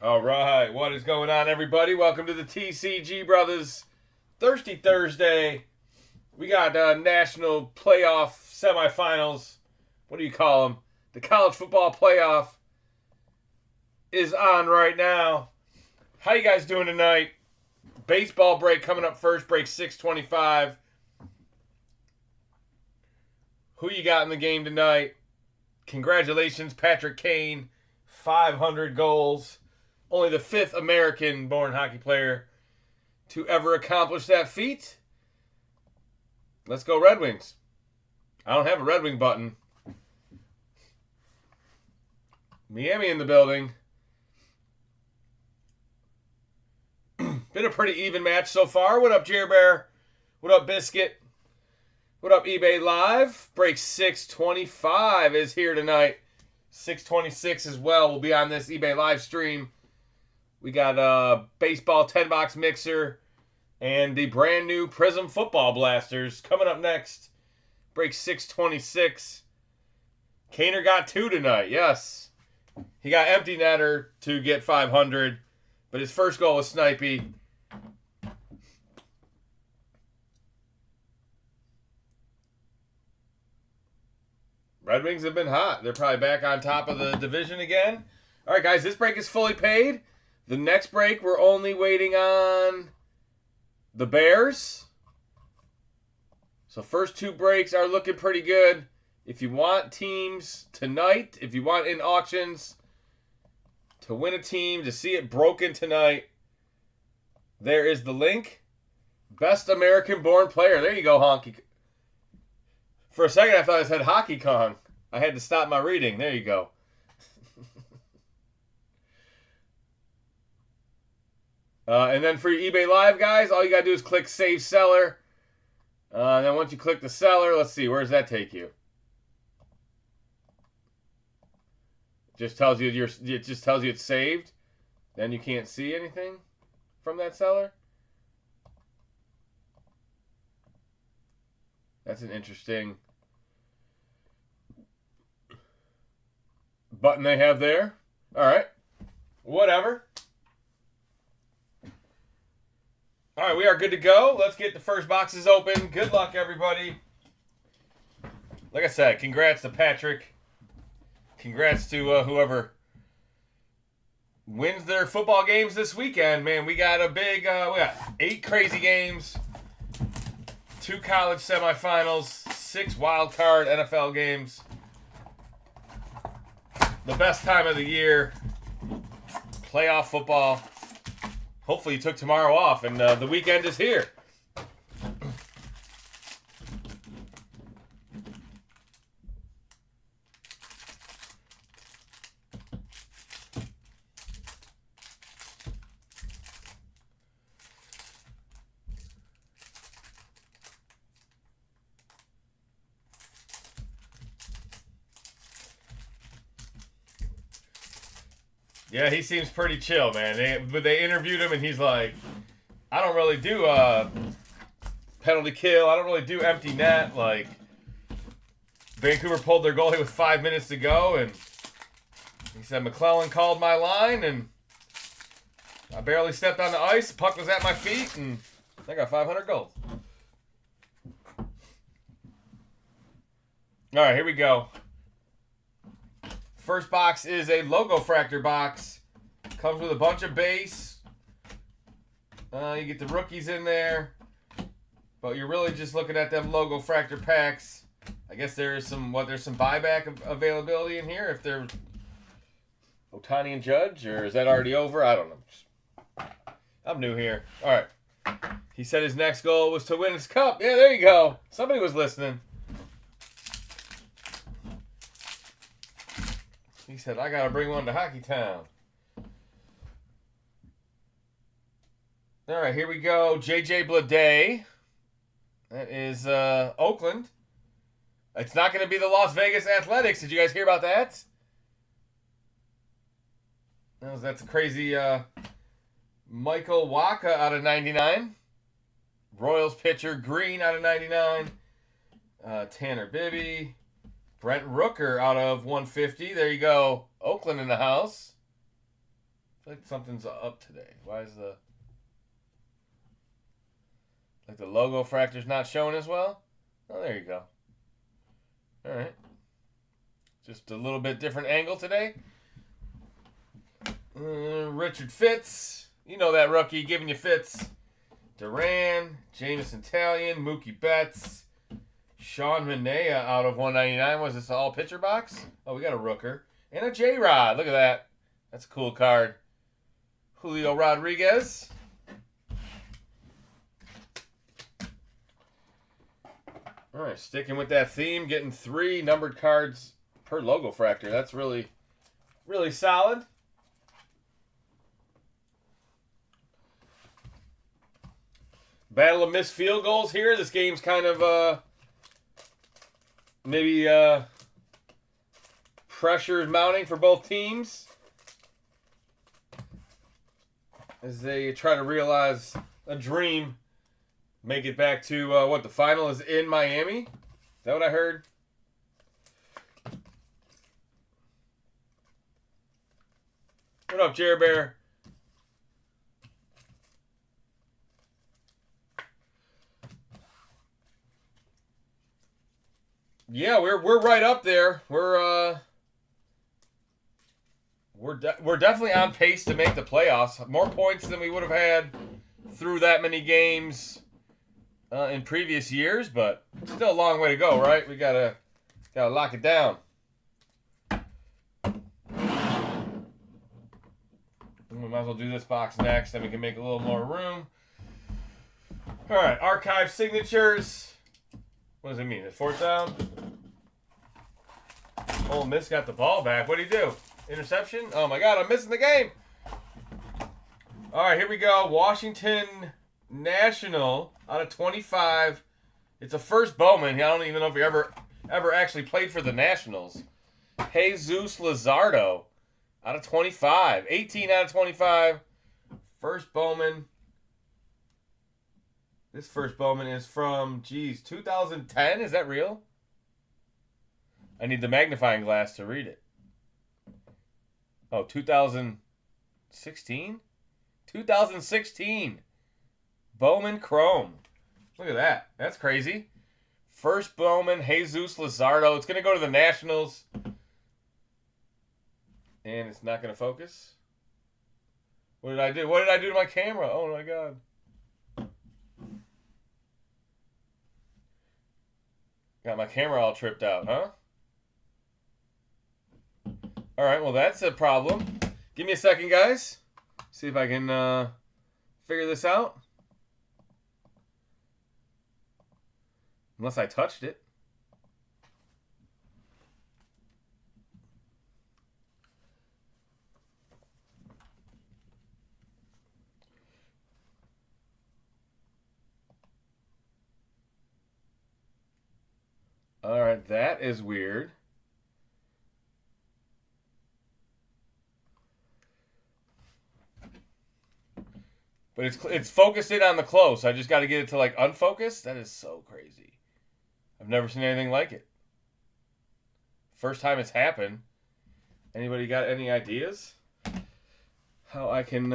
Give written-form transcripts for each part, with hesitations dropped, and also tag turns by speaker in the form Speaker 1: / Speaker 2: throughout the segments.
Speaker 1: All right, what is going on, everybody? Welcome to the TCGbrothers Thirsty Thursday. We got national playoff semifinals. What do you call them? The college football playoff is on right now. How you guys doing tonight? Baseball break coming up first, break 6:25. Who you got in the game tonight? Congratulations, Patrick Kane, 500 goals. Only the fifth American-born hockey player to ever accomplish that feat. Let's go Red Wings. I don't have a Red Wing button. Miami in the building. Been a pretty even match so far. What up, Jer Bear? What up, Biscuit? What up, eBay Live? Break 625 is here tonight. 626 as well will be on this eBay live stream. We got a baseball 10-box mixer and the brand new Prism football blasters coming up next. Break 626. Kaner got 2 tonight, yes. He got empty netter to get 500, but his first goal was snipey. Red Wings have been hot. They're probably back on top of the division again. All right, guys, this break is fully paid. The next break, we're only waiting on the Bears. So first 2 breaks are looking pretty good. If you want teams tonight, if you want in auctions to win a team, to see it broken tonight, there is the link. Best American-born player. There you go, Honky. For a second, I thought it said Hockey Kong. I had to stop my reading. There you go. And then for your eBay Live, guys, all you got to do is click Save Seller. And then once you click the seller, let's see, where does that take you? It just tells you it's saved. Then you can't see anything from that seller. That's an interesting button they have there. All right. Whatever. All right, we are good to go. Let's get the first boxes open. Good luck, everybody. Like I said, congrats to Patrick. Congrats to whoever wins their football games this weekend. Man, we got a big, we got 8 crazy games, 2 college semifinals, 6 wild card NFL games. The best time of the year, playoff football. Hopefully you took tomorrow off and the weekend is here. Yeah, he seems pretty chill, man. They interviewed him, and he's like, I don't really do penalty kill. I don't really do empty net. Like, Vancouver pulled their goalie with 5 minutes to go, and he said, McClellan called my line, and I barely stepped on the ice. The puck was at my feet, and I got 500 goals. All right, here we go. First box is a logo fractor box. Comes with a bunch of base. You get the rookies in there. But you're really just looking at them logo fractor packs. I guess there's some buyback availability in here. If they're Ohtani and Judge, or is that already over? I don't know. I'm new here. All right. He said his next goal was to win his cup. Yeah, there you go. Somebody was listening. He said, I got to bring one to Hockey Town. All right, here we go. TCGbrothers. That is Oakland. It's not going to be the Las Vegas Athletics. Did you guys hear about that? That's a crazy Michael Wacha out of 99. Royals pitcher Green out of 99. Tanner Bibby. Brent Rooker out of 150. There you go. Oakland in the house. like something's up today. Why is the logo fractor's not showing as well? Oh, there you go. All right. Just a little bit different angle today. Richard Fitz. You know that rookie giving you fits. Duran, Jameson Talion, Mookie Betts, Sean Manaea out of 199. Was this all pitcher box? Oh, we got a Rooker. And a J-Rod. Look at that. That's a cool card. Julio Rodriguez. All right, sticking with that theme, getting 3 numbered cards per logo fractor. That's really, really solid. Battle of missed field goals here. This game's kind of maybe pressure is mounting for both teams as they try to realize a dream. Make it back to what the final is in Miami. Is that what I heard? What up, Jerry Bear? Yeah, we're right up there. We're definitely on pace to make the playoffs. More points than we would have had through that many games in previous years, but still a long way to go, right? We gotta lock it down. We might as well do this box next, then we can make a little more room. All right, archive signatures. What does it mean? It's 4th down. Ole Miss got the ball back. What did he do? Interception? Oh my God, I'm missing the game. All right, here we go. Washington National out of 25. It's a first Bowman. I don't even know if he ever actually played for the Nationals. Jesus Luzardo out of 25. 18 out of 25. First Bowman. This first Bowman is from, 2010? Is that real? I need the magnifying glass to read it. Oh, 2016? 2016. Bowman Chrome. Look at that. That's crazy. First Bowman, Jesus Luzardo. It's going to go to the Nationals. And it's not going to focus. What did I do? What did I do to my camera? Oh, my God. Got my camera all tripped out, huh? All right, well, that's a problem. Give me a second, guys. See if I can figure this out. Unless I touched it. All right, that is weird. But it's focused in on the close. I just got to get it to like unfocus. That is so crazy. I've never seen anything like it. First time it's happened. Anybody got any ideas? How I can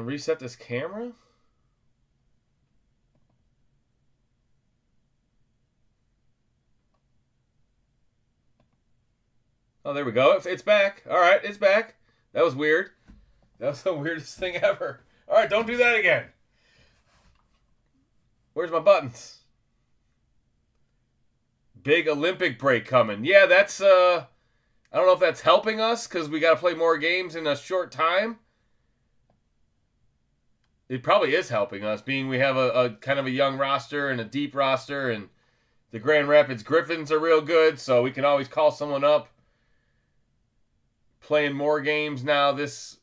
Speaker 1: reset this camera? Oh, there we go. It's back. All right, it's back. That was weird. That was the weirdest thing ever. All right, don't do that again. Where's my buttons? Big Olympic break coming. Yeah, that's, I don't know if that's helping us because we got to play more games in a short time. It probably is helping us, being we have a kind of a young roster and a deep roster, and the Grand Rapids Griffins are real good, so we can always call someone up. Playing more games now this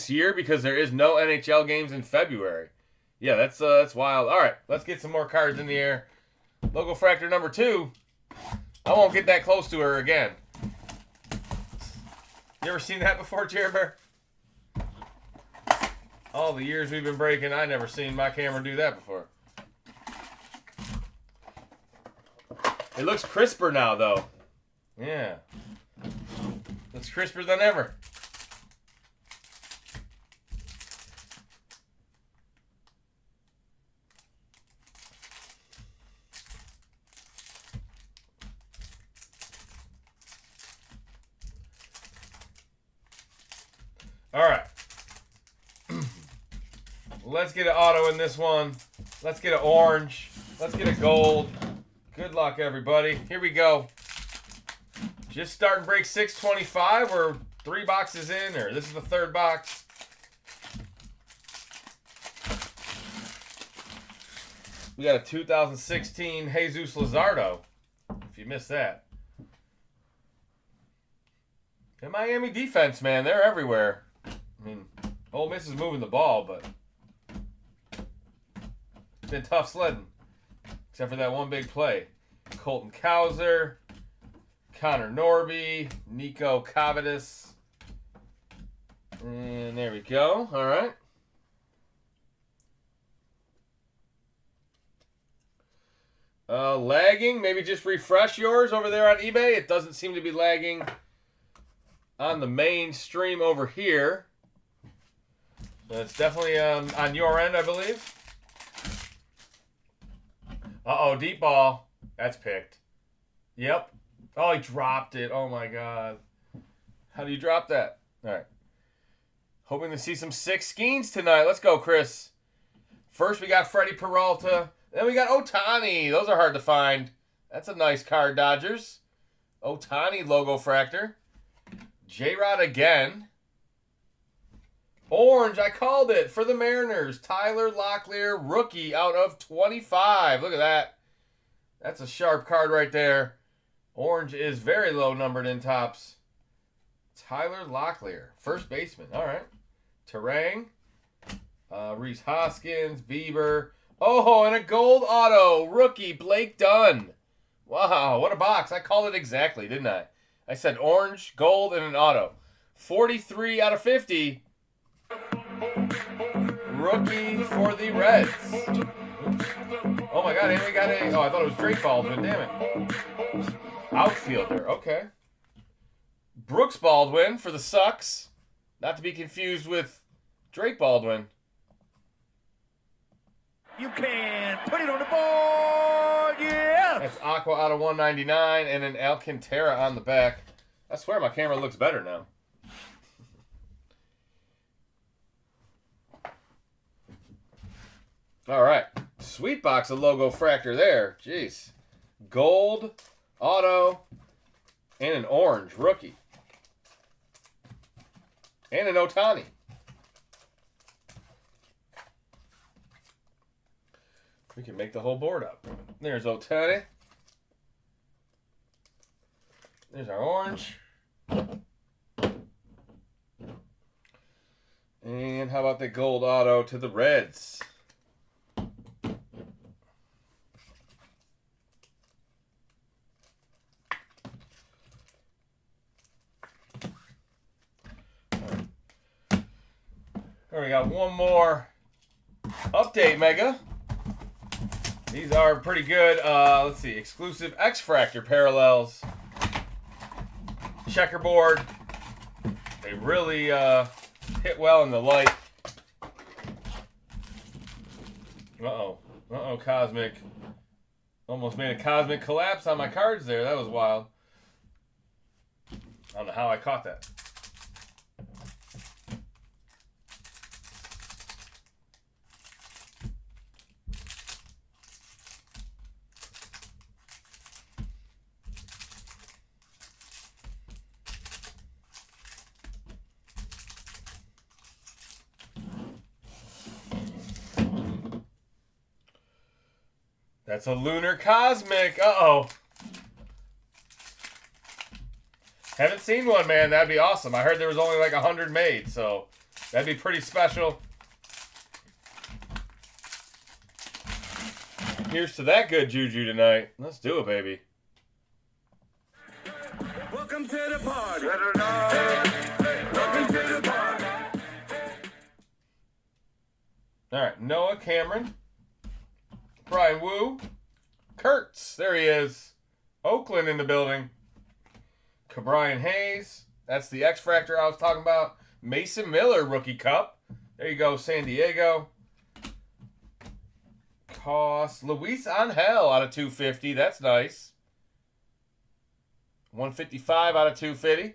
Speaker 1: year because there is no NHL games in February. Yeah, that's wild. All right, let's get some more cards in the air. Logo Fractor number 2. I won't get that close to her again. You ever seen that before, Jerry Bear? All the years we've been breaking, I never seen my camera do that before. It looks crisper now, though. Yeah. Looks crisper than ever. All right. Let's get an auto in this one. Let's get an orange. Let's get a gold. Good luck, everybody. Here we go. Just starting break 625. We're 3 boxes in, or this is the 3rd box. We got a 2016 Jesus Luzardo, if you missed that. The Miami defense, man, they're everywhere. I mean, Ole Miss is moving the ball, but it's been tough sledding. Except for that one big play. Colton Cowser, Connor Norby, Nico Cavadas. And there we go. All right. Lagging. Maybe just refresh yours over there on eBay. It doesn't seem to be lagging on the main stream over here. It's definitely on your end, I believe. Uh-oh, deep ball. That's picked. Yep. Oh, he dropped it. Oh, my God. How do you drop that? All right. Hoping to see some 6 Skeens tonight. Let's go, Chris. First, we got Freddie Peralta. Then we got Ohtani. Those are hard to find. That's a nice card, Dodgers. Ohtani logo fractor. J-Rod again. Orange, I called it, for the Mariners. Tyler Locklear, rookie out of 25. Look at that. That's a sharp card right there. Orange is very low numbered in tops. Tyler Locklear, first baseman. All right. Terang. Reese Hoskins, Bieber. Oh, and a gold auto. Rookie, Blake Dunn. Wow, what a box. I called it exactly, didn't I? I said orange, gold, and an auto. 43 out of 50. Rookie for the Reds. Oops. Oh my God, and we got a... Oh, I thought it was Drake Baldwin. Damn it. Outfielder. Okay. Brooks Baldwin for the Sucks. Not to be confused with Drake Baldwin.
Speaker 2: You can put it on the board, yeah!
Speaker 1: That's Aqua out of 199 and an Alcantara on the back. I swear my camera looks better now. All right. Sweet box of logo fractor there. Jeez. Gold, auto, and an orange rookie. And an Ohtani. We can make the whole board up. There's Ohtani. There's our orange. And how about the gold auto to the Reds? All right, we got one more update mega. These are pretty good. Let's see. Exclusive X-Fractor parallels. Checkerboard. They really hit well in the light. Uh-oh. Uh-oh, Cosmic. Almost made a Cosmic collapse on my cards there. That was wild. I don't know how I caught that. That's a Lunar Cosmic. Uh-oh. Haven't seen one, man. That'd be awesome. I heard there was only like 100 made, so that'd be pretty special. Here's to that good juju tonight. Let's do it, baby.
Speaker 2: Welcome to the party. Welcome to the party.
Speaker 1: All right, Noah Cameron. Brian Wu. Kurtz. There he is. Oakland in the building. Cabrian Hayes. That's the X-Fractor I was talking about. Mason Miller, Rookie Cup. There you go, San Diego. Cost. Luis Angel out of 250. That's nice. 155 out of 250.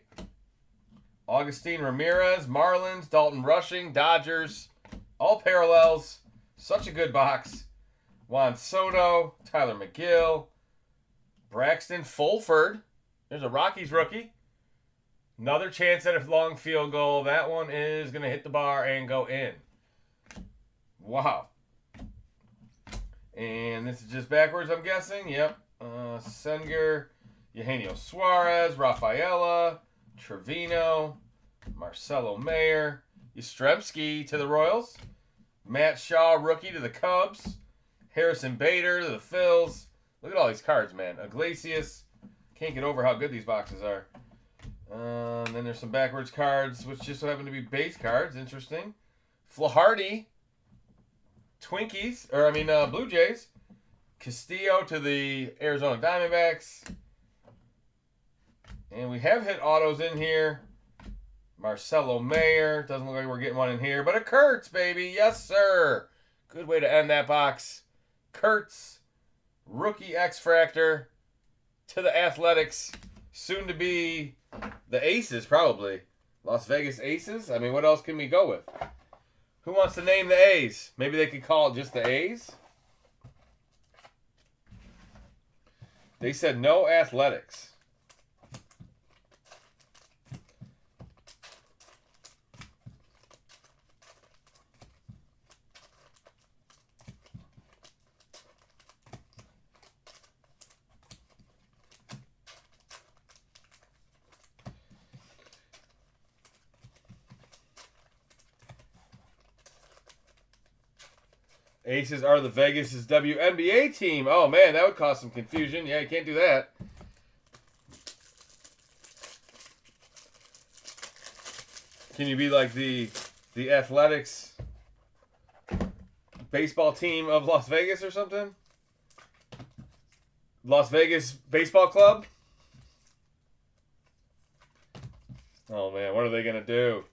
Speaker 1: Augustine Ramirez, Marlins, Dalton Rushing, Dodgers. All parallels. Such a good box. Juan Soto, Tyler McGill, Braxton Fulford. There's a Rockies rookie. Another chance at a long field goal. That one is going to hit the bar and go in. Wow. And this is just backwards, I'm guessing. Yep. Senger, Eugenio Suarez, Rafaela, Trevino, Marcelo Mayer, Yastrzemski to the Royals, Matt Shaw, rookie to the Cubs, Harrison Bader to the Phils. Look at all these cards, man. Iglesias. Can't get over how good these boxes are. And then there's some backwards cards, which just so happen to be base cards. Interesting. Flaherty. Blue Jays. Castillo to the Arizona Diamondbacks. And we have hit autos in here. Marcelo Mayer. Doesn't look like we're getting one in here. But a Kurtz, baby. Yes, sir. Good way to end that box. Kurtz. Rookie X-Fractor. To the Athletics. Soon to be the Aces, probably. Las Vegas Aces? I mean, what else can we go with? Who wants to name the A's? Maybe they could call it just the A's? They said no Athletics. Aces are the Vegas' WNBA team. Oh, man, that would cause some confusion. Yeah, you can't do that. Can you be like the Athletics baseball team of Las Vegas or something? Las Vegas Baseball Club? Oh, man, what are they going to do?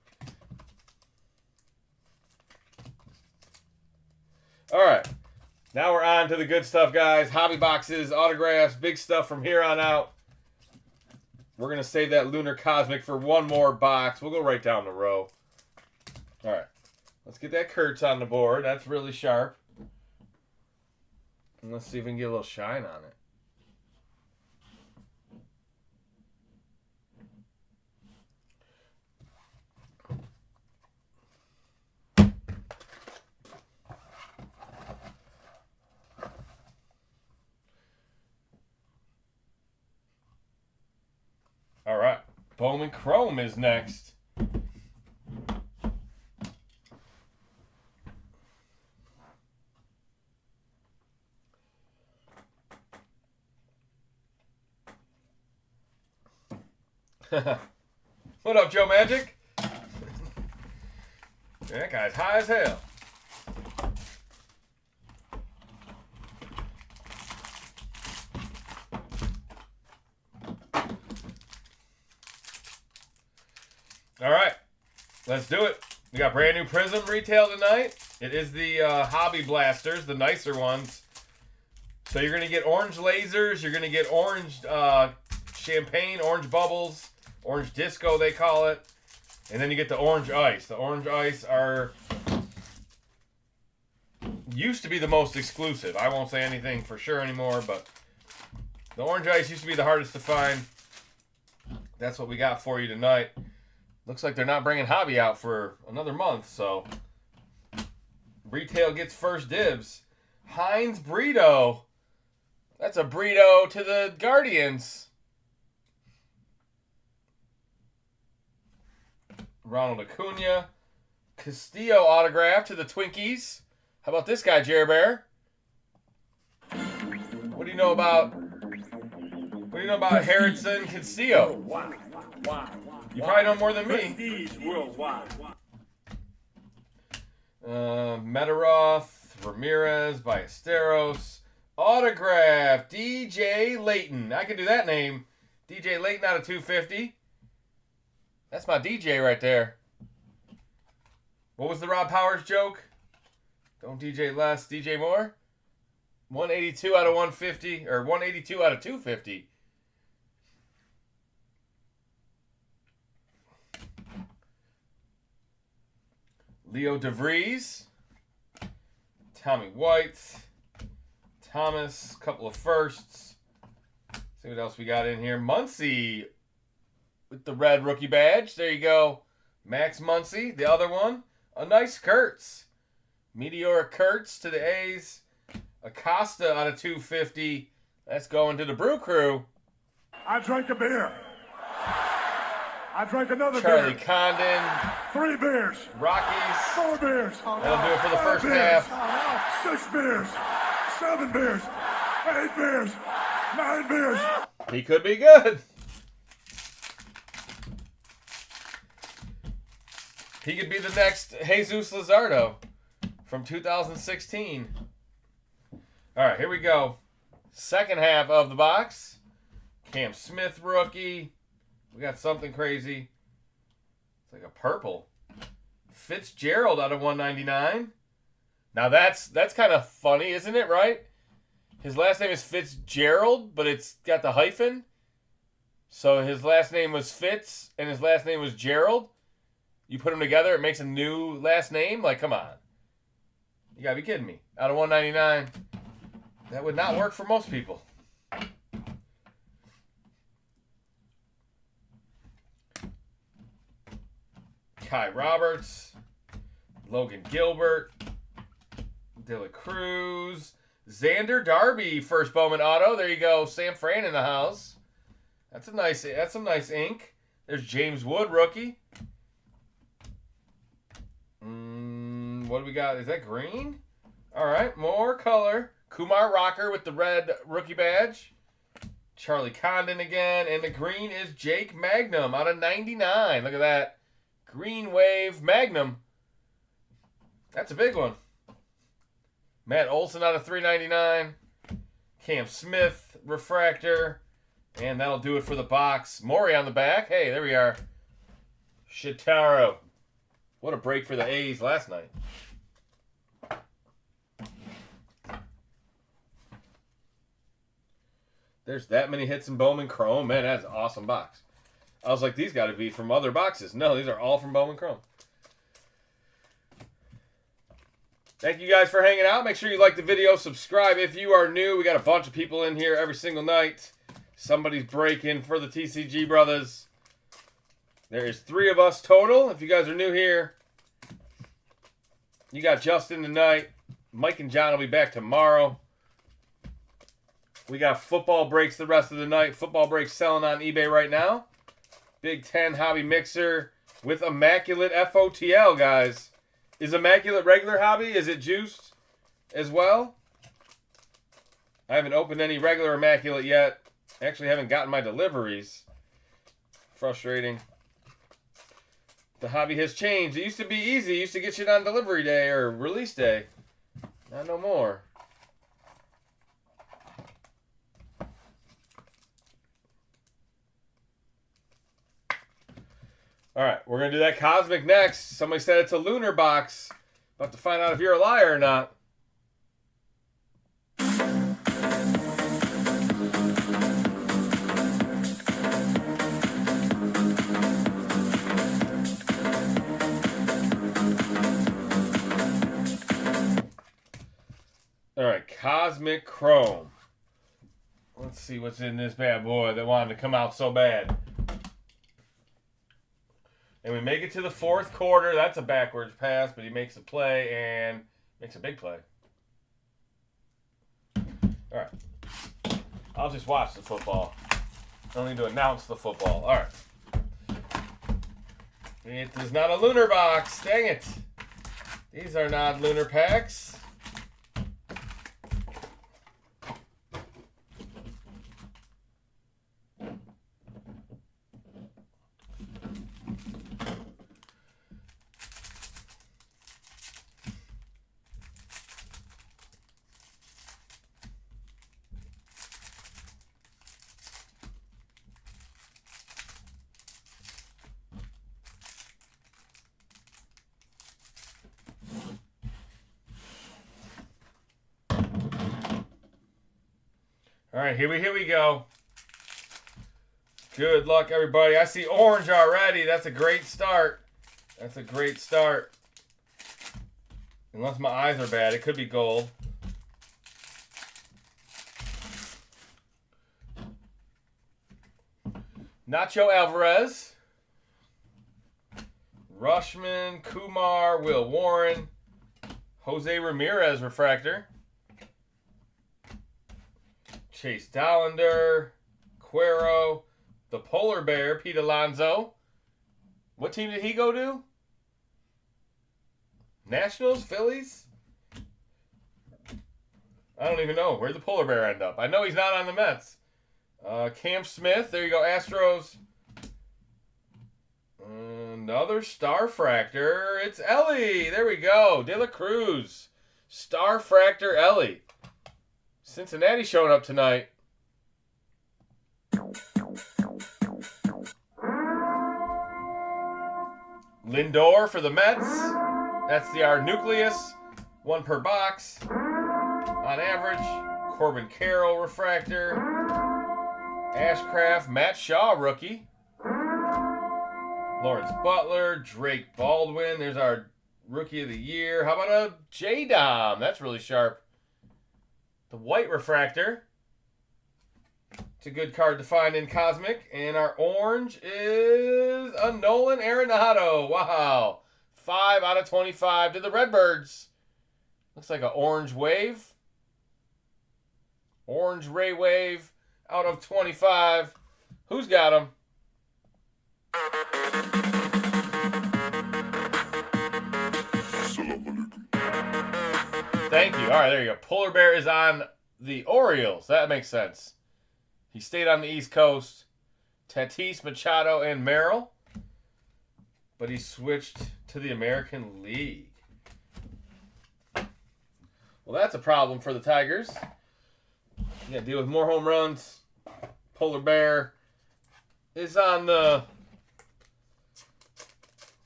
Speaker 1: All right, now we're on to the good stuff, guys. Hobby boxes, autographs, big stuff from here on out. We're going to save that Lunar Cosmic for one more box. We'll go right down the row. All right, let's get that Kurtz on the board. That's really sharp. And let's see if we can get a little shine on it. All right, Bowman Chrome is next. What up, Joe Magic? That guy's high as hell. All right, let's do it. We got brand new Prism retail tonight. It is the Hobby Blasters, the nicer ones. So you're going to get orange lasers. You're going to get orange champagne, orange bubbles, orange disco they call it. And then you get the orange ice. The orange ice used to be the most exclusive. I won't say anything for sure anymore, but the orange ice used to be the hardest to find. That's what we got for you tonight. Looks like they're not bringing Hobby out for another month, so retail gets first dibs. Heinz Brito. That's a Brito to the Guardians. Ronald Acuna. Castillo autograph to the Twinkies. How about this guy, Jer Bear? What do you know about Harrison Castillo? You probably know more than me. Metaroth, Ramirez, Ballesteros, autograph, DJ Layton. I can do that name. DJ Layton out of 250. That's my DJ right there. What was the Rob Powers joke? Don't DJ less, DJ more. 182 out of 150, or 182 out of 250. Leo DeVries. Tommy White. Thomas. Couple of firsts. See what else we got in here. Muncy with the red rookie badge. There you go. Max Muncy, the other one. A nice Kurtz. Meteoric Kurtz to the A's. Acosta out of 250. That's going to the Brew Crew.
Speaker 2: I drank a beer. I drank another
Speaker 1: Charlie
Speaker 2: beer.
Speaker 1: Condon.
Speaker 2: 3 beers.
Speaker 1: Rockies.
Speaker 2: 4 beers.
Speaker 1: That'll do it for the
Speaker 2: 5
Speaker 1: first
Speaker 2: beers.
Speaker 1: half.
Speaker 2: 6 beers. 7 beers. 8 beers. 9 beers.
Speaker 1: He could be good. He could be the next Jesus Luzardo from 2016. All right, here we go. Second half of the box. Cam Smith rookie. We got something crazy. It's like a purple. Fitzgerald out of 199. Now that's kind of funny, isn't it, right? His last name is Fitzgerald, but it's got the hyphen. So his last name was Fitz, and his last name was Gerald. You put them together, it makes a new last name? Like, come on. You gotta be kidding me. Out of 199. That would not work for most people. Kai Roberts. Logan Gilbert. De La Cruz. Xander Darby, first Bowman auto. There you go. Sam Fran in the house. That's some nice ink. There's James Wood, rookie. What do we got? Is that green? All right, more color. Kumar Rocker with the red rookie badge. Charlie Condon again. And the green is Jake Magnum out of 99. Look at that. Green Wave Magnum. That's a big one. Matt Olson out of 399. Cam Smith, refractor. And that'll do it for the box. Maury on the back. Hey, there we are. Shitaro. What a break for the A's last night. There's that many hits in Bowman Chrome. Man, that's an awesome box. I was like, these got to be from other boxes. No, these are all from Bowman Chrome. Thank you guys for hanging out. Make sure you like the video. Subscribe if you are new. We got a bunch of people in here every single night. Somebody's breaking for the TCG brothers. There is 3 of us total. If you guys are new here, you got Justin tonight. Mike and John will be back tomorrow. We got football breaks the rest of the night. Football breaks selling on eBay right now. Big 10 hobby mixer with Immaculate FOTL, guys. Is Immaculate regular hobby? Is it juiced as well? I haven't opened any regular Immaculate yet. Actually haven't gotten my deliveries. Frustrating. The hobby has changed. It used to be easy. It used to get shit on delivery day or release day. Not no more. Alright, we're going to do that Cosmic next. Somebody said it's a lunar box. About to find out if you're a liar or not. Alright, Cosmic Chrome. Let's see what's in this bad boy that wanted to come out so bad. And we make it to the 4th quarter. That's a backwards pass, but he makes a play and makes a big play. All right. I'll just watch the football. I don't need to announce the football. All right. It is not a lunar box. Dang it. These are not lunar packs. All right, here we go. Good luck, everybody. I see orange already. That's a great start. That's a great start. Unless my eyes are bad, it could be gold. Nacho Alvarez. Rushman, Kumar, Will Warren. Jose Ramirez refractor. Chase Dollander. Cuero. The Polar Bear, Pete Alonso. What team did he go to? Nationals? Phillies? I don't even know. Where'd the Polar Bear end up? I know he's not on the Mets. Cam Smith. There you go. Astros. Another Starfractor. It's Ellie. There we go. De La Cruz. Starfractor Ellie. Cincinnati showing up tonight. Lindor for the Mets. That's our nucleus. 1 per box. On average. Corbin Carroll refractor. Ashcraft. Matt Shaw rookie. Lawrence Butler. Drake Baldwin. There's our rookie of the year. How about a J-Dom? That's really sharp. The white refractor. It's a good card to find in Cosmic. And our orange is a Nolan Arenado. Wow. 5 out of 25 to the Redbirds. Looks like an orange wave. Orange Ray Wave out of 25. Who's got him? Thank you. All right, there you go. Polar Bear is on the Orioles. That makes sense. He stayed on the East Coast. Tatis, Machado, and Merrill. But he switched to the American League. Well, that's a problem for the Tigers. You got to deal with more home runs. Polar Bear is on the...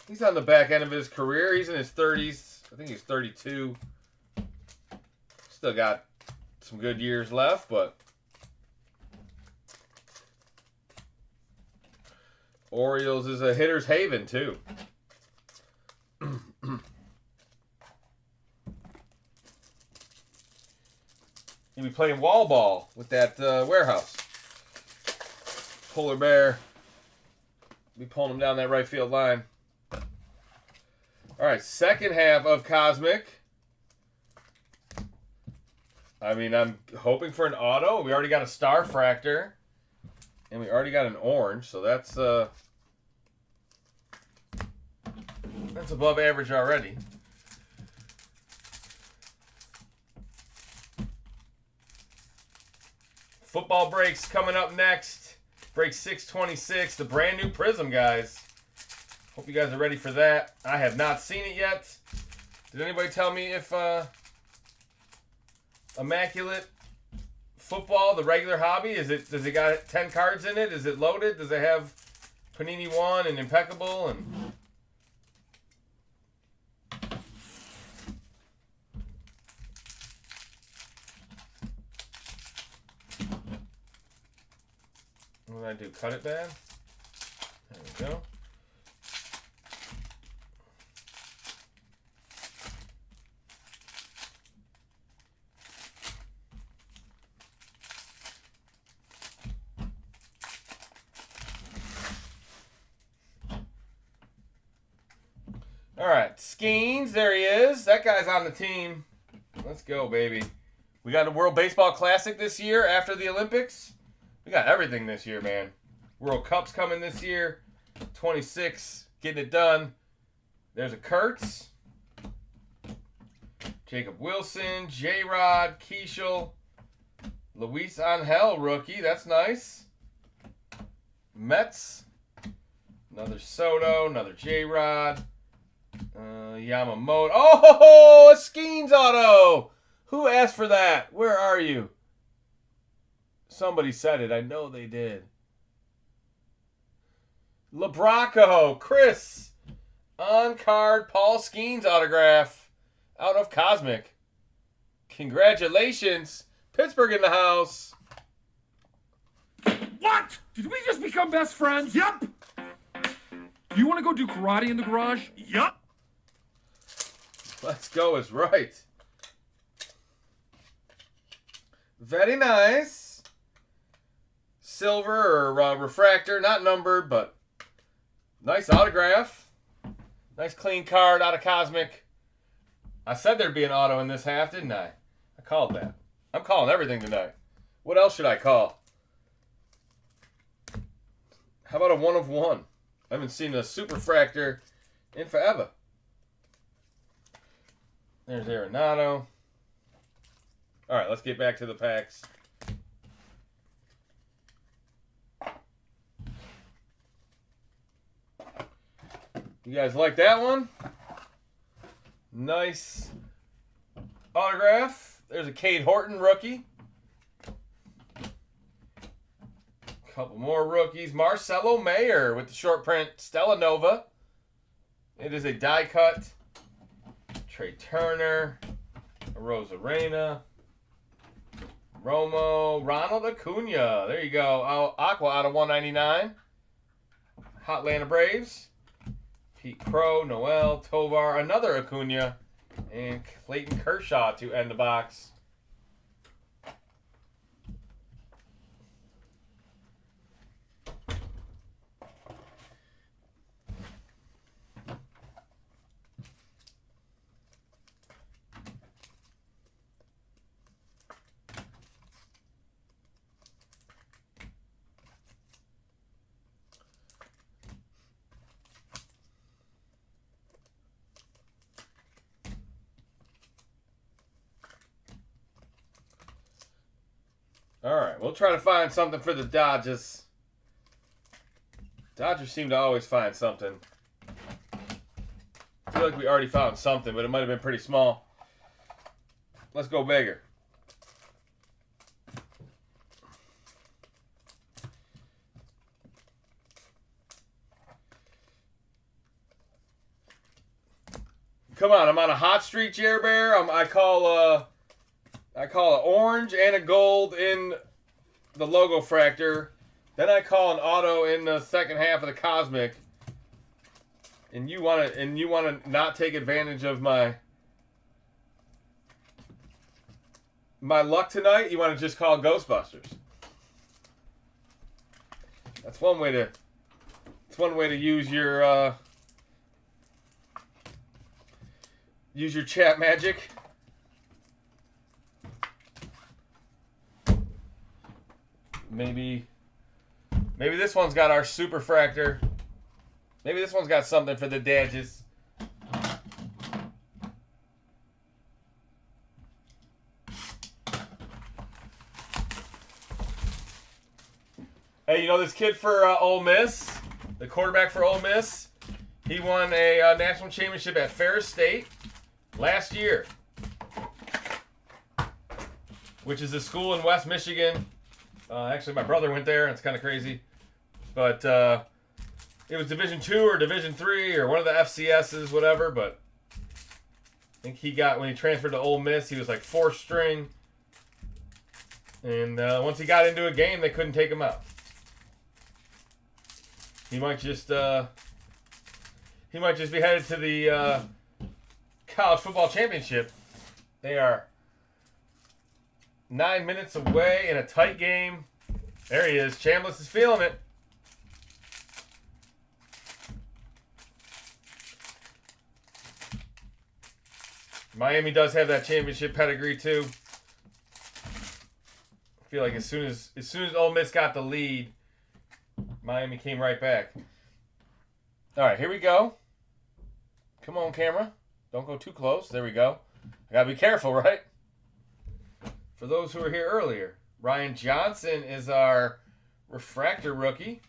Speaker 1: He's on the back end of his career. He's in his 30s. I think he's 32. Still got some good years left, but... Orioles is a hitter's haven, too. You'll be playing wall ball with that warehouse. Polar Bear. Be pulling him down that right field line. All right, second half of Cosmic. I mean, I'm hoping for an auto. We already got a Starfractor. And we already got an orange, so that's above average already. Football breaks coming up next. Break 626, the brand new Prism, guys. Hope you guys are ready for that. I have not seen it yet. Did anybody tell me if Immaculate Football, the regular hobby, does it got 10 cards in it? Is it loaded? Does it have Panini 1 and Impeccable and... What did I do? Cut it bad? There we go. All right, Skeens, there he is. That guy's on the team. Let's go, baby. We got a World Baseball Classic this year after the Olympics. We got everything this year, man. World Cup's coming this year. 26, getting it done. There's a Kurtz. Jacob Wilson, J-Rod, Keishel. Luis Angel, rookie. That's nice. Mets. Another Soto, another J-Rod. Yamamoto. Oh, a Skeens auto. Who asked for that? Where are you? Somebody said it. I know they did. LeBronco, Chris. On card, Paul Skeens autograph. Out of Cosmic. Congratulations. Pittsburgh in the house.
Speaker 3: What? Did we just become best friends? Yup. You want to go do karate in the garage? Yup.
Speaker 1: Let's go is right. Very nice. Silver or refractor, not numbered, but nice autograph. Nice clean card out of Cosmic. I said there'd be an auto in this half, didn't I? I called that. I'm calling everything tonight. What else should I call? How about a 1 of 1? I haven't seen a Superfractor in forever. There's Arenado. All right, let's get back to the packs. You guys like that one? Nice autograph. There's a Cade Horton rookie. Couple more rookies. Marcelo Mayer with the short print Stella Nova. It is a die cut. Trey Turner. Rosarena. Romo. Ronald Acuna. There you go. Aqua out of 199. Hotlanta Braves. Pete Crow. Noel. Tovar. Another Acuna. And Clayton Kershaw to end the box. All right, we'll try to find something for the Dodgers. Dodgers seem to always find something. I feel like we already found something, but it might have been pretty small. Let's go bigger. Come on, I'm on a hot streak, Jer Bear. I call an orange and a gold in the logo fractor. Then I call an auto in the second half of the Cosmic. And you want to not take advantage of my luck tonight? You want to just call Ghostbusters. That's one way to use your chat magic. Maybe this one's got our Superfractor. Maybe this one's got something for the Dodgers. Hey, you know this kid for Ole Miss? The quarterback for Ole Miss? He won a national championship at Ferris State last year, which is a school in West Michigan. Actually, my brother went there, and it's kind of crazy. But it was Division II or Division III or one of the FCSs, whatever. But I think he got, when he transferred to Ole Miss, he was like 4th string. And once he got into a game, they couldn't take him out. He might just be headed to the college football championship. They are 9 minutes away in a tight game. There he is. Chambliss is feeling it. Miami does have that championship pedigree too. I feel like as soon as Ole Miss got the lead, Miami came right back. All right, here we go. Come on, camera. Don't go too close. There we go. I gotta be careful, right? For those who were here earlier, Ryan Johnson is our refractor rookie.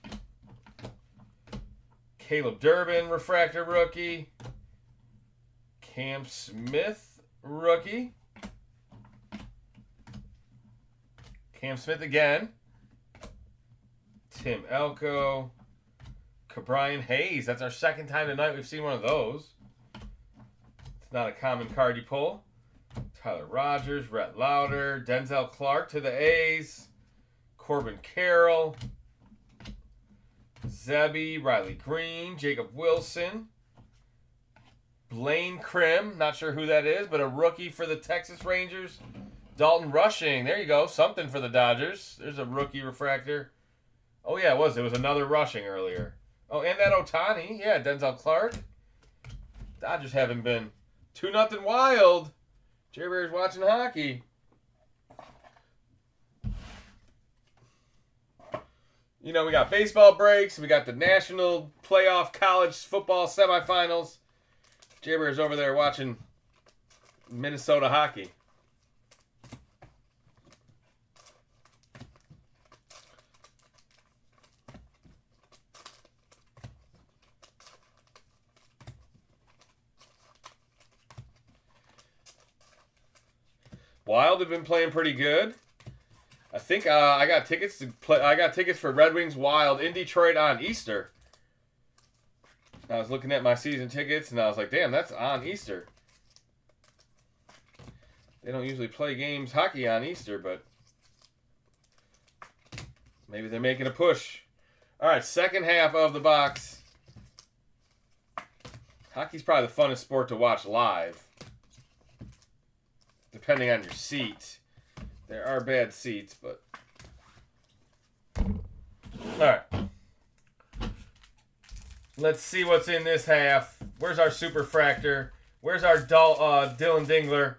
Speaker 1: Caleb Durbin, refractor rookie. Cam Smith, rookie. Cam Smith again. Tim Elko. Cabrian Hayes. That's our second time tonight we've seen one of those. It's not a common card you pull. Tyler Rogers, Rhett Lauder, Denzel Clark to the A's. Corbin Carroll. Zebby, Riley Green, Jacob Wilson. Blaine Krim, not sure who that is, but a rookie for the Texas Rangers. Dalton Rushing, there you go, something for the Dodgers. There's a rookie refractor. Oh yeah, it was another Rushing earlier. Oh, and that Ohtani, yeah, Denzel Clark. Dodgers haven't been 2-0 wild. Jerry Bear's watching hockey. You know, we got baseball breaks. We got the national playoff college football semifinals. Jerry Bear's over there watching Minnesota hockey. Wild have been playing pretty good. I think I got tickets to play. I got tickets for Red Wings Wild in Detroit on Easter. I was looking at my season tickets and I was like, "Damn, that's on Easter." They don't usually play games hockey on Easter, but maybe they're making a push. All right, second half of the box. Hockey's probably the funnest sport to watch live, depending on your seat. There are bad seats, but... Alright. Let's see what's in this half. Where's our Superfractor? Where's our Dylan Dingler?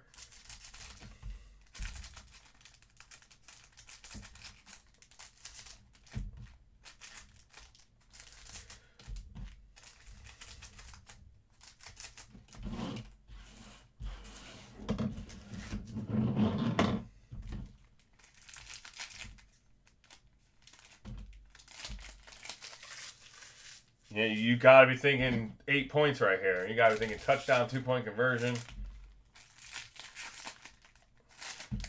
Speaker 1: Yeah, you got to be thinking 8 points right here. You got to be thinking touchdown, 2-point conversion.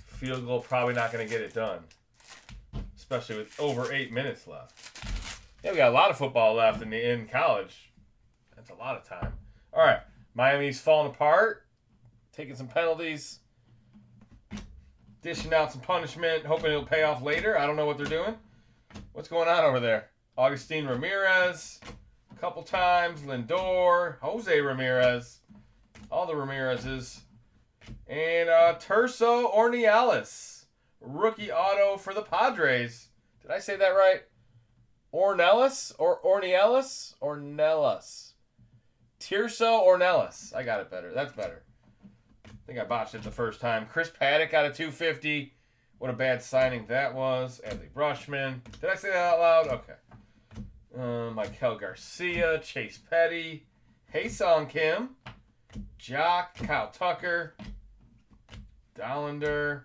Speaker 1: Field goal, probably not going to get it done. Especially with over 8 minutes left. Yeah, we got a lot of football left in college. That's a lot of time. All right, Miami's falling apart. Taking some penalties. Dishing out some punishment. Hoping it'll pay off later. I don't know what they're doing. What's going on over there? Augustine Ramirez. Couple times, Lindor, Jose Ramirez, all the Ramirez's, and Terso Ornelas, rookie auto for the Padres. Did I say that right? Ornelas or Ornelas? Ornelas. Tirso Ornelas. I got it better. That's better. I think I botched it the first time. Chris Paddock got a 250. What a bad signing that was. Adley Brushman. Did I say that out loud? Okay. Michael Garcia, Chase Petty, Haesung Kim, Jock, Kyle Tucker, Dollander,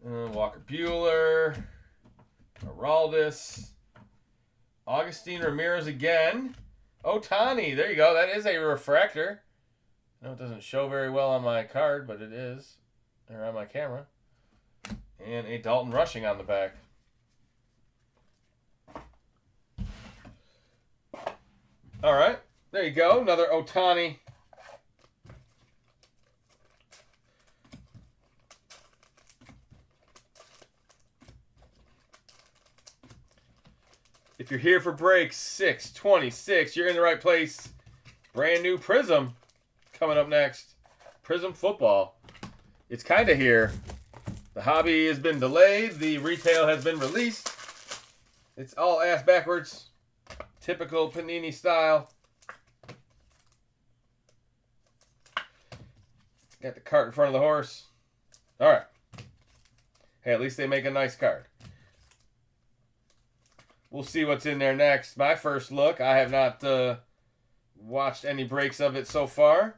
Speaker 1: Walker Buehler, Araldis, Augustine Ramirez again, Ohtani. There you go. That is a refractor. I know it doesn't show very well on my card, but it is, or on my camera. And a Dalton Rushing on the back. All right, there you go. Another Ohtani. If you're here for break 626, you're in the right place. Brand new Prism coming up next. Prism football. It's kind of here. The hobby has been delayed. The retail has been released. It's all ass backwards. Typical Panini style. Got the cart in front of the horse. All right. Hey, at least they make a nice card. We'll see what's in there next. My first look. I have not watched any breaks of it so far.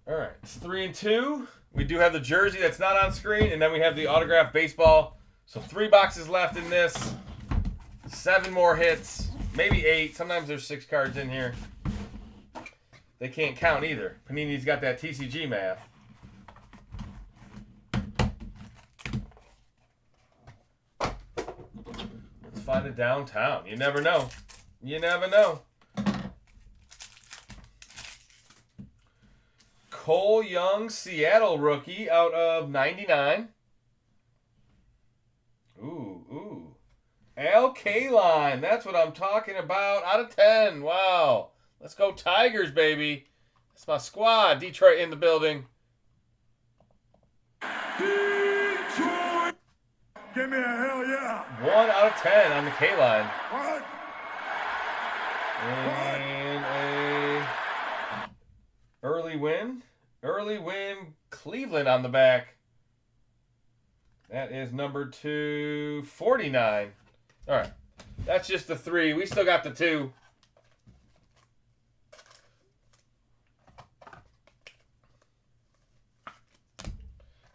Speaker 1: All right. It's 3 and 2. We do have the jersey that's not on screen, and then we have the autographed baseball. So 3 boxes left in this. 7 more hits, maybe 8. Sometimes there's 6 cards in here. They can't count either. Panini's got that TCG math. Let's find it downtown. You never know. You never know. Cole Young, Seattle rookie out of 99. Ooh. Al Kaline, that's what I'm talking about. Out of 10. Wow. Let's go Tigers, baby. That's my squad. Detroit in the building.
Speaker 2: Detroit! Give me a hell yeah!
Speaker 1: 1 out of 10 on the K line.
Speaker 2: What?
Speaker 1: And a early win. Early win, Cleveland on the back. That is number 249. All right. That's just the 3. We still got the 2.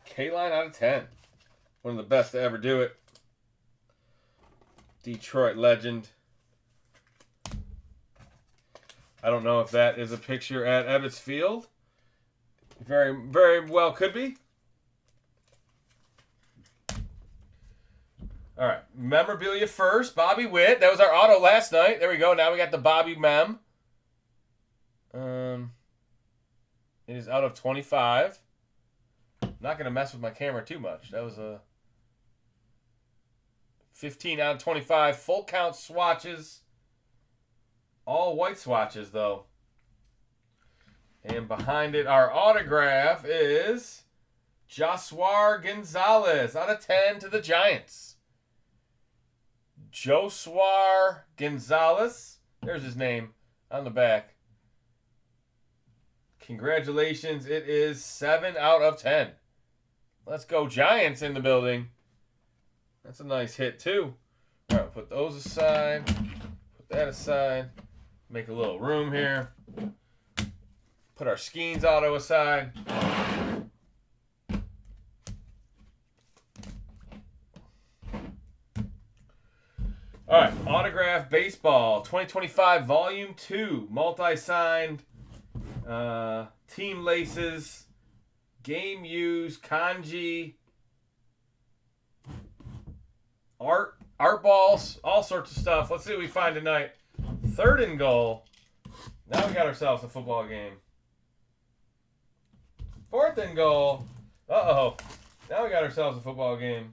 Speaker 1: K-line out of 10. One of the best to ever do it. Detroit legend. I don't know if that is a picture at Ebbets Field. Very, very well could be. All right. Memorabilia first. Bobby Witt. That was our auto last night. There we go. Now we got the Bobby Mem. It is out of 25. Not going to mess with my camera too much. That was a 15 out of 25. Full count swatches. All white swatches, though. And behind it, our autograph is Josuar Gonzalez out of 10 to the Giants. Josuar Gonzalez. There's his name on the back. Congratulations. It is 7 out of 10. Let's go Giants in the building. That's a nice hit, too. All right, put those aside. Put that aside. Make a little room here. Put our Skeens auto aside. All right, autograph baseball 2025 volume 2, multi-signed, team laces, game use, kanji, art balls, all sorts of stuff. Let's see what we find tonight. 3rd and goal. Now we got ourselves a football game. 4th and goal. Uh-oh. Now we got ourselves a football game.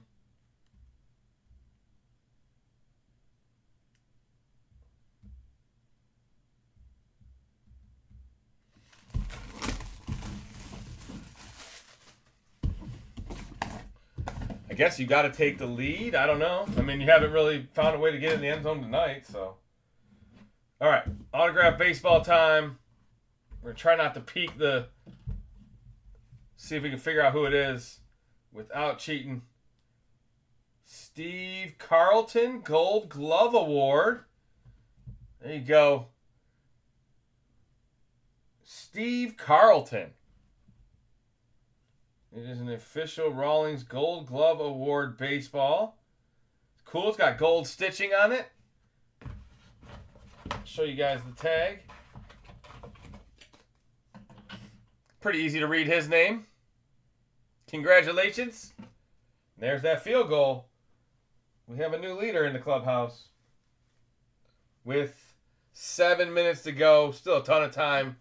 Speaker 1: I guess you got to take the lead. I don't know. I mean, you haven't really found a way to get in the end zone tonight, so. All right. Autograph baseball time. We're going to try not to peek the... See if we can figure out who it is without cheating. Steve Carlton Gold Glove Award. There you go. Steve Carlton. It is an official Rawlings Gold Glove Award baseball. It's cool. It's got gold stitching on it. I'll show you guys the tag. Pretty easy to read his name. Congratulations. There's that field goal. We have a new leader in the clubhouse. With 7 minutes to go. Still a ton of time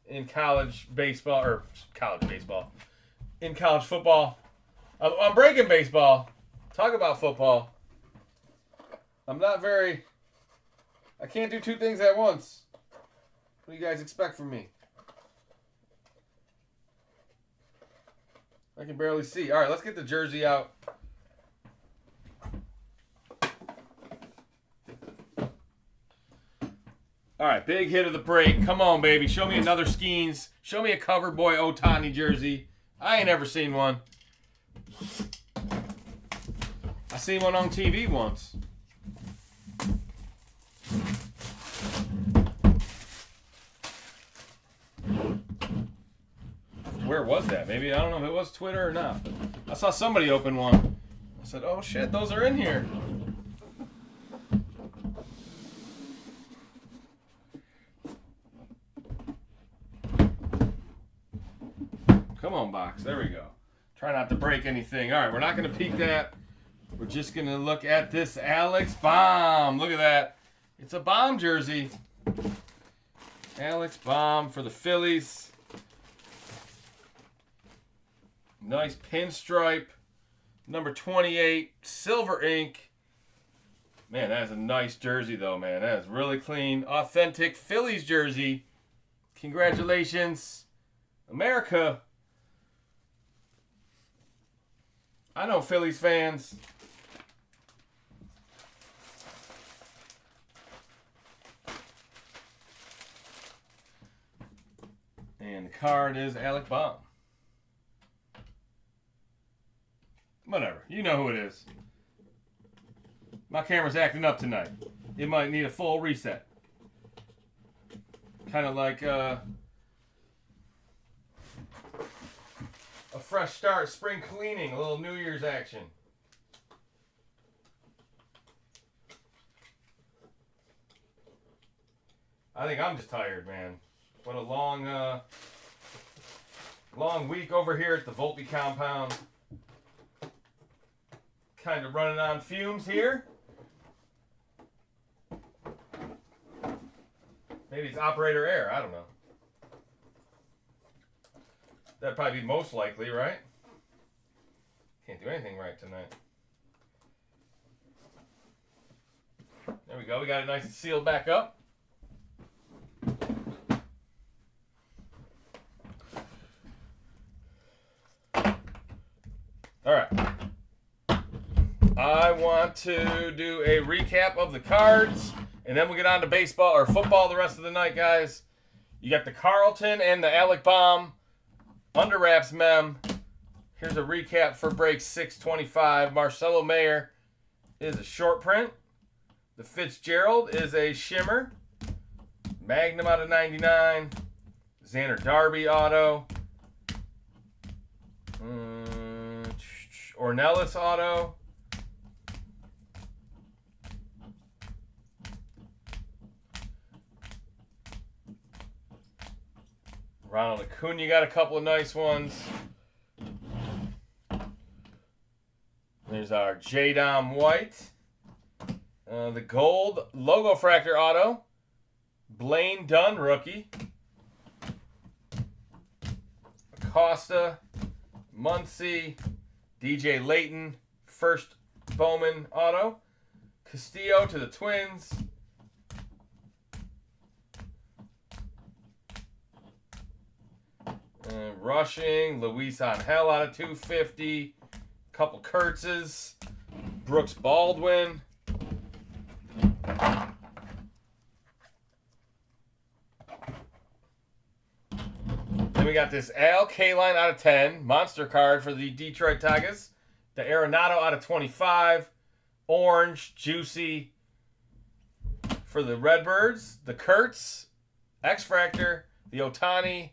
Speaker 1: in college baseball. In college football. I'm breaking baseball. Talk about football. I can't do 2 things at once. What do you guys expect from me? I can barely see. All right, let's get the jersey out. All right, big hit of the break. Come on, baby. Show me another Skeens. Show me a cover boy Ohtani jersey. I ain't ever seen one. I seen one on TV once. Where was that? Maybe, I don't know if it was Twitter or not. I saw somebody open one. I said, oh shit, those are in here. Come on, box. There we go. Try not to break anything. All right, we're not going to peek that. We're just going to look at this Alex Baum. Look at that. It's a Baum jersey. Alex Baum for the Phillies. Nice pinstripe. Number 28. Silver ink. Man, that is a nice jersey, though, man. That is really clean. Authentic Phillies jersey. Congratulations, America. I know Phillies fans. And the card is Alec Baum. Whatever. You know who it is. My camera's acting up tonight. It might need a full reset. Kind of like a fresh start, spring cleaning, a little New Year's action. I think I'm just tired, man. What a long week over here at the Volpe compound. Kind of running on fumes here. Maybe it's operator error. I don't know. That'd probably be most likely, right? Can't do anything right tonight. There we go. We got it nice and sealed back up. All right. I want to do a recap of the cards, and then we'll get on to baseball or football the rest of the night, guys. You got the Carlton and the Alec Baum under wraps mem. Here's a recap for break 625. Marcelo Mayer is a short print. The Fitzgerald is a shimmer. Magnum out of 99. Xander Darby auto. Ornelas auto. Ronald Acuna got a couple of nice ones. There's our J-Dom White. The gold logo fractor auto. Blaine Dunn rookie. Acosta, Muncy, DJ Layton, first Bowman auto. Castillo to the Twins. Rushing, Luis Angel out of 250. Couple Kurtzes. Brooks Baldwin. Then we got this Al Kaline out of 10. Monster card for the Detroit Tigers. The Arenado out of 25. Orange, juicy for the Redbirds. The Kurtz, X-Fractor. The Otani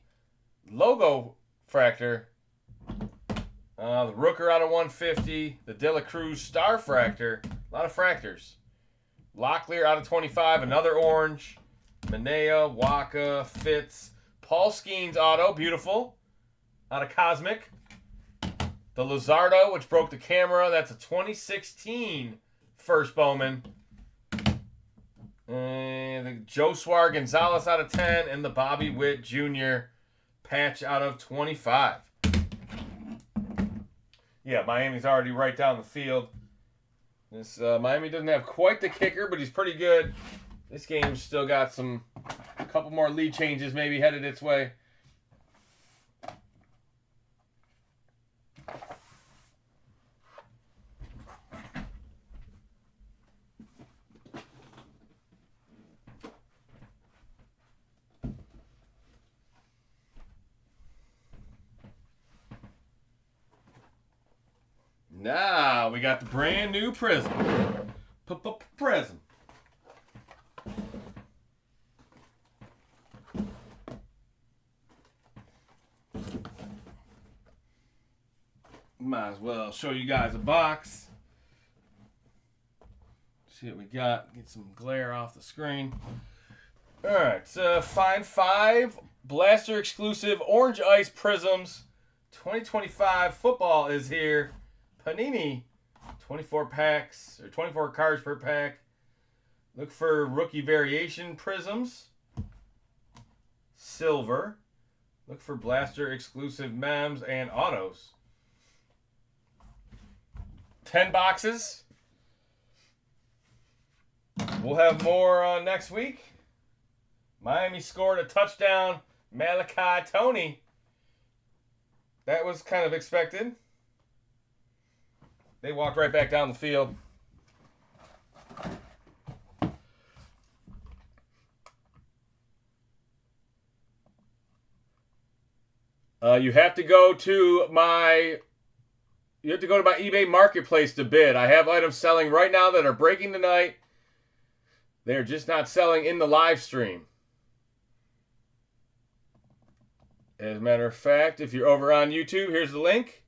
Speaker 1: logo fractor. The Rooker out of 150. The De La Cruz Star Fractor. A lot of fractors. Locklear out of 25. Another orange. Manea, Waka, Fitz. Paul Skeens auto. Beautiful. Out of Cosmic. The Luzardo, which broke the camera. That's a 2016 first Bowman. And the Joshua Gonzalez out of 10. And the Bobby Witt Jr. patch out of 25. Yeah, Miami's already right down the field. This Miami doesn't have quite the kicker, but he's pretty good. This game's still got a couple more lead changes maybe headed its way. Now we got the brand new Prism. Prism. Might as well show you guys a box. See what we got. Get some glare off the screen. Alright, Fine 5 Blaster exclusive Orange Ice Prisms. 2025 football is here. Panini, 24 packs, or 24 cards per pack. Look for rookie variation prisms. Silver. Look for blaster exclusive mems and autos. 10 boxes. We'll have more next week. Miami scored a touchdown. Malachi Tony. That was kind of expected. They walked right back down the field. You have to go to my eBay marketplace to bid. I have items selling right now that are breaking tonight. They're just not selling in the live stream. As a matter of fact, if you're over on YouTube, here's the link.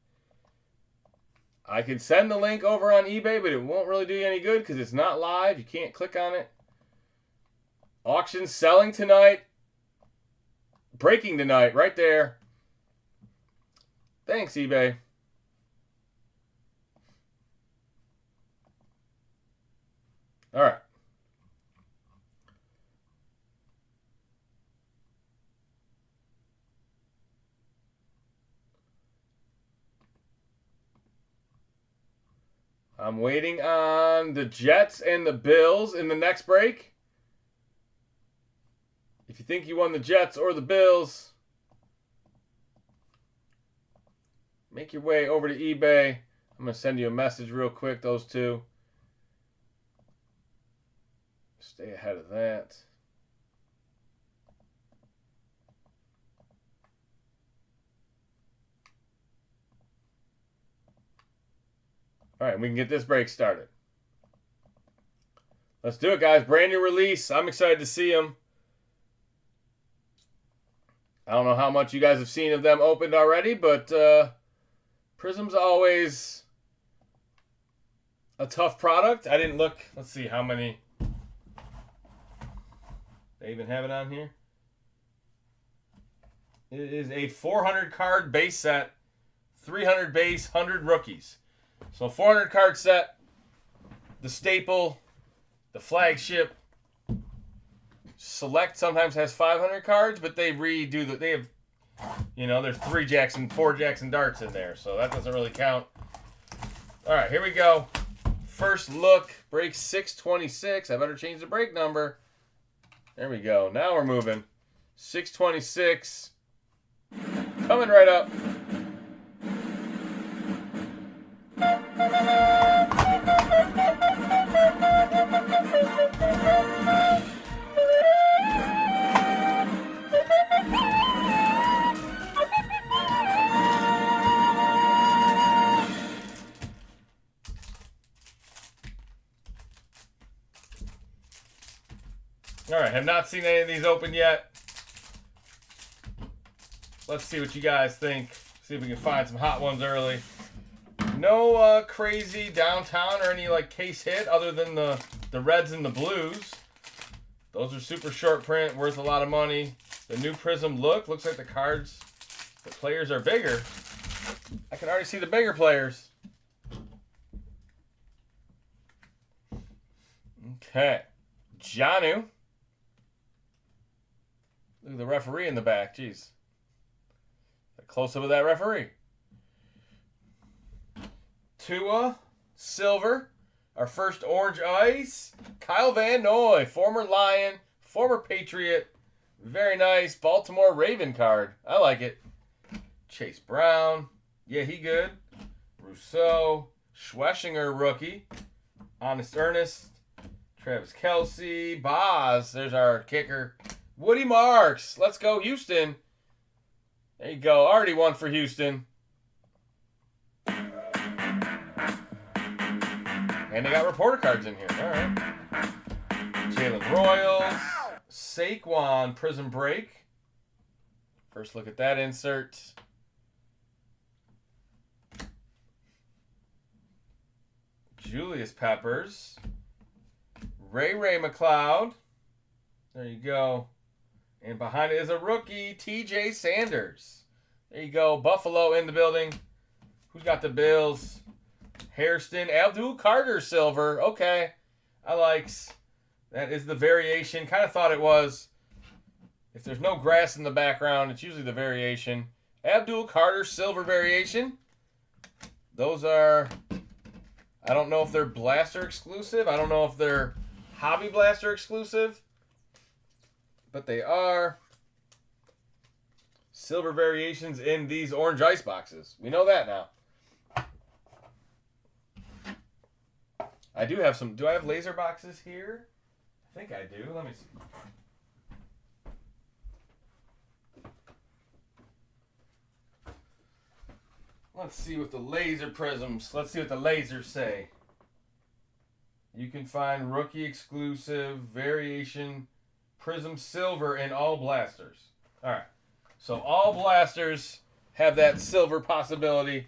Speaker 1: I can send the link over on eBay, but it won't really do you any good because it's not live. You can't click on it. Auction selling tonight. Breaking tonight, right there. Thanks, eBay. All right. I'm waiting on the Jets and the Bills in the next break. If you think you won the Jets or the Bills, make your way over to eBay. I'm going to send you a message real quick, those two. Stay ahead of that. All right, we can get this break started. Let's do it, guys. Brand new release. I'm excited to see them. I don't know how much you guys have seen of them opened already, but Prism's always a tough product. I didn't look. Let's see how many. They even have it on here. It is a 400 card base set, 300 base, 100 rookies. So 400 card set, the staple, the flagship. Select sometimes has 500 cards, but they redo they have, there's 4 Jackson darts in there, so that doesn't really count. All right, here we go. First look, break 626. I better change the break number. There we go. Now we're moving. 626. Coming right up. All right, have not seen any of these open yet. Let's see what you guys think. See if we can find some hot ones early. No crazy downtown or any case hit other than the reds and the blues. Those are super short print, worth a lot of money. The new Prism looks like the cards, the players are bigger. I can already see the bigger players. Okay, Janu. Look at the referee in the back. Jeez. A close-up of that referee. Tua, silver. Our first orange ice. Kyle Van Noy, former Lion, former Patriot. Very nice. Baltimore Raven card. I like it. Chase Brown. Yeah, he good. Rousseau. Schweschinger rookie. Honest Ernest. Travis Kelce. Boz. There's our kicker. Woody Marks. Let's go, Houston. There you go. Already won for Houston. And they got reporter cards in here. All right. Jalen Royals. Saquon Prism Break. First look at that insert. Julius Peppers. Ray McLeod. There you go. And behind it is a rookie, TJ Sanders. There you go. Buffalo in the building. Who's got the Bills? Hairston. Abdul Carter silver. Okay. I likes. That is the variation. Kind of thought it was. If there's no grass in the background, it's usually the variation. Abdul Carter silver variation. Those are, I don't know if they're Blaster exclusive. I don't know if they're Hobby Blaster exclusive, but they are silver variations in these orange ice boxes. We know that now. I do have some. Do I have laser boxes here? I think I do. Let me see. Let's see what the laser prisms. Let's see what the lasers say. You can find rookie exclusive variation prism silver in all blasters. All right. So all blasters have that silver possibility.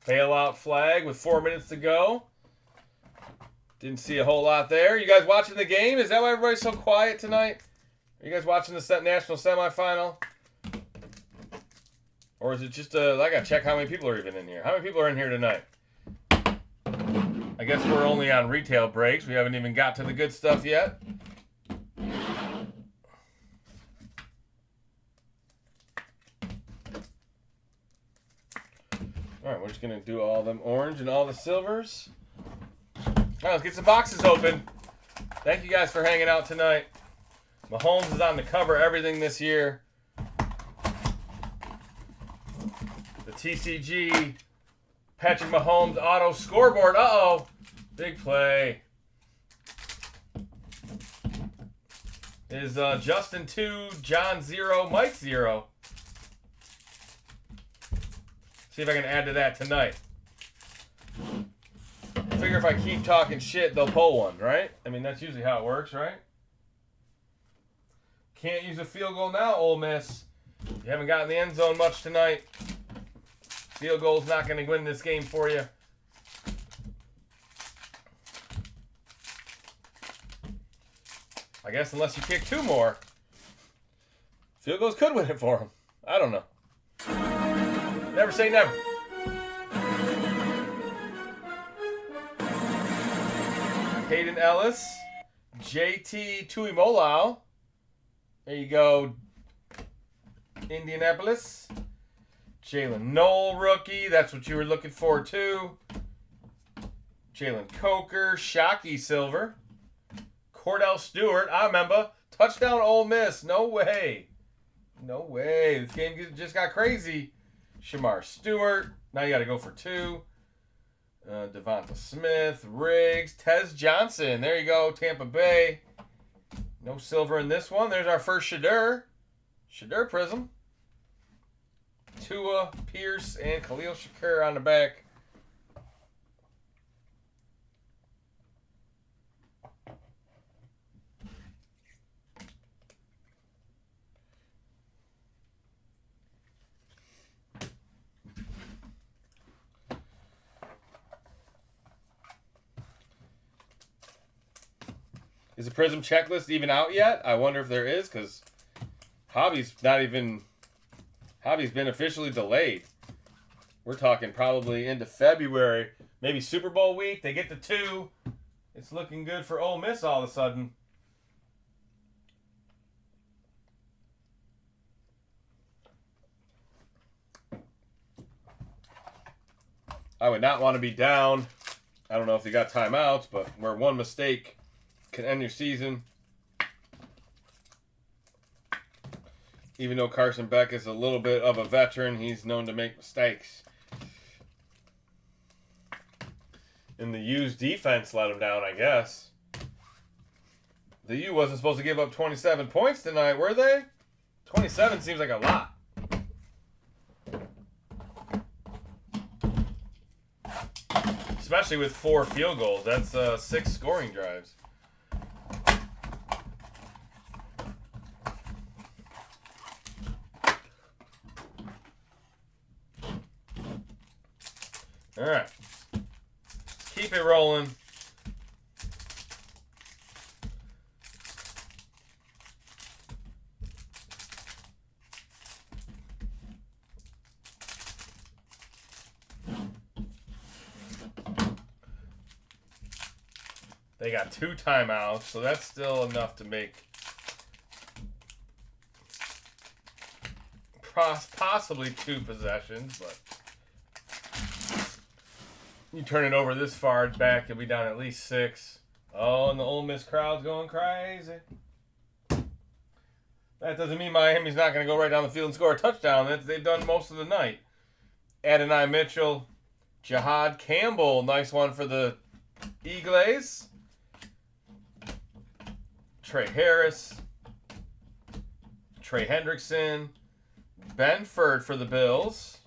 Speaker 1: Bailout flag with 4 minutes to go. Didn't see a whole lot there. You guys watching the game? Is that why everybody's so quiet tonight? Are you guys watching the national semifinal? Or is it just I gotta check how many people are even in here. How many people are in here tonight? I guess we're only on retail breaks. We haven't even got to the good stuff yet. All right, we're just going to do all them orange and all the silvers. All right, let's get some boxes open. Thank you guys for hanging out tonight. Mahomes is on the cover everything this year. The TCG Patrick Mahomes auto scoreboard. Uh-oh. Big play. Is Justin 2, John 0, Mike 0. See if I can add to that tonight. I figure if I keep talking shit, they'll pull one, right? I mean, that's usually how it works, right? Can't use a field goal now, Ole Miss. You haven't gotten the end zone much tonight. Field goal's not going to win this game for you. I guess unless you kick 2 more. Field goals could win it for them. I don't know. Never say never. Hayden Ellis. JT Tuimoloau. There you go. Indianapolis. Jalen Knoll, rookie. That's what you were looking for, too. Jalen Coker. Shockey, silver. Cordell Stewart. I remember. Touchdown, Ole Miss. No way. No way. This game just got crazy. Shamar Stewart. Now you got to go for 2. Devonta Smith. Riggs. Tez Johnson. There you go. Tampa Bay. No silver in this one. There's our first Shadur. Shadur Prism. Tua, Pierce, and Khalil Shakur on the back. Is the Prism checklist even out yet? I wonder if there is, because Hobby's been officially delayed. We're talking probably into February, maybe Super Bowl week. They get the 2. It's looking good for Ole Miss all of a sudden. I would not want to be down. I don't know if they got timeouts, but where one mistake can end your season. Even though Carson Beck is a little bit of a veteran, he's known to make mistakes. And the U's defense let him down, I guess. The U wasn't supposed to give up 27 points tonight, were they? 27 seems like a lot. Especially with 4 field goals. That's 6 scoring drives. All right. Keep it rolling. They got 2 timeouts, so that's still enough to make possibly 2 possessions, but you turn it over this far back, you'll be down at least 6. Oh, and the Ole Miss crowd's going crazy. That doesn't mean Miami's not going to go right down the field and score a touchdown. They've done most of the night. Adonai Mitchell, Jihad Campbell, nice one for the Eagles. Trey Harris, Trey Hendrickson, Benford for the Bills.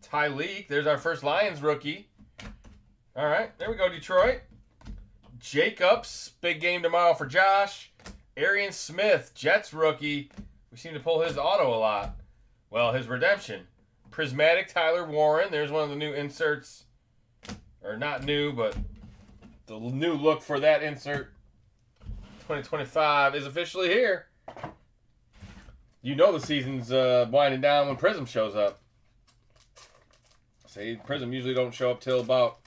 Speaker 1: Tyleek, there's our first Lions rookie. All right, there we go, Detroit. Jacobs, big game tomorrow for Josh. Arian Smith, Jets rookie. We seem to pull his auto a lot. Well, his redemption. Prismatic Tyler Warren. There's one of the new inserts. Or not new, but the new look for that insert. 2025 is officially here. You know the season's winding down when Prism shows up. See, Prism usually don't show up till about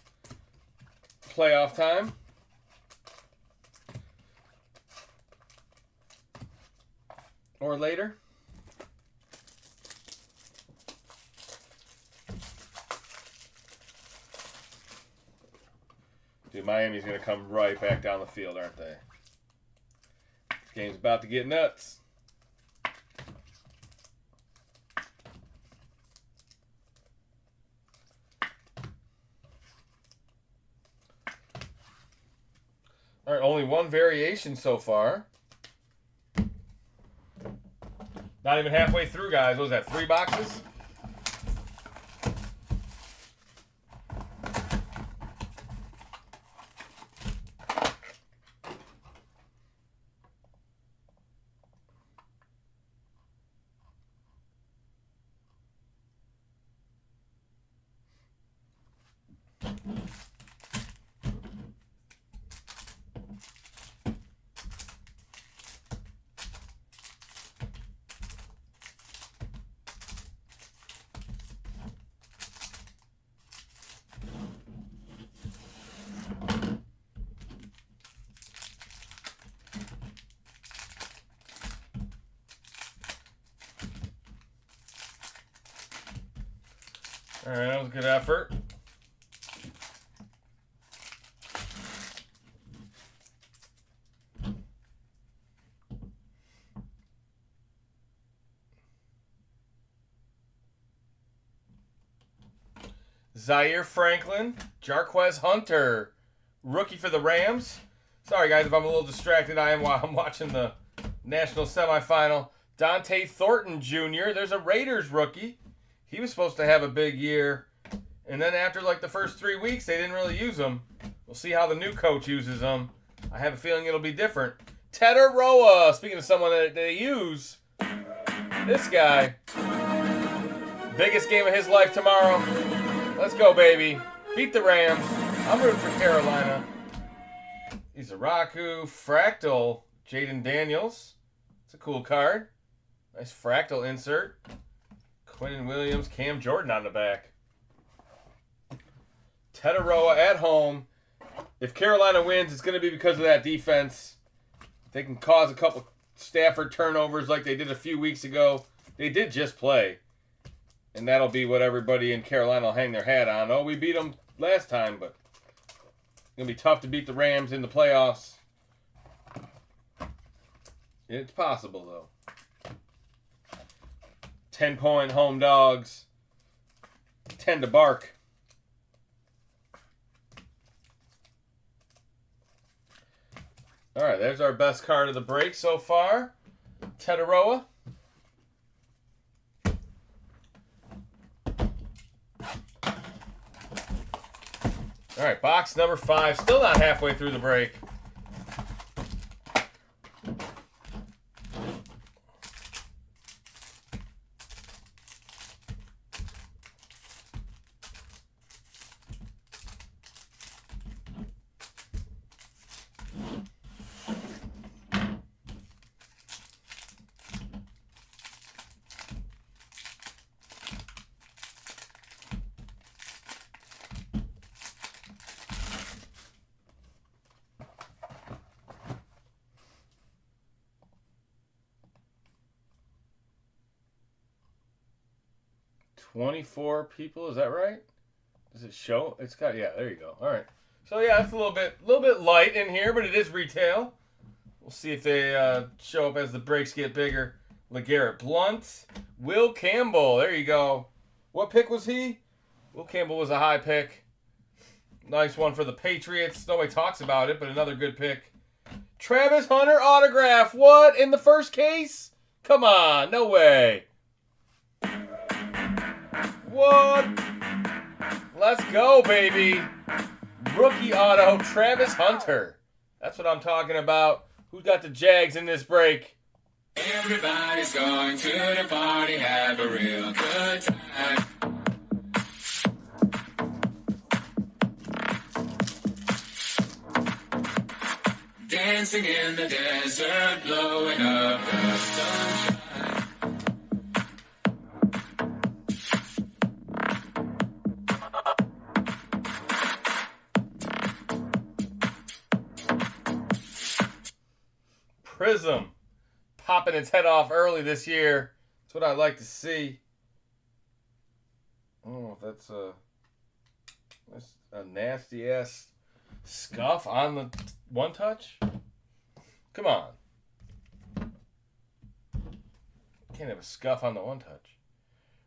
Speaker 1: playoff time. Or later. Dude, Miami's going to come right back down the field, aren't they? This game's about to get nuts. All right, only one variation so far. Not even halfway through, guys. What was that, 3 boxes? All right, that was a good effort. Zaire Franklin, Jarquez Hunter, rookie for the Rams. Sorry, guys, if I'm a little distracted. I'm watching the national semifinal. Dante Thornton Jr., there's a Raiders rookie. He was supposed to have a big year. And then after like the first 3 weeks, they didn't really use him. We'll see how the new coach uses him. I have a feeling it'll be different. Tetaroa, speaking of someone that they use. This guy. Biggest game of his life tomorrow. Let's go, baby. Beat the Rams. I'm rooting for Carolina. Izaraku, Fractal, Jaden Daniels. It's a cool card. Nice Fractal insert. Quentin Williams, Cam Jordan on the back. Tetaroa at home. If Carolina wins, it's going to be because of that defense. They can cause a couple Stafford turnovers like they did a few weeks ago. They did just play. And that'll be what everybody in Carolina will hang their hat on. Oh, we beat them last time, but it's going to be tough to beat the Rams in the playoffs. It's possible, though. 10-point home dogs tend to bark. All right, there's our best card of the break so far. Tetaroa. All right, box number 5. Still not halfway through the break. 24 people, is that right? Does it show? It's got, yeah, there you go. All right. So yeah, it's a little bit light in here, but it is retail. We'll see if they show up as the breaks get bigger. LeGarrette Blount, Will Campbell. There you go. What pick was he? Will Campbell was a high pick. Nice one for the Patriots. Nobody talks about it, but another good pick. Travis Hunter autograph. What? In the first case? Come on. No way. What? Let's go, baby. Rookie auto, Travis Hunter. That's what I'm talking about. Who's got the Jags in this break?
Speaker 4: Everybody's going to the party, have a real good time. Dancing in the desert, blowing up the sunshine.
Speaker 1: Prism popping its head off early this year. That's what I like to see. Oh, that's a nasty ass scuff on the one touch. Come on. Can't have a scuff on the one touch.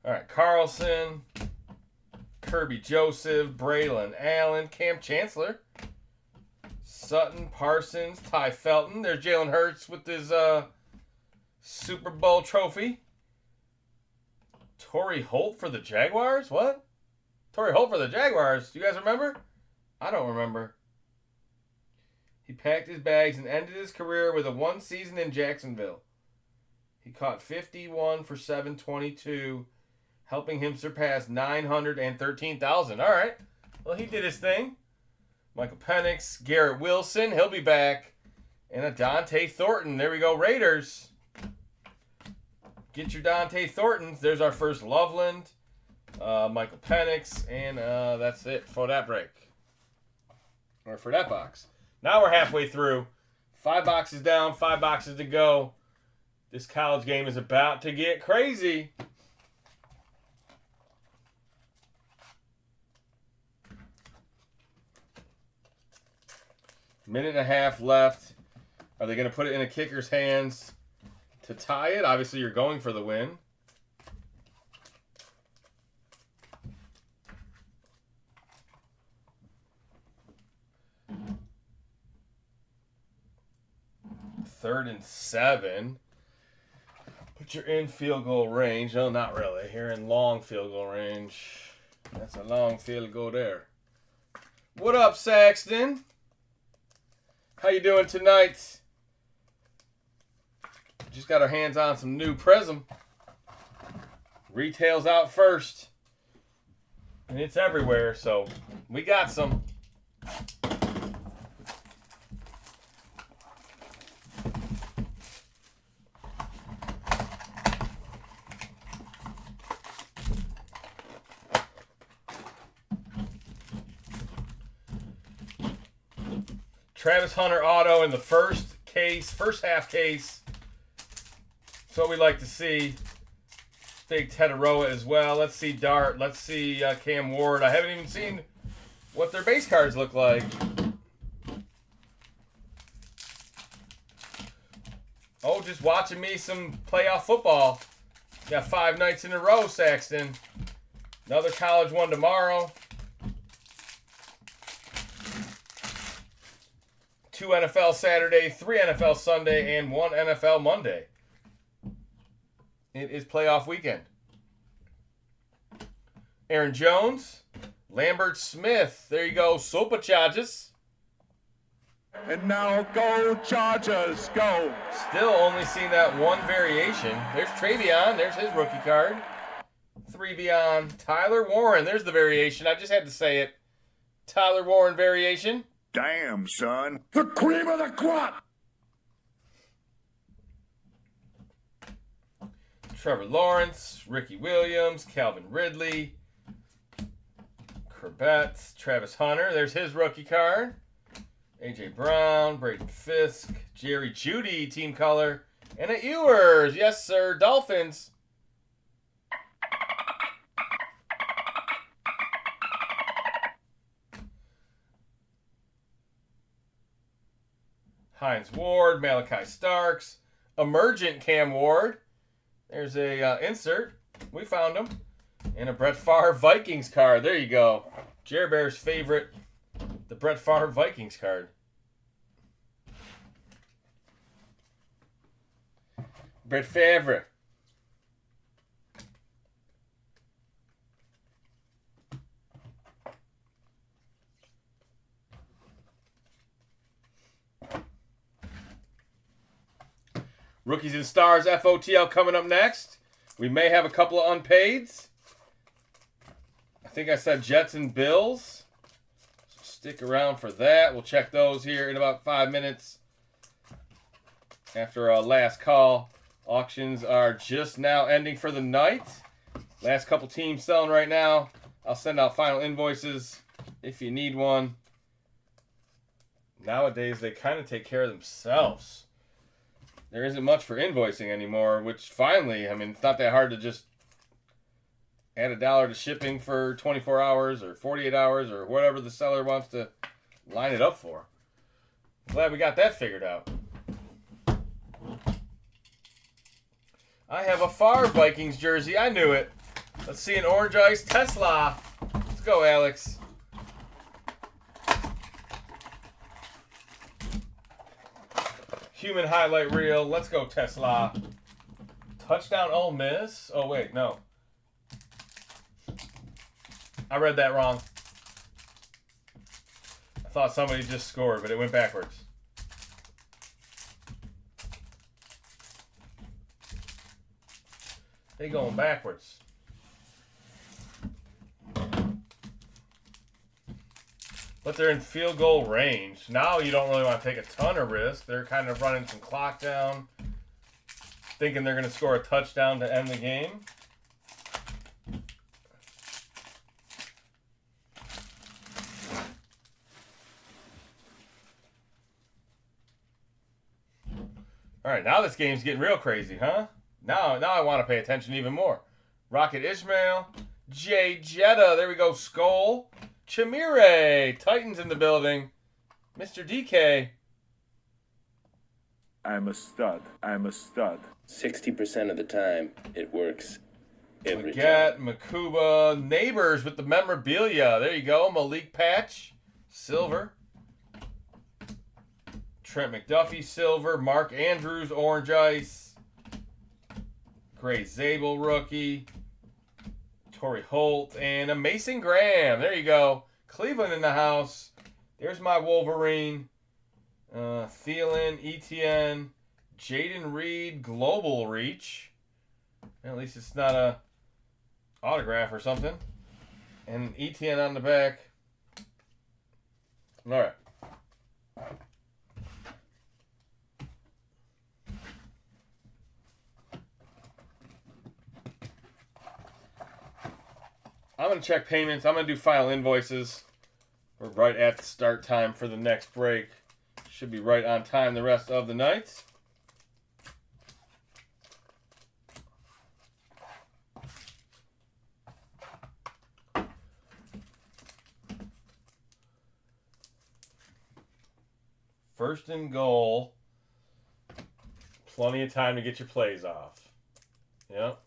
Speaker 1: All right, Carlson, Kirby Joseph, Braylon Allen, Cam Chancellor, Sutton, Parsons, Ty Felton. There's Jalen Hurts with his Super Bowl trophy. Torrey Holt for the Jaguars? What? Torrey Holt for the Jaguars. Do you guys remember? I don't remember. He packed his bags and ended his career with a one season in Jacksonville. He caught 51 for 722, helping him surpass 913,000. All right. Well, he did his thing. Michael Penix, Garrett Wilson, he'll be back. And a Dante Thornton. There we go, Raiders. Get your Dante Thorntons. There's our first Loveland, Michael Penix, and that's it for that break. Or for that box. Now we're halfway through. 5 boxes down, 5 boxes to go. This college game is about to get crazy. Minute and a half left. Are they going to put it in a kicker's hands to tie it? Obviously, you're going for the win. Third and 7. But you're in field goal range. No, not really. You're in long field goal range. That's a long field goal there. What up, Saxton? How you doing tonight? Just got our hands on some new Prism. Retail's out first. And it's everywhere, so we got some. Travis Hunter auto in the first half case. That's what we like to see. Big Tetaroa as well. Let's see Dart. Let's see Cam Ward. I haven't even seen what their base cards look like. Oh, just watching me some playoff football. Got 5 nights in a row, Saxton. Another college one tomorrow. 2 NFL Saturday, 3 NFL Sunday, and 1 NFL Monday. It is playoff weekend. Aaron Jones, Lambert Smith. There you go, Superchargers.
Speaker 2: And now go Chargers, go.
Speaker 1: Still only seen that one variation. There's Travion. There's his rookie card. 3 beyond. Tyler Warren. There's the variation. I just had to say it. Tyler Warren variation.
Speaker 2: Damn, son.
Speaker 3: The cream of the crop.
Speaker 1: Trevor Lawrence, Ricky Williams, Calvin Ridley, Corbett, Travis Hunter. There's his rookie card. A.J. Brown, Braden Fisk, Jerry Jeudy, team color, and a Ewers. Yes, sir. Dolphins. Hines Ward, Malachi Starks, Emergent Cam Ward. There's a insert. We found him. And a Brett Favre Vikings card. There you go. Jer Bear's favorite, the Brett Favre Vikings card. Brett Favre. Rookies and Stars FOTL coming up next. We may have a couple of unpaids. I think I said Jets and Bills. So stick around for that. We'll check those here in about 5 minutes. After our last call, auctions are just now ending for the night. Last couple teams selling right now. I'll send out final invoices if you need one. Nowadays, they kind of take care of themselves. There isn't much for invoicing anymore, which finally, I mean, it's not that hard to just add $1 to shipping for 24 hours or 48 hours or whatever the seller wants to line it up for. Glad we got that figured out. I have a Favre Vikings jersey. I knew it. Let's see an orange ice Tesla. Let's go, Alex. Human highlight reel. Let's go, Tesla. Touchdown Ole Miss. Oh, wait, no. I read that wrong. I thought somebody just scored, but it went backwards. They going backwards. But they're in field goal range. Now you don't really want to take a ton of risk. They're kind of running some clock down, thinking they're going to score a touchdown to end the game. All right, now this game's getting real crazy, huh? Now I want to pay attention even more. Rocket Ishmael, Jay Jetta, there we go, Skull. Chimere, Titans in the building. Mr. DK.
Speaker 2: I'm a stud. I'm a stud.
Speaker 5: 60% of the time, it works every time.
Speaker 1: Magat, Makuba, Neighbors with the memorabilia. There you go, Malik Patch, silver. Trent McDuffie, silver. Mark Andrews, orange ice. Gray Zabel, rookie. Torrey Holt, and a Mason Graham. There you go. Cleveland in the house. There's my Wolverine. Thielen, ETN, Jaden Reed, Global Reach. At least it's not a autograph or something. And ETN on the back. All right. I'm going to check payments. I'm going to do final invoices. We're right at the start time for the next break. Should be right on time the rest of the night. First and goal. Plenty of time to get your plays off. Yep.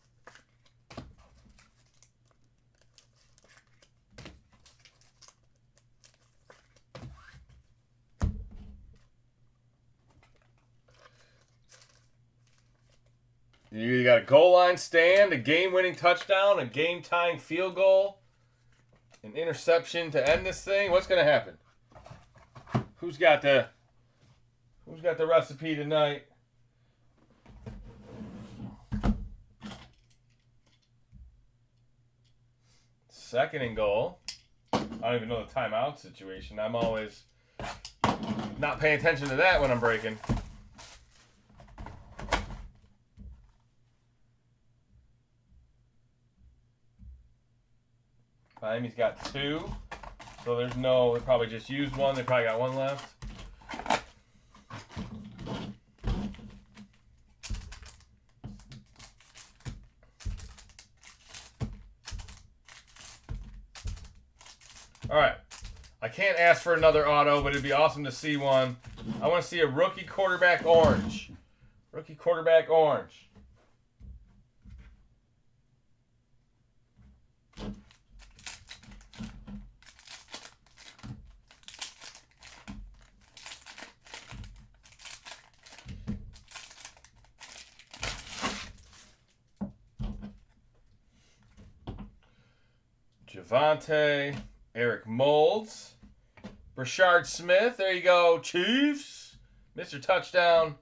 Speaker 1: You got a goal line stand, a game-winning touchdown, a game-tying field goal, an interception to end this thing. What's going to happen? Who's got the recipe tonight? Second and goal. I don't even know the timeout situation. I'm always not paying attention to that when I'm breaking. Miami's got 2, so there's no, they probably just used one. They probably got 1 left. All right. I can't ask for another auto, but it'd be awesome to see one. I want to see a rookie quarterback orange. Rookie quarterback orange. Javante, Eric Moulds, Brashard Smith. There you go, Chiefs. Mr. Touchdown.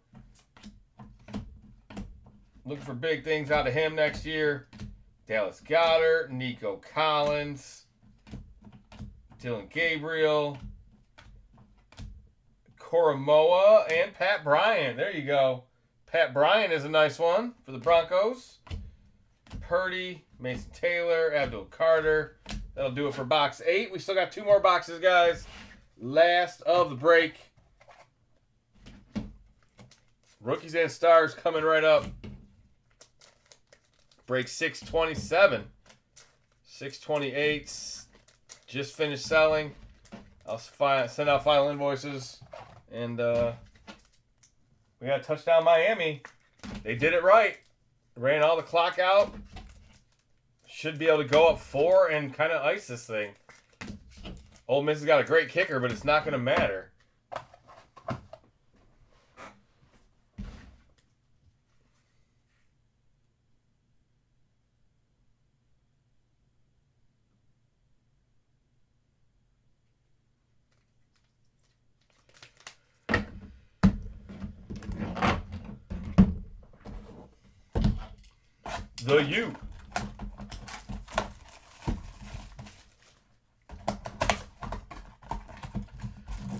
Speaker 1: Looking for big things out of him next year. Dallas Goedert, Nico Collins, Dylan Gabriel, Koromoa, and Pat Bryant. There you go. Pat Bryant is a nice one for the Broncos. Purdy, Mason Taylor, Abdul Carter. That'll do it for box 8. We still got 2 more boxes, guys. Last of the break. Rookies and stars coming right up. Break 627. 628. Just finished selling. I'll send out final invoices. And we got touchdown Miami. They did it right. Ran all the clock out. Should be able to go up 4 and kind of ice this thing. Ole Miss has got a great kicker, but it's not going to matter. The U.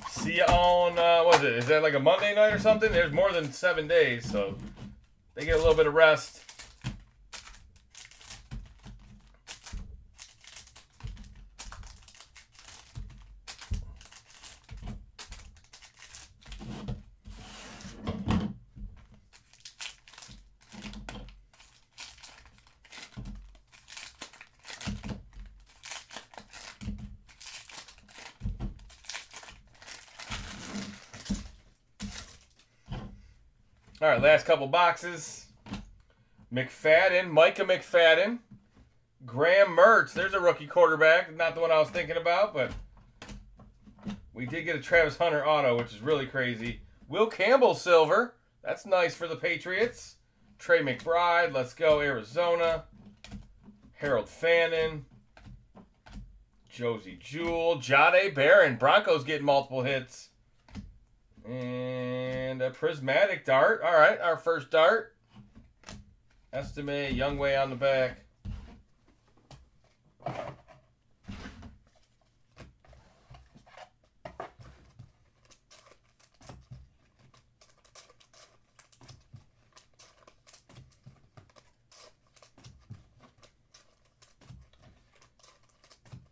Speaker 1: See you on, what is it? Is that like a Monday night or something? There's more than 7 days, so they get a little bit of rest. All right, last couple boxes. McFadden, Micah McFadden. Graham Mertz. There's a rookie quarterback. Not the one I was thinking about, but we did get a Travis Hunter auto, which is really crazy. Will Campbell silver. That's nice for the Patriots. Trey McBride. Let's go, Arizona. Harold Fannin. Josie Jewell. Jahdae Barron. Broncos getting multiple hits. And a prismatic dart. All right, our first dart. Estimate Youngway on the back.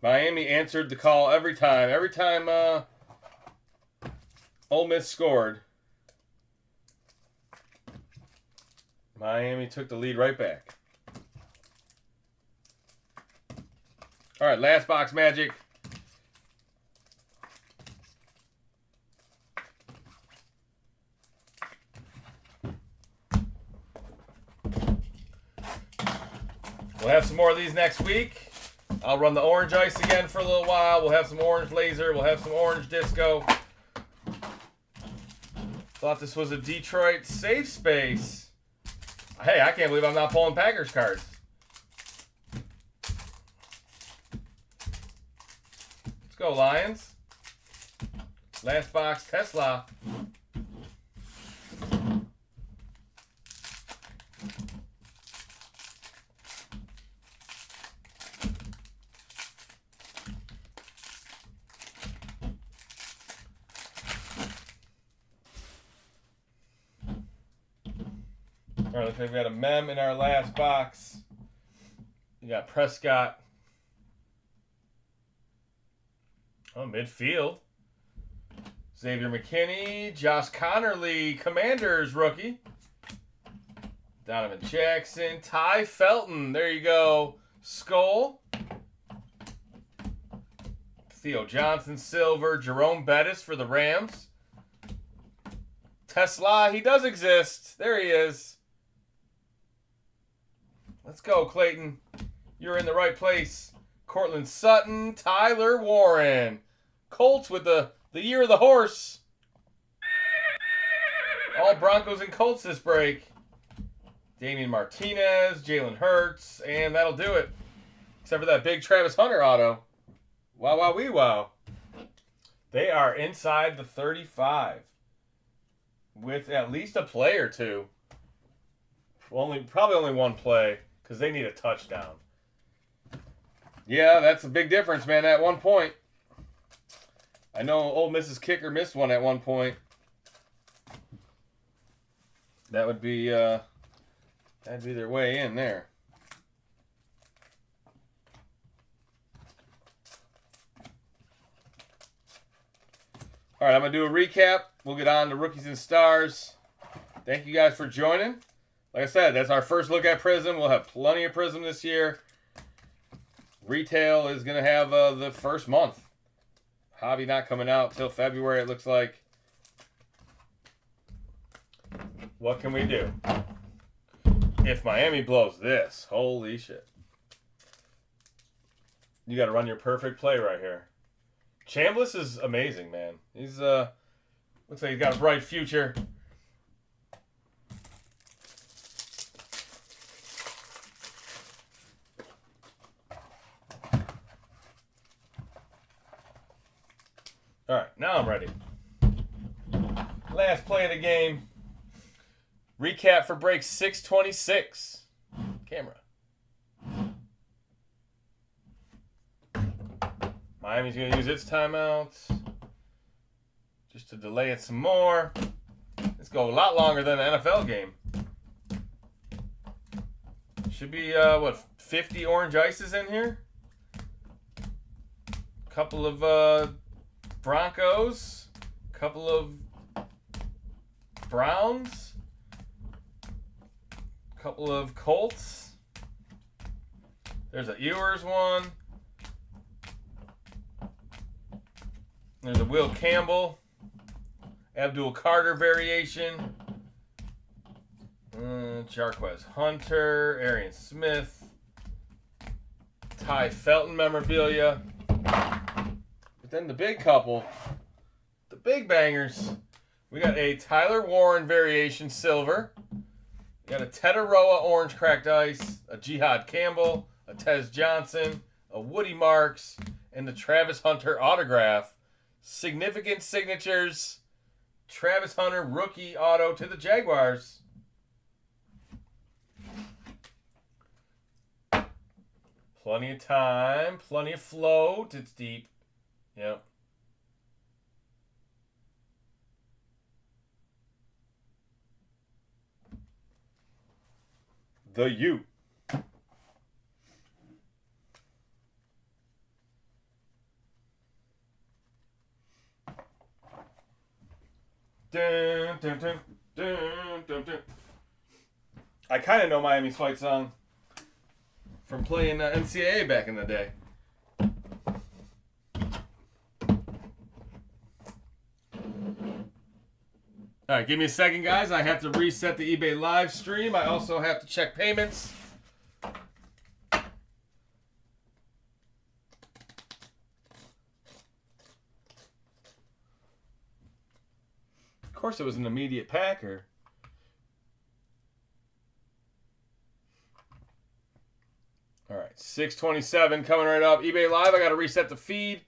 Speaker 1: Miami answered the call every time. Every time Ole Miss scored, Miami took the lead right back. All right, last box magic. We'll have some more of these next week. I'll run the orange ice again for a little while. We'll have some orange laser. We'll have some orange disco. Thought this was a Detroit safe space. Hey, I can't believe I'm not pulling Packers cards. Let's go, Lions. Last box, Tesla. All right, looks like we got a mem in our last box. You got Prescott. Oh, midfield. Xavier McKinney. Josh Connerly, Commanders rookie. Donovan Jackson. Ty Felton. There you go. Skull. Theo Johnson, silver. Jerome Bettis for the Rams. Tesla, he does exist. There he is. Let's go, Clayton. You're in the right place. Cortland Sutton, Tyler Warren. Colts with the year of the horse. All Broncos and Colts this break. Damian Martinez, Jalen Hurts, and that'll do it. Except for that big Travis Hunter auto. Wow, wow, wee, wow. They are inside the 35. With at least a play or two. Probably only one play, because they need a touchdown. Yeah, that's a big difference, man, at one point. I know Ole Miss's kicker missed one at one point. That would be that'd be their way in there. All right, I'm going to do a recap. We'll get on to Rookies and Stars. Thank you guys for joining. Like I said, that's our first look at Prism. We'll have plenty of Prism this year. Retail is going to have the first month. Hobby not coming out till February, it looks like. What can we do? If Miami blows this, holy shit. You got to run your perfect play right here. Chambliss is amazing, man. He's looks like he's got a bright future. All right, now I'm ready. Last play of the game. Recap for break 626. Camera. Miami's going to use its timeout just to delay it some more. Let's go a lot longer than an NFL game. Should be, 50 orange ices in here? Couple of Broncos. Couple of Browns. Couple of Colts. There's a Ewers one. There's a Will Campbell, Abdul Carter variation, Jarquez Hunter, Arian Smith, Ty Felton memorabilia. But then the big couple, the big bangers, we got a Tyler Warren variation silver, we got a Tetaroa orange cracked ice, a Jihad Campbell, a Tez Johnson, a Woody Marks, and the Travis Hunter autograph. Significant signatures. Travis Hunter rookie auto to the Jaguars. Plenty of time. Plenty of float. It's deep. Yep. The U. Dun, dun, dun, dun, dun, dun. I kind of know Miami's fight song from playing NCAA back in the day. All right, give me a second, guys. I have to reset the eBay live stream. I also have to check payments. Of course, it was an immediate packer. All right, 627 coming right up. eBay Live, I got to reset the feed.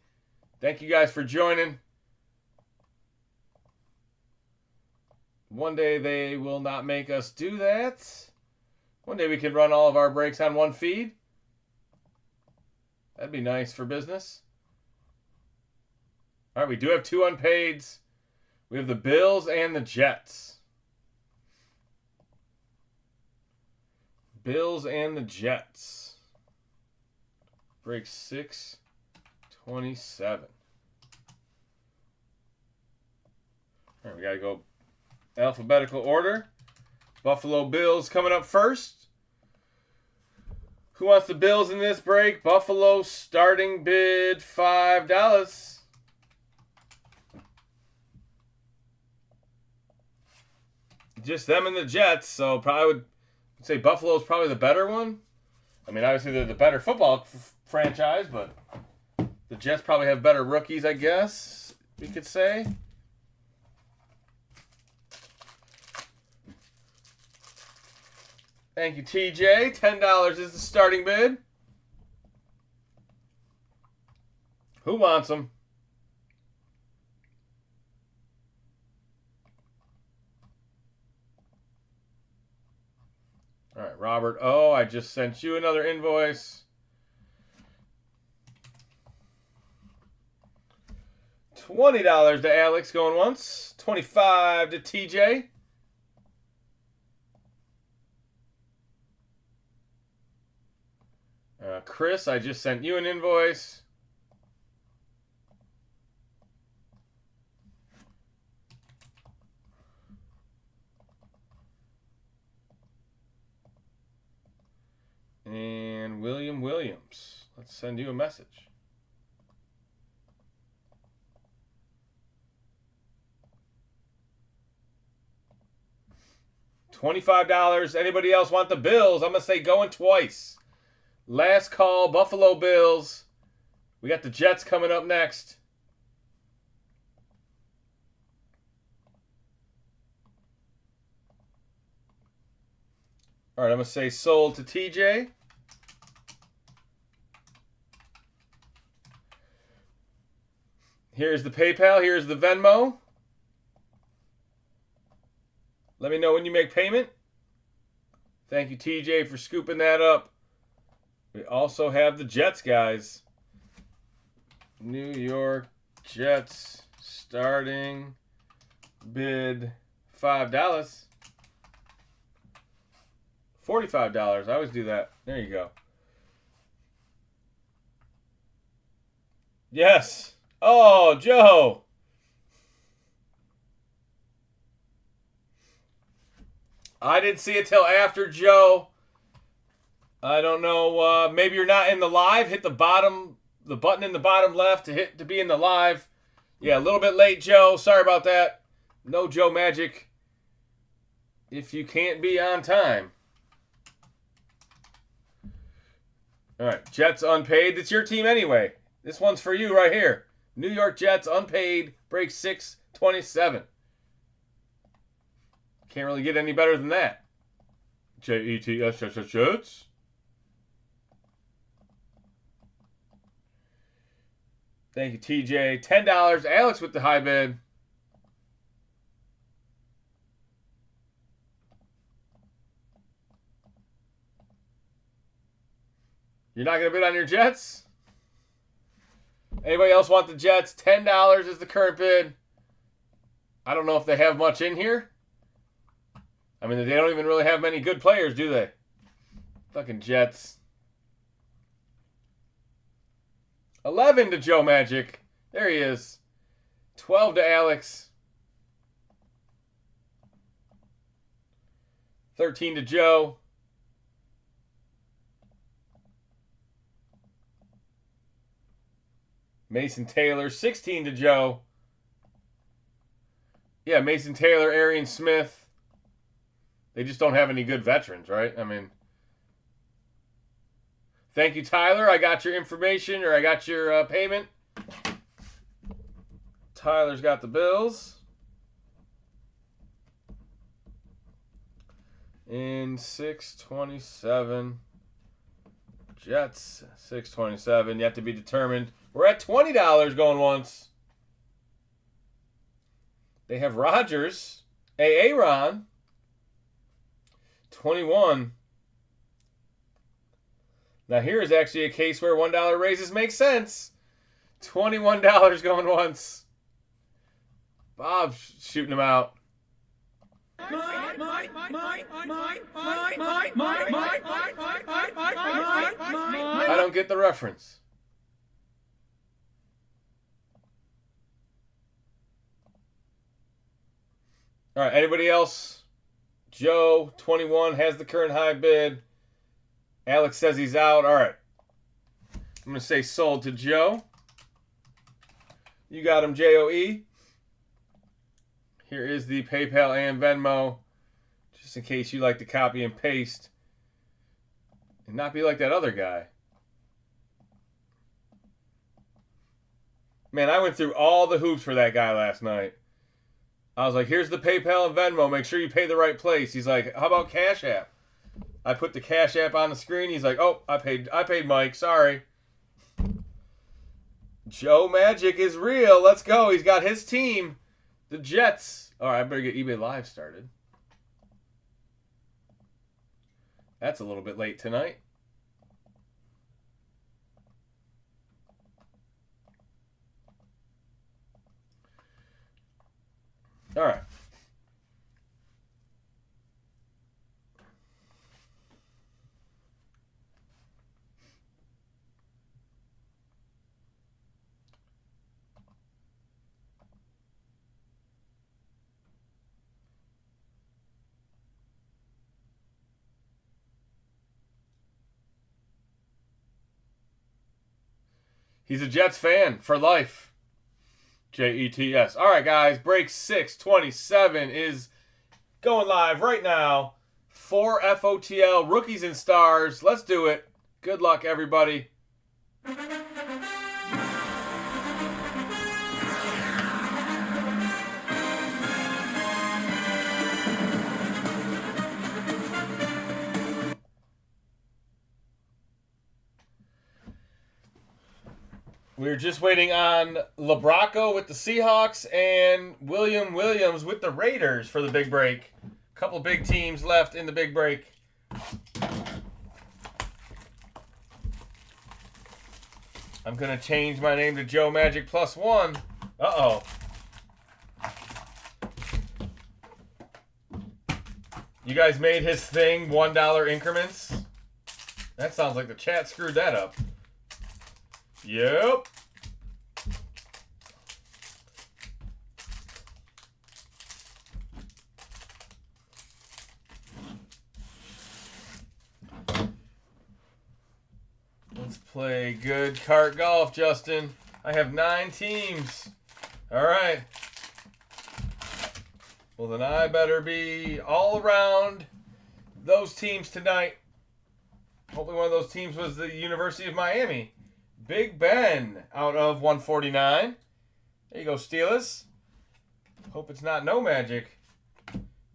Speaker 1: Thank you guys for joining. One day they will not make us do that. One day we can run all of our breaks on one feed. That'd be nice for business. All right, we do have two unpaids. We have the Bills and the Jets. Bills and the Jets. Break 627. All right, we got to go alphabetical order. Buffalo Bills coming up first. Who wants the Bills in this break? Buffalo starting bid $5. Just them and the Jets, so probably would say Buffalo's probably the better one. I mean, obviously they're the better football franchise, but the Jets probably have better rookies, I guess we could say. Thank you, TJ. $10 is the starting bid. Who wants them? All right, Robert. Oh, I just sent you another invoice. $20 to Alex going once. $25 to TJ. Chris, I just sent you an invoice. And William Williams, let's send you a message. $25. Anybody else want the Bills? I'm going to say going twice. Last call, Buffalo Bills. We got the Jets coming up next. All right, I'm going to say sold to TJ. Here's the PayPal. Here's the Venmo. Let me know when you make payment. Thank you, TJ, for scooping that up. We also have the Jets, guys. New York Jets starting bid $5. $45. I always do that. There you go. Yes. Oh, Joe. I didn't see it till after, Joe. I don't know. Maybe you're not in the live. Hit the bottom, the button in the bottom left to be in the live. Yeah, a little bit late, Joe. Sorry about that. No Joe magic if you can't be on time. All right, Jets unpaid. It's your team anyway. This one's for you right here. New York Jets unpaid, break 627. Can't really get any better than that. Jets. Jets. Thank you, TJ. $10. Alex with the high bid. You're not going to bid on your Jets? Anybody else want the Jets? $10 is the current bid. I don't know if they have much in here. I mean, they don't even really have many good players, do they? Fucking Jets. 11 to Joe Magic. There he is. 12 to Alex. 13 to Joe. Mason Taylor. 16 to Joe. Yeah, Mason Taylor, Arian Smith. They just don't have any good veterans, right? I mean, thank you, Tyler. I got your information, or I got your payment. Tyler's got the Bills. In 627. Jets, 627. Yet to be determined. We're at $20 going once. They have Rodgers. Aaron. 21. Now here is actually a case where $1 raises make sense. $21 going once. Bob's shooting them out. I don't get the reference. All right, anybody else? Joe, 21, has the current high bid. Alex says he's out. All right. I'm going to say sold to Joe. You got him, Joe. Here is the PayPal and Venmo, just in case you like to copy and paste and not be like that other guy. Man, I went through all the hoops for that guy last night. I was like, here's the PayPal and Venmo. Make sure you pay the right place. He's like, how about Cash App? I put the Cash App on the screen. He's like, oh, I paid Mike. Sorry. Joe Magic is real. Let's go. He's got his team, the Jets. All right, I better get eBay Live started. That's a little bit late tonight. All right. He's a Jets fan for life. Jets. All right, guys. Break 627 is going live right now for FOTL Rookies and Stars. Let's do it. Good luck, everybody. We're just waiting on LeBrocco with the Seahawks and William Williams with the Raiders for the big break. A couple big teams left in the big break. I'm going to change my name to Joe Magic +1. Uh-oh. You guys made his thing $1 increments? That sounds like the chat screwed that up. Yep. Let's play good cart golf, Justin. I have 9 teams. All right. Well, then I better be all around those teams tonight. Hopefully one of those teams was the University of Miami. Big Ben out of 149. There you go, Steelers. Hope it's not no magic.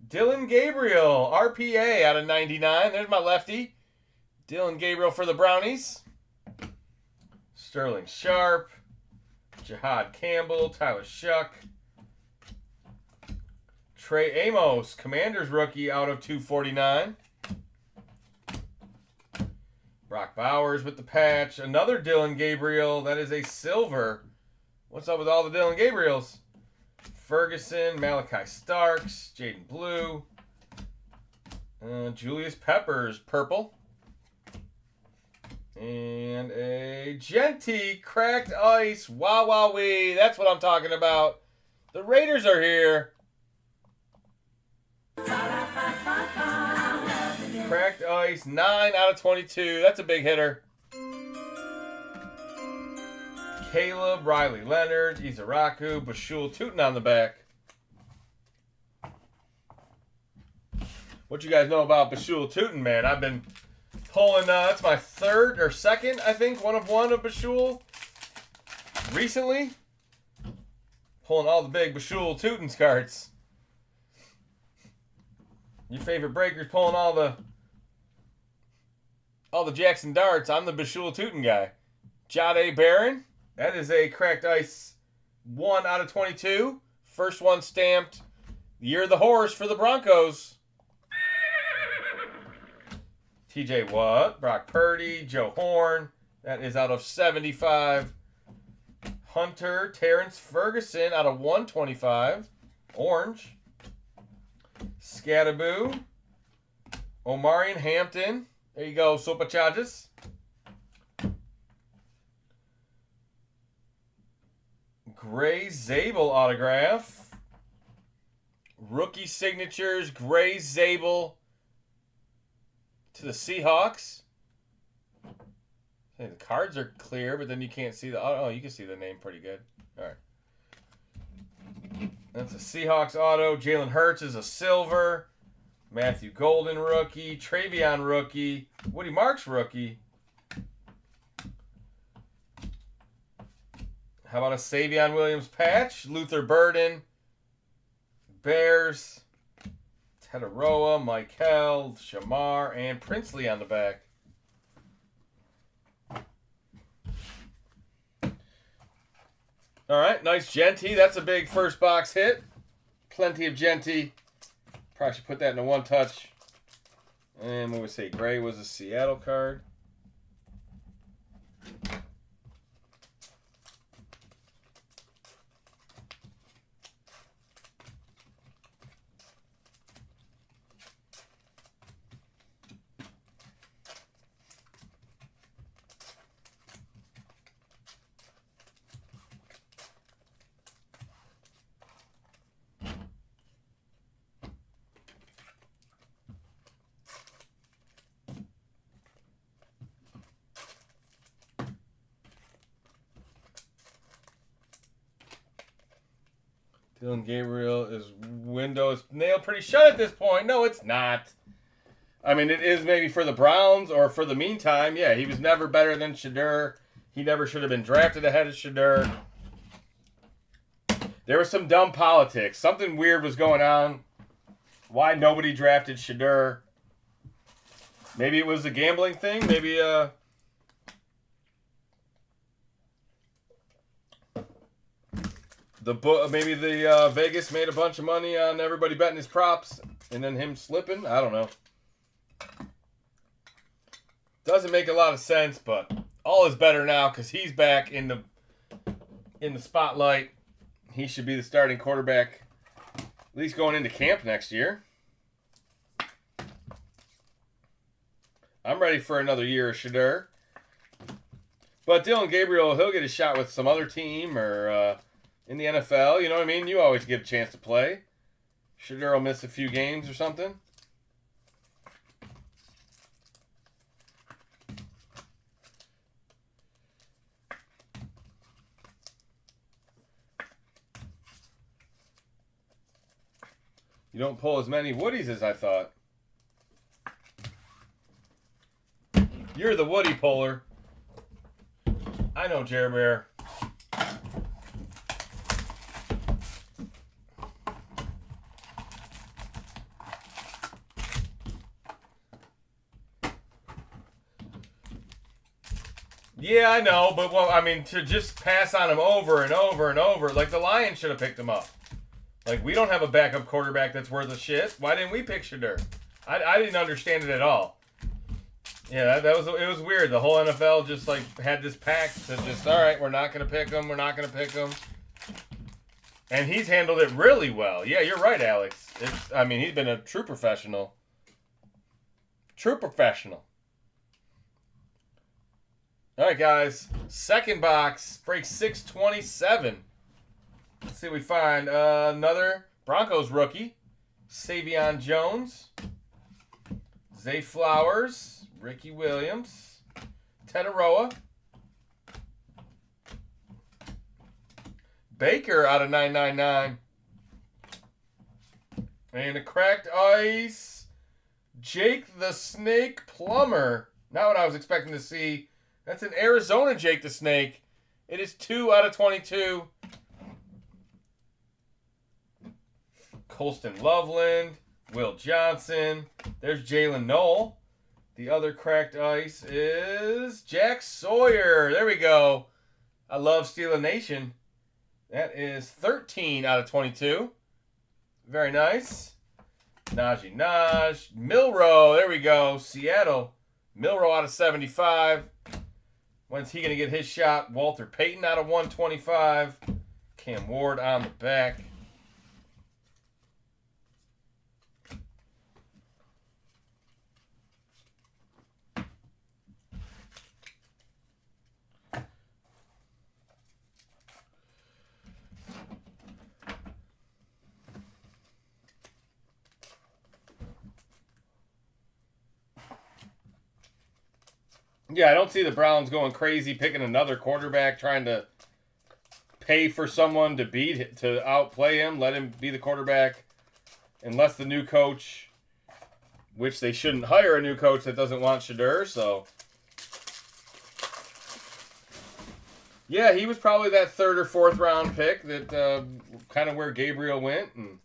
Speaker 1: Dylan Gabriel, RPA out of 99. There's my lefty. Dylan Gabriel for the Brownies. Sterling Sharp. Jihad Campbell. Tyler Shuck. Trey Amos, Commanders rookie out of 249. Brock Bowers with the patch. Another Dylan Gabriel. That is a silver. What's up with all the Dylan Gabriels? Ferguson, Malachi Starks, Jaden Blue, Julius Peppers, purple. And a Genty cracked ice. Wow, wow, wee. That's what I'm talking about. The Raiders are here. Cracked ice, 9 out of 22. That's a big hitter. Caleb, Riley Leonard, Izaraku, Bashul Tootin on the back. What you guys know about Bashul Tootin, man? I've been pulling, that's my third or second, I think, one of Bashul recently. Pulling all the big Bashul Tootin's cards. Your favorite breaker's pulling all the Jackson darts. I'm the Bashul Tootin guy. Jade Barron. That is a cracked ice 1 out of 22. First one stamped. Year of the horse for the Broncos. TJ Watt, Brock Purdy, Joe Horn. That is out of 75. Hunter, Terrence Ferguson out of 125. Orange. Scattaboo. Omarion Hampton. There you go, Sopa Charges. Gray Zabel autograph. Rookie signatures, Gray Zabel to the Seahawks. Hey, the cards are clear, but then you can't see the... Oh, you can see the name pretty good. All right. That's a Seahawks auto. Jalen Hurts is a silver. Matthew Golden rookie. Travion rookie. Woody Marks rookie. How about a Savion Williams patch? Luther Burden. Bears. Tetaroa, Michael, Shamar, and Princely on the back. All right, nice Genty. That's a big first box hit. Plenty of Genty. Probably should put that in a one touch. And what would we say? Gray was a Seattle card. Dylan Gabriel, his window is nailed pretty shut at this point. No, it's not. I mean, it is maybe for the Browns or for the meantime. Yeah, he was never better than Shadur. He never should have been drafted ahead of Shadur. There was some dumb politics. Something weird was going on. Why nobody drafted Shadur? Maybe it was a gambling thing. Maybe maybe the Vegas made a bunch of money on everybody betting his props and then him slipping. I don't know. Doesn't make a lot of sense, but all is better now because he's back in the spotlight. He should be the starting quarterback, at least going into camp next year. I'm ready for another year of Shadur. But Dylan Gabriel, he'll get a shot with some other team or in the NFL. You know what I mean? You always get a chance to play. Shadur will miss a few games or something. You don't pull as many Woodies as I thought. You're the Woody puller. I know, Jeremy. Yeah, I know, but well, I mean, to just pass on him over and over and over, like the Lions should have picked him up. Like, we don't have a backup quarterback that's worth a shit. Why didn't we pick Shadur? I didn't understand it at all. Yeah, it was weird. The whole NFL just like had this pact to just, all right, we're not going to pick him. We're not going to pick him. And he's handled it really well. Yeah, you're right, Alex. I mean, he's been a true professional. True professional. All right, guys. Second box. Break 627. Let's see what we find. Another Broncos rookie. Savion Jones. Zay Flowers. Ricky Williams. Tetaroa. Baker out of 999. And a cracked ice. Jake the Snake Plummer. Not what I was expecting to see. That's an Arizona Jake the Snake. It is 2 out of 22. Colston Loveland. Will Johnson. There's Jalen Knoll. The other cracked ice is Jack Sawyer. There we go. I love Steelers Nation. That is 13 out of 22. Very nice. Najee Naj. Milrow. There we go. Seattle. Milrow out of 75. When's he going to get his shot? Walter Payton out of 125. Cam Ward on the back. Yeah, I don't see the Browns going crazy, picking another quarterback, trying to pay for someone to outplay him, let him be the quarterback, unless the new coach, which they shouldn't hire a new coach that doesn't want Shadur, so. Yeah, he was probably that 3rd or 4th round pick that kind of where Gabriel went, and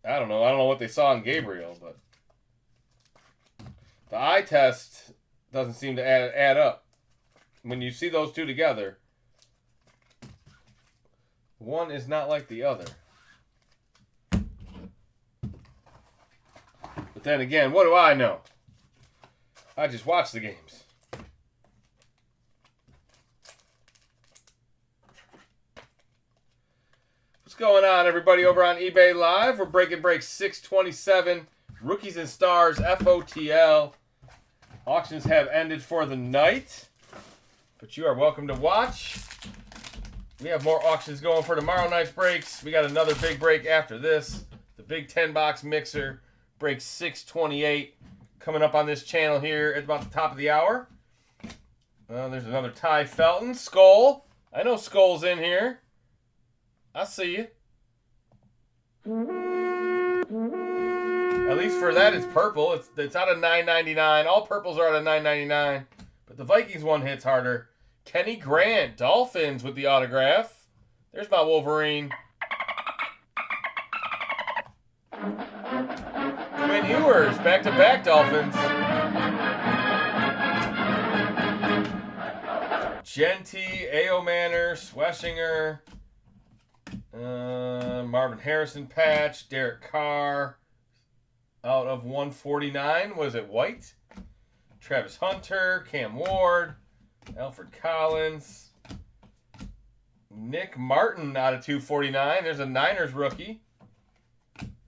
Speaker 1: I don't know what they saw in Gabriel, but the eye test doesn't seem to add up. When you see those two together, one is not like the other. But then again, what do I know? I just watch the games. What's going on, everybody, over on eBay Live? We're breaking break 627, Rookies and Stars, FOTL. Auctions have ended for the night, but you are welcome to watch. We have more auctions going for tomorrow night's breaks. We got another big break after this. The big 10-box mixer, break 628, coming up on this channel here at about the top of the hour. There's another Ty Felton. Skull. I know Skull's in here. I see you. At least for that, it's purple. It's out of $9.99. All purples are out of $9.99. But the Vikings one hits harder. Kenny Grant, Dolphins with the autograph. There's my Wolverine. Quinn Ewers, back-to-back Dolphins. Genty, A.O. Manor, Sweshinger, Marvin Harrison patch, Derek Carr. Out of 149, was it White? Travis Hunter, Cam Ward, Alfred Collins, Nick Martin out of 249. There's a Niners rookie.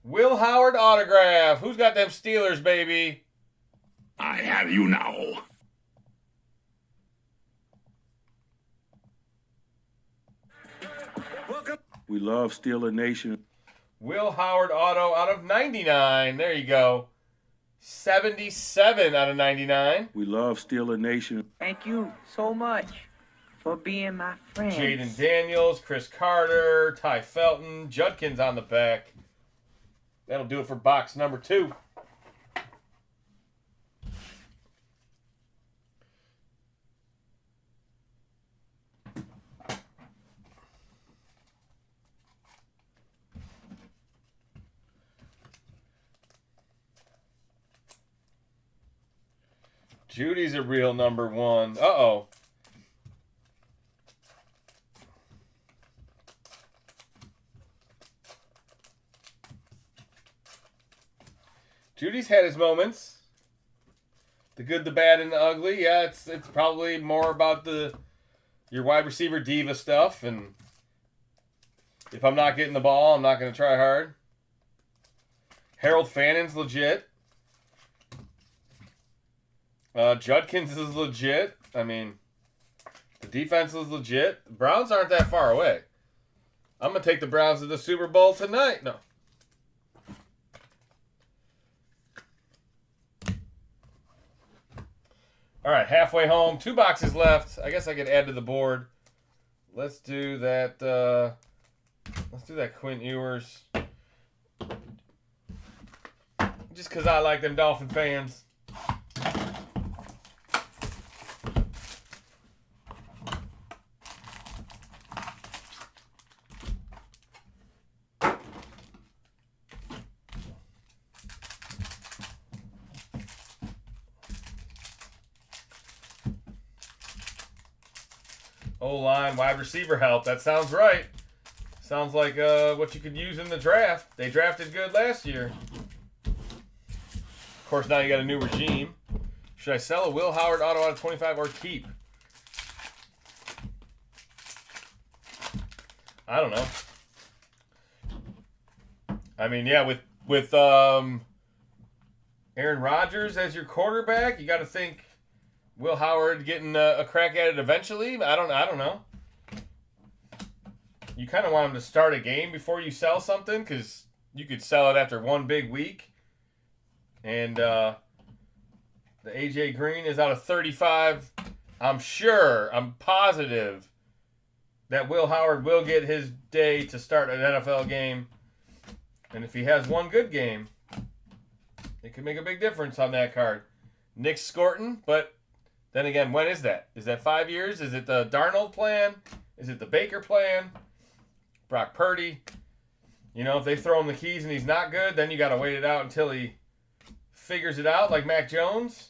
Speaker 1: Will Howard autograph. Who's got them Steelers, baby?
Speaker 2: I have you now.
Speaker 3: We love Steeler Nation.
Speaker 1: Will Howard auto out of 99. There you go. 77 out of 99.
Speaker 3: We love Steeler Nation.
Speaker 6: Thank you so much for being my friend.
Speaker 1: Jaden Daniels, Chris Carter, Ty Felton, Judkins on the back. That'll do it for box number 2. Judy's a real number 1. Uh-oh. Judy's had his moments. The good, the bad, and the ugly. Yeah, it's probably more about your wide receiver diva stuff, and if I'm not getting the ball, I'm not going to try hard. Harold Fannon's legit. Judkins is legit. I mean, the defense is legit. The Browns aren't that far away. I'm going to take the Browns to the Super Bowl tonight. No. All right, halfway home. 2 boxes left. I guess I could add to the board. Let's do that. Let's do that Quinn Ewers. Just because I like them Dolphin fans. O-line, wide receiver help. That sounds right. Sounds like what you could use in the draft. They drafted good last year. Of course, now you got a new regime. Should I sell a Will Howard auto out of 25 or keep? I don't know. I mean, yeah, with Aaron Rodgers as your quarterback, you got to think Will Howard getting a crack at it eventually. I don't know. You kind of want him to start a game before you sell something, because you could sell it after one big week. And The AJ Green is out of 35. I'm sure, I'm positive that Will Howard will get his day to start an NFL game. And if he has one good game, it could make a big difference on that card. Nick Scorton, but then again, when is that? Is that 5 years? Is it the Darnold plan? Is it the Baker plan? Brock Purdy? You know, if they throw him the keys and he's not good, then you got to wait it out until he figures it out, like Mac Jones.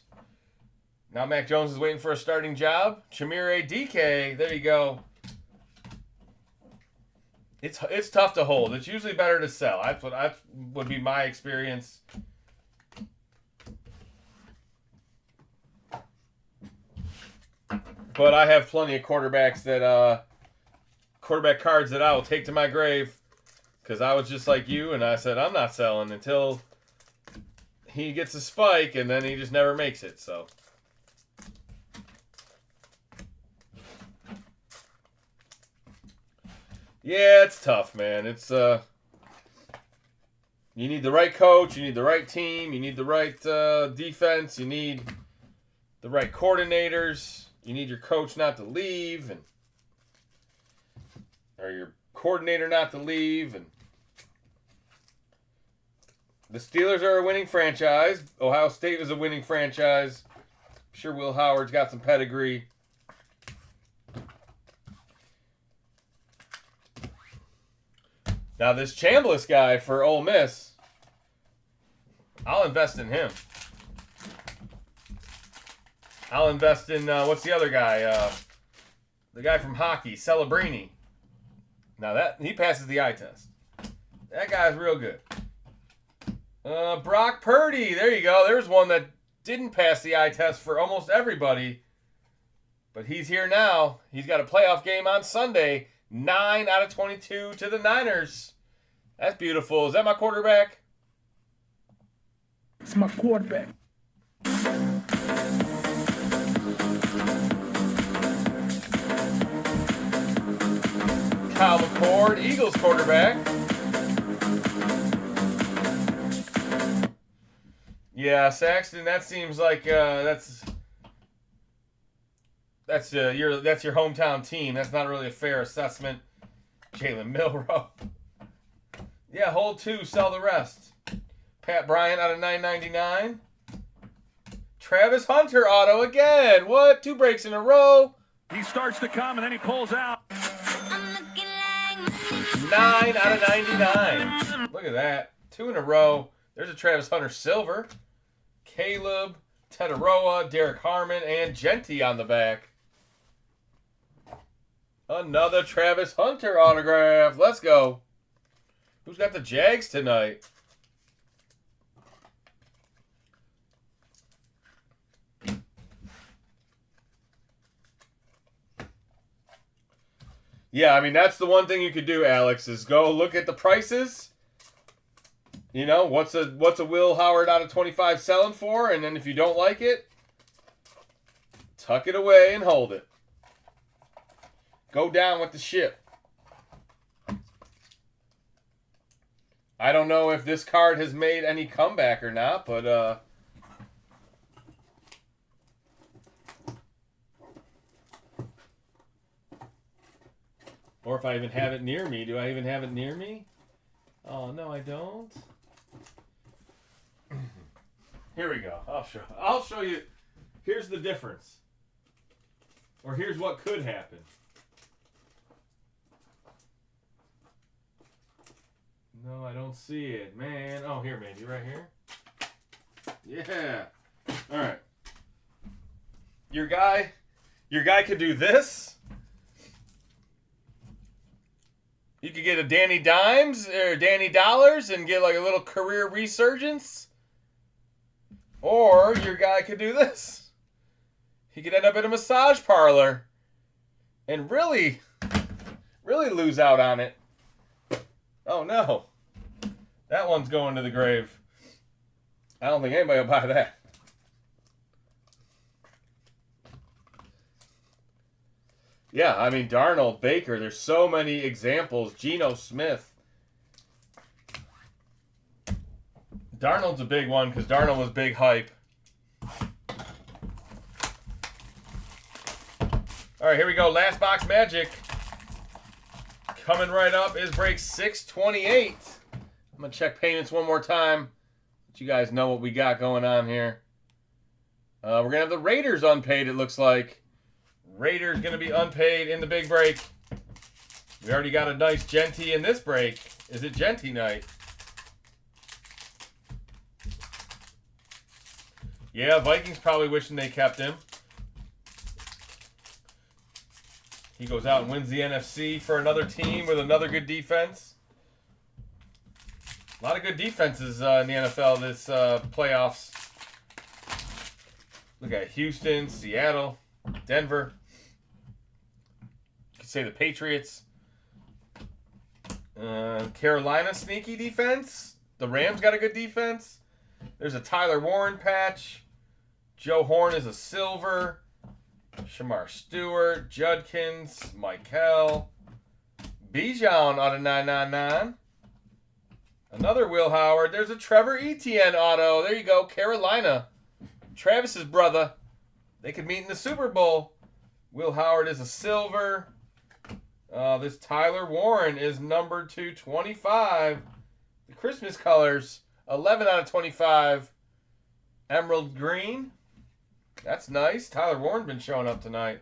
Speaker 1: Now Mac Jones is waiting for a starting job. Chimere DK, there you go. It's tough to hold. It's usually better to sell. That would be my experience. But I have plenty of quarterbacks that quarterback cards that I will take to my grave, because I was just like you and I said I'm not selling until he gets a spike, and then he just never makes it. So. Yeah, it's tough, man. It's you need the right coach, you need the right team, you need the right defense, you need the right coordinators, you need your coach not to leave, or your coordinator not to leave, and the Steelers are a winning franchise. Ohio State is a winning franchise. I'm sure Will Howard's got some pedigree. Now this Chambliss guy for Ole Miss, I'll invest in him. I'll invest in, what's the other guy? The guy from hockey, Celebrini. Now that he passes the eye test. That guy's real good. Brock Purdy, there you go. There's one that didn't pass the eye test for almost everybody. But he's here now. He's got a playoff game on Sunday. 9 out of 22 to the Niners. That's beautiful. Is that my quarterback?
Speaker 6: It's my quarterback.
Speaker 1: Kyle McCord, Eagles quarterback. Yeah, Saxton, that seems like that's your hometown team. That's not really a fair assessment. Jalen Milroe. Yeah, hold 2, sell the rest. Pat Bryant out of 9.99. Travis Hunter auto again. What? 2 breaks in a row.
Speaker 2: He starts to come and then he pulls out.
Speaker 1: 9 out of 99. Look at that. 2 in a row. There's a Travis Hunter silver. Caleb, Tetaroa, Derek Harmon, and Genty on the back. Another Travis Hunter autograph. Let's go. Who's got the Jags tonight? Yeah, I mean, that's the one thing you could do, Alex, is go look at the prices. You know, what's a Will Howard out of 25 selling for? And then if you don't like it, tuck it away and hold it. Go down with the ship. I don't know if this card has made any comeback or not, but or if I even have it near me. Do I even have it near me? Oh, no, I don't. Here we go. I'll show you. Here's the difference. Or here's what could happen. No, I don't see it, man. Oh, here, maybe right here. Yeah. All right. Your guy could do this. You could get a Danny Dimes or Danny Dollars and get like a little career resurgence. Or your guy could do this. He could end up in a massage parlor and really lose out on it. Oh, no. That one's going to the grave. I don't think anybody will buy that. Yeah, I mean, Darnold, Baker, there's so many examples. Geno Smith. Darnold's a big one because Darnold was big hype. All right, here we go. Last box magic. Coming right up is break 628. I'm going to check payments one more time. Let you guys know what we got going on here. We're going to have the Raiders unpaid, it looks like. Raiders going to be unpaid in the big break. We already got a nice Genty in this break. Is it Genty night? Yeah, Vikings probably wishing they kept him. He goes out and wins the NFC for another team with another good defense. A lot of good defenses in the NFL this playoffs. Look at Houston, Seattle, Denver. You could say the Patriots. Carolina, sneaky defense. The Rams got a good defense. There's a Tyler Warren patch. Joe Horn is a silver. Shamar Stewart, Judkins, Michael. Bijan out of 999. Another Will Howard. There's a Trevor Etienne auto. There you go, Carolina. Travis's brother. They could meet in the Super Bowl. Will Howard is a silver. This Tyler Warren is number 225. The Christmas colors. 11 out of 25. Emerald green. That's nice. Tyler Warren's been showing up tonight.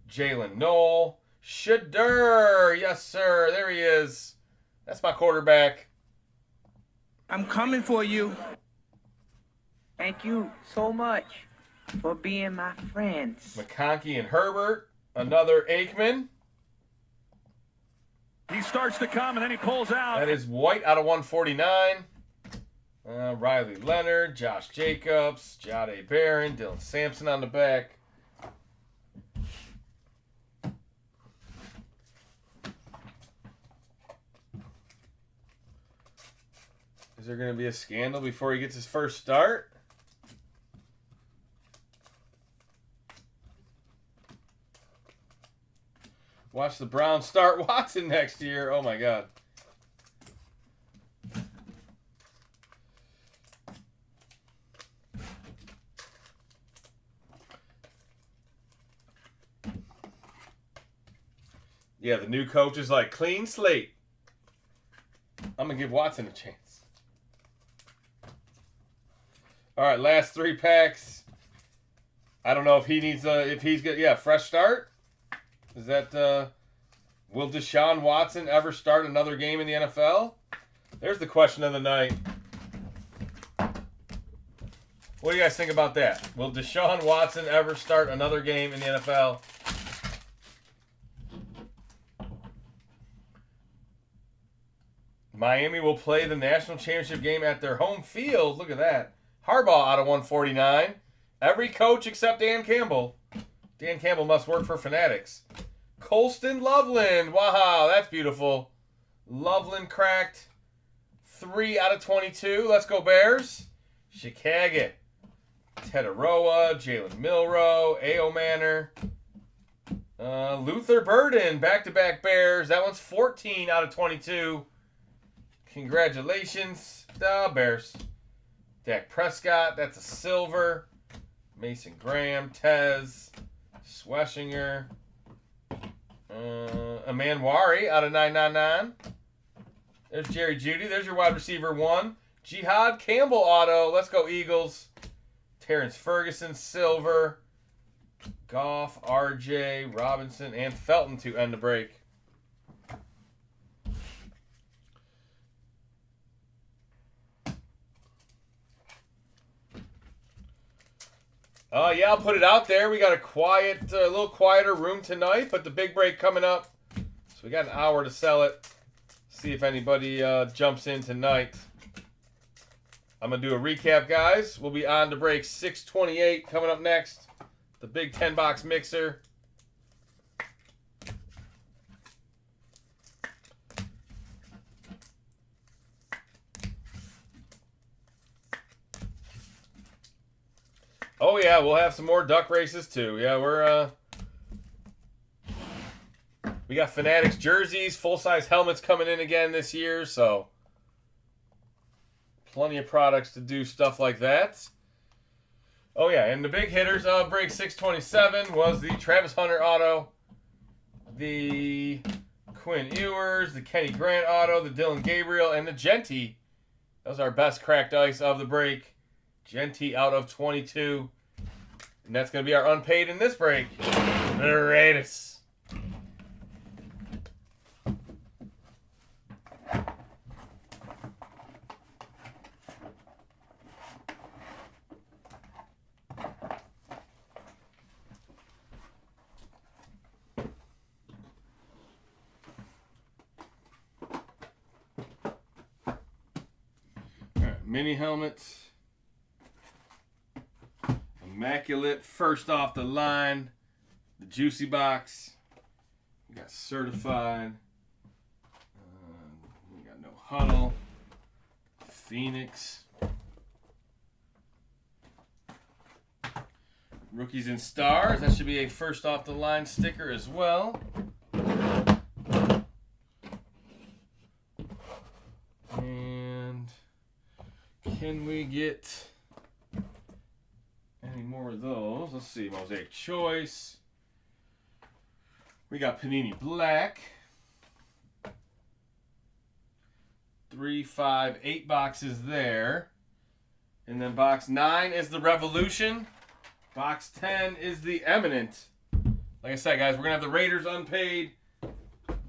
Speaker 1: Jalen Knoll. Shadur. Yes, sir. There he is. That's my quarterback.
Speaker 6: I'm coming for you. Thank you so much for being my friends.
Speaker 1: McConkey and Herbert. Another Aikman.
Speaker 2: He starts to come and then he pulls out.
Speaker 1: That is White out of 149. Riley Leonard, Josh Jacobs, Jade Barron, Dylan Sampson on the back. Is there going to be a scandal before he gets his first start? Watch the Browns start Watson next year. Oh, my God. Yeah, the new coach is like, clean slate. I'm going to give Watson a chance. All right, last 3 packs. I don't know if he needs if he's got, yeah, fresh start. Is that, will Deshaun Watson ever start another game in the NFL? There's the question of the night. What do you guys think about that? Will Deshaun Watson ever start another game in the NFL? Miami will play the national championship game at their home field. Look at that. Harbaugh out of 149. Every coach except Dan Campbell. Dan Campbell must work for Fanatics. Colston Loveland. Wow, that's beautiful. Loveland cracked 3 out of 22. Let's go Bears. Chicago. Tetaroa. Jalen Milroe. A.O. Manor. Luther Burden. Back-to-back Bears. That one's 14 out of 22. Congratulations, the Bears. Dak Prescott, that's a silver. Mason Graham, Tez, Schweschinger. Amanwari out of 999. There's Jerry Jeudy. There's your wide receiver 1. Jihad Campbell auto. Let's go Eagles. Terrence Ferguson, silver. Goff, RJ, Robinson, and Felton to end the break. Yeah, I'll put it out there. We got a little quieter room tonight, but the big break coming up. So we got an hour to sell it. See if anybody jumps in tonight. I'm going to do a recap, guys. We'll be on to break 628 coming up next. The big 10-box mixer. Oh, yeah, we'll have some more duck races, too. Yeah, we got Fanatics jerseys, full-size helmets coming in again this year, so plenty of products to do stuff like that. Oh, yeah, and the big hitters of break 627 was the Travis Hunter auto, the Quinn Ewers, the Kenny Grant auto, the Dylan Gabriel, and the Genty. Those are our best cracked ice of the break. Genty out of 22. And that's going to be our unpaid in this break. The Raiders. Mini helmets. Immaculate. First off the line. The Juicy Box. We got Certified. We got No Huddle. Phoenix. Rookies and Stars. That should be a first off the line sticker as well. And can we get any more of those? Let's see. Mosaic Choice. We got Panini Black. 3, 5, 8 boxes there. And then box 9 is the Revolution. Box 10 is the Eminent. Like I said, guys, we're going to have the Raiders unpaid.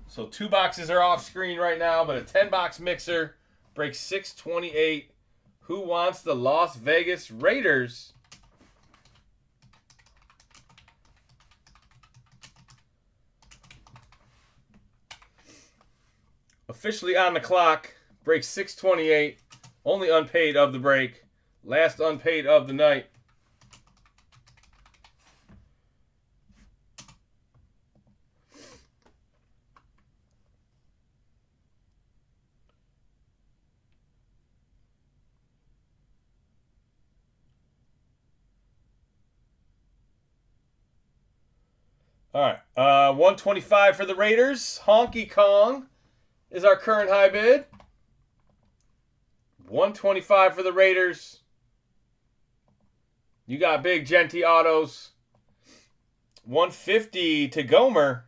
Speaker 1: So 2 boxes are off screen right now, but a 10-box mixer. Break 628. Who wants the Las Vegas Raiders? Officially on the clock. Break 628. Only unpaid of the break. Last unpaid of the night. All right, 125 for the Raiders. Honky Kong is our current high bid. 125 for the Raiders. You got big Genty autos. 150 to Gomer.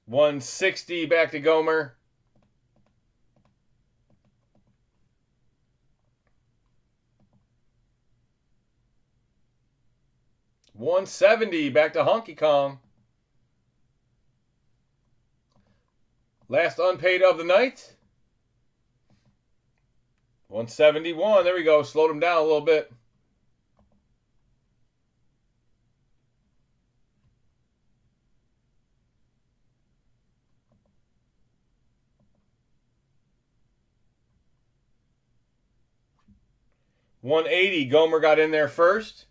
Speaker 1: $160 back to Gomer. $170 back to Honky Kong. Last unpaid of the night. $171. There we go. Slowed him down a little bit. $180. Gomer got in there first.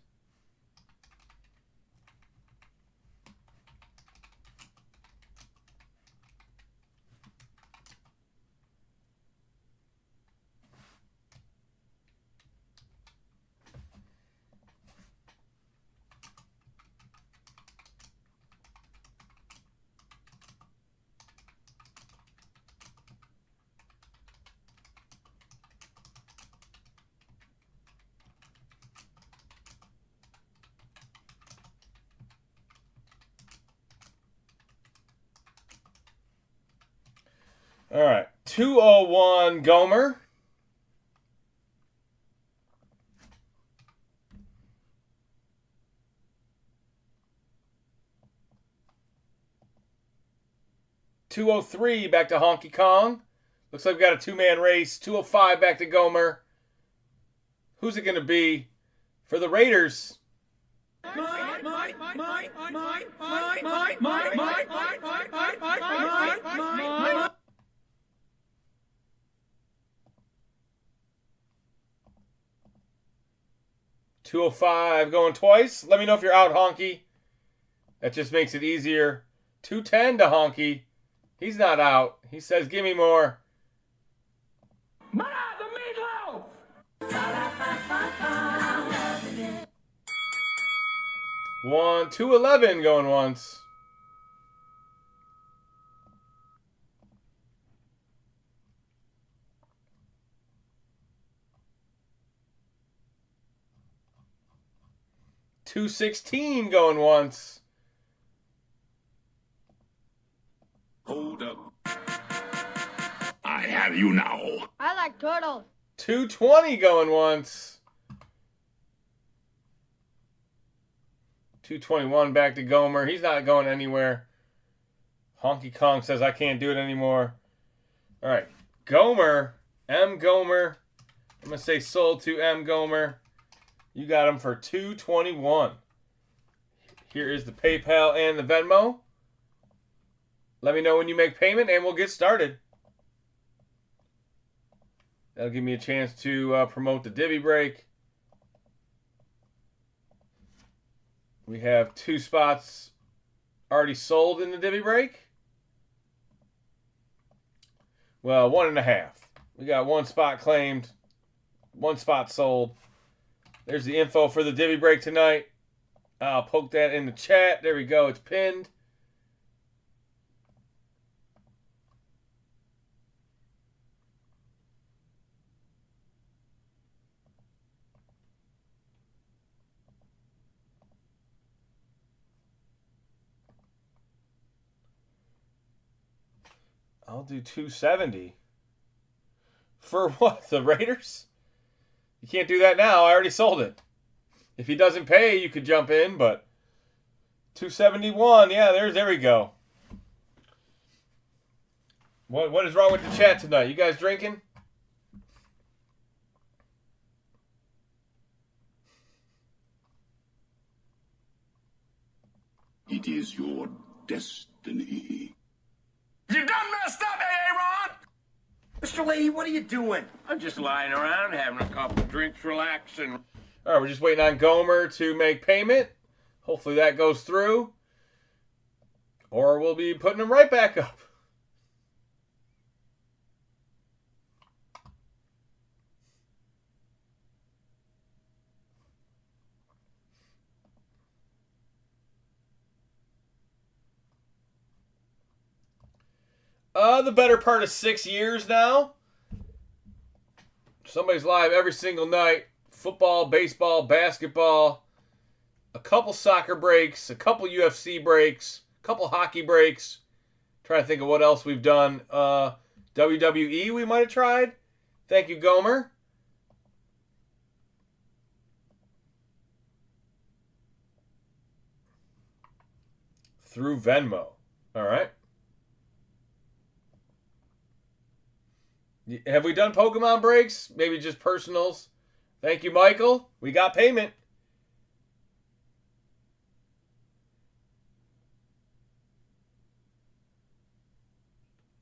Speaker 1: All right, 201 Gomer. $203 back to Honky Kong. Looks like we got a 2-man race. $205 back to Gomer. Who's it going to be for the Raiders? $205 going twice. Let me know if you're out, Honky. That just makes it easier. $210 to Honky. He's not out. He says, give me more.
Speaker 2: The meatloaf!
Speaker 1: 211 going once. 216 going once.
Speaker 2: Hold up. I have you now.
Speaker 7: I like turtles.
Speaker 1: 220 going once. 221 back to Gomer. He's not going anywhere. Honky Kong says, I can't do it anymore. All right. Gomer. M. Gomer. I'm going to say sold to M. Gomer. You got him for 221. Here is the PayPal and the Venmo. Let me know when you make payment and we'll get started. That'll give me a chance to promote the divvy break. We have 2 spots already sold in the divvy break. Well, 1.5. We got 1 spot claimed, 1 spot sold. There's the info for the divvy break tonight. I'll poke that in the chat. There we go. It's pinned. I'll do 270. For what? The Raiders? You can't do that now. I already sold it. If he doesn't pay, you could jump in, but 271. Yeah, there we go. What is wrong with the chat tonight? You guys drinking?
Speaker 2: It is your destiny.
Speaker 8: You done messed up, Aaron!
Speaker 6: Mr. Lee, what are you doing?
Speaker 8: I'm just lying around, having a couple drinks, relaxing.
Speaker 1: All right, we're just waiting on Gomer to make payment. Hopefully that goes through. Or we'll be putting him right back up. The better part of 6 years now. Somebody's live every single night. Football, baseball, basketball. A couple soccer breaks. A couple UFC breaks. A couple hockey breaks. Trying to think of what else we've done. WWE we might have tried. Thank you, Gomer. Through Venmo. All right. Have we done Pokemon breaks? Maybe just personals? Thank you, Michael. We got payment.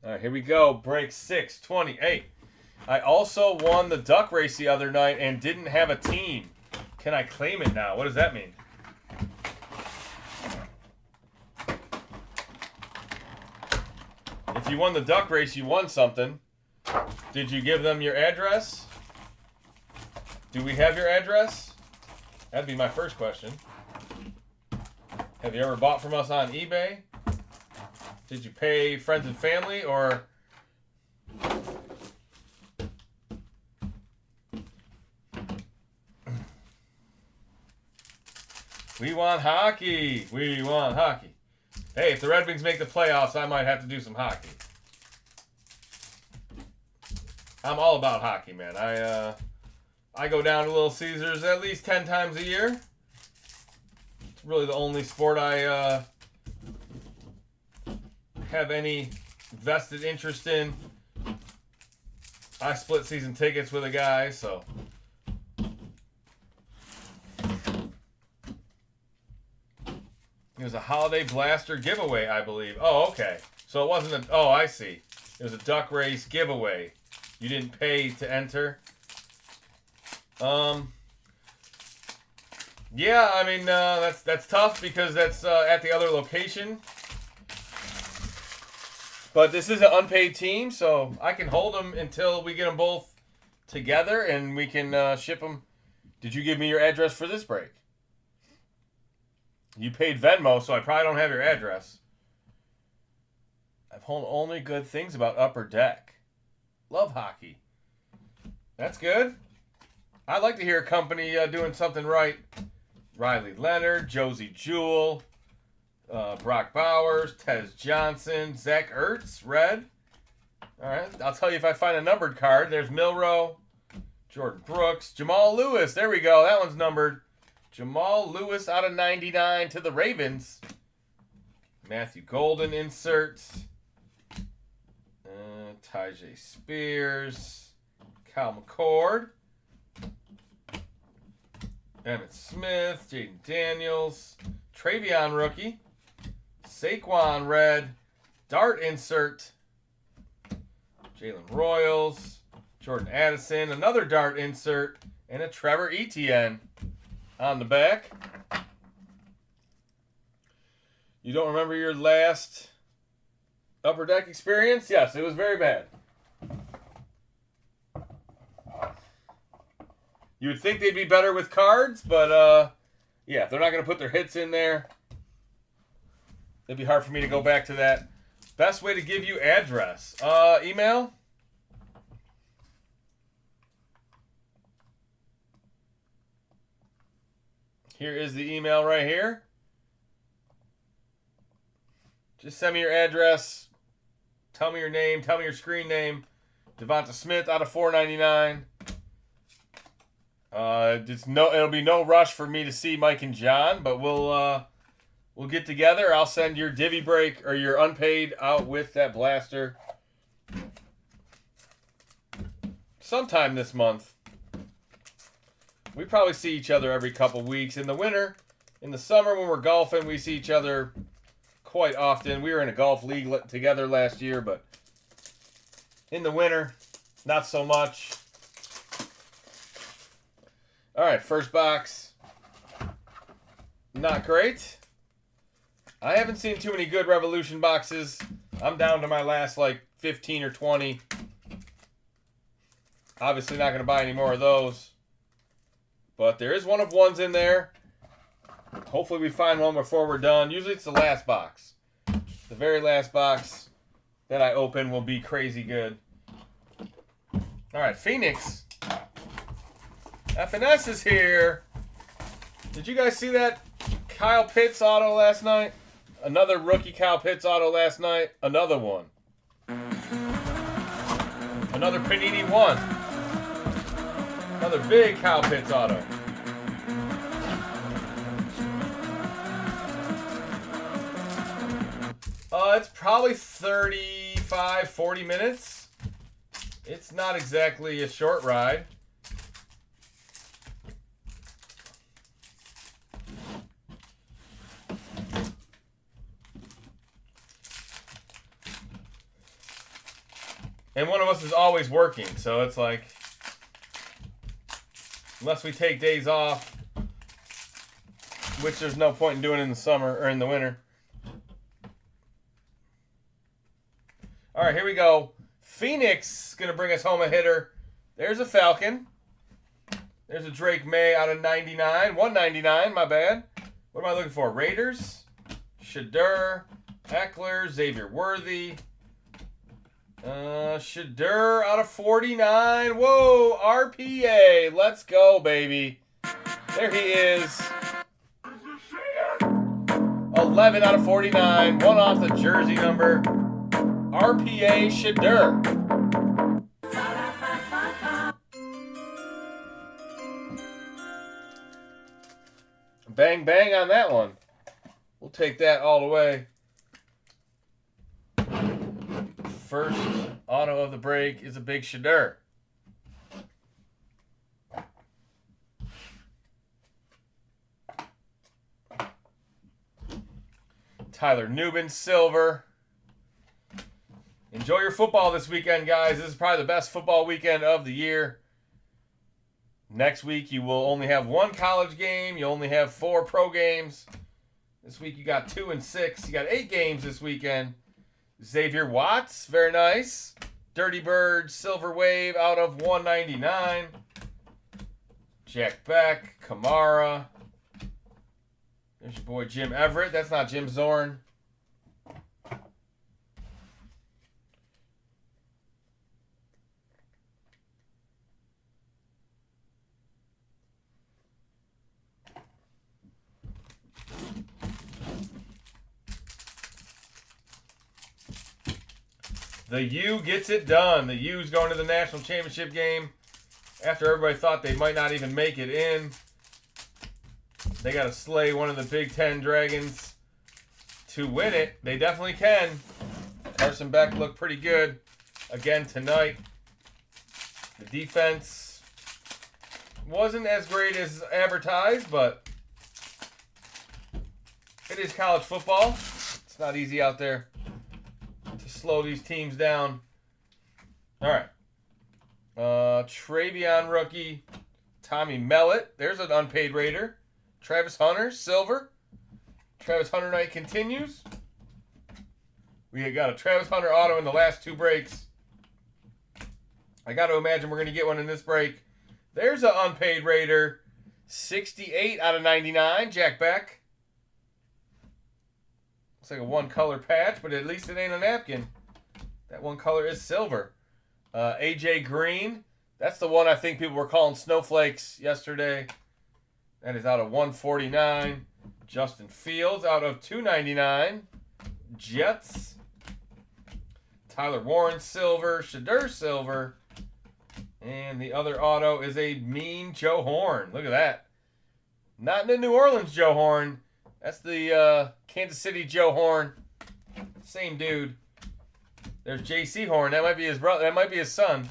Speaker 1: All right, here we go. Break 628. I also won the duck race the other night and didn't have a team. Can I claim it now? What does that mean? If you won the duck race, you won something. Did you give them your address? Do we have your address? That'd be my first question. Have you ever bought from us on eBay? Did you pay friends and family or... We want hockey. We want hockey. Hey, if the Red Wings make the playoffs, I might have to do some hockey. I'm all about hockey, man. I go down to Little Caesars at least 10 times a year. It's really the only sport I have any vested interest in. I split season tickets with a guy, so... It was a Holiday Blaster giveaway, I believe. Oh, okay. So it wasn't a... Oh, I see. It was a duck race giveaway. You didn't pay to enter. Yeah, I mean, that's tough because that's at the other location. But this is an unpaid team, so I can hold them until we get them both together and we can ship them. Did you give me your address for this break? You paid Venmo, so I probably don't have your address. I've heard only good things about Upper Deck. Love hockey. That's good. I'd like to hear a company doing something right Riley Leonard, Josie Jewell, Brock Bowers, Tez Johnson, Zach Ertz, red. All right, I'll tell you if I find a numbered card. There's Milrow, Jordan Brooks, Jamal Lewis. There we go. That one's numbered. Jamal Lewis out of 99 to the Ravens. Matthew Golden inserts. Tyjae Spears. Kyle McCord. Emmitt Smith. Jaden Daniels. Travion rookie. Saquon red. Dart insert. Jalen Royals. Jordan Addison. Another Dart insert. And a Trevor Etienne on the back. You don't remember your last Upper Deck experience? Yes, it was very bad. You would think they'd be better with cards, but yeah, if they're not going to put their hits in there, it'd be hard for me to go back to that. Best way to give you address. Email? Here is the email right here. Just send me your address. Tell me your name. Tell me your screen name. Devonta Smith out of $4.99. It'll be no rush for me to see Mike and John, but we'll get together. I'll send your divvy break or your unpaid out with that blaster sometime this month. We probably see each other every couple weeks. In the winter, in the summer when we're golfing, we see each other quite often. We were in a golf league together last year, but in the winter, not so much. All right, first box. Not great. I haven't seen too many good Revolution boxes. I'm down to my last, 15 or 20. Obviously not going to buy any more of those. But there is one of ones in there. Hopefully we find one before we're done. Usually it's the last box. The very last box that I open will be crazy good. All right, Phoenix. FNS is here. Did you guys see that Kyle Pitts auto last night? Another rookie Kyle Pitts auto last night. Another one. Another Panini one. Another big Kyle Pitts auto. It's probably 35, 40 minutes. It's not exactly a short ride. And one of us is always working, so it's like, unless we take days off, which there's no point in doing in the summer or in the winter. All right, here we go. Phoenix is going to bring us home a hitter. There's a Falcon. There's a Drake May out of 99. 199, my bad. What am I looking for? Raiders. Shadur. Eckler. Xavier Worthy. Shadur out of 49. Whoa, RPA. Let's go, baby. There he is. 11 out of 49. One off the jersey number. RPA Shadur. Bang, bang on that one. We'll take that all the way. First auto of the break is a big Shadur. Tyler Nubin, silver. Enjoy your football this weekend, guys. This is probably the best football weekend of the year. Next week, you will only have one college game. You only have 4 pro games. This week, you got 2 and 6. You got 8 games this weekend. Xavier Watts, very nice. Dirty Bird, Silver Wave out of 199. Jack Beck, Kamara. There's your boy Jim Everett. That's not Jim Zorn. The U gets it done. The U's going to the national championship game after everybody thought they might not even make it in. They got to slay one of the Big Ten Dragons to win it. They definitely can. Carson Beck looked pretty good again tonight. The defense wasn't as great as advertised, but it is college football. It's not easy out there to slow these teams down. All right. Travion rookie, Tommy Mellett. There's an unpaid Raider. Travis Hunter, silver. Travis Hunter night continues. We got a Travis Hunter auto in the last 2 breaks. I got to imagine we're going to get one in this break. There's an unpaid Raider. 68 out of 99, Jack Beck. Looks like a 1-color patch, but at least it ain't a napkin. That 1 color is silver. AJ Green. That's the one I think people were calling snowflakes yesterday. That is out of 149. Justin Fields out of 299. Jets. Tyler Warren, silver. Shadur, silver. And the other auto is a mean Joe Horn. Look at that. Not in the New Orleans Joe Horn. That's the Kansas City Joe Horn. Same dude. There's JC Horn. That might be his brother. That might be his son.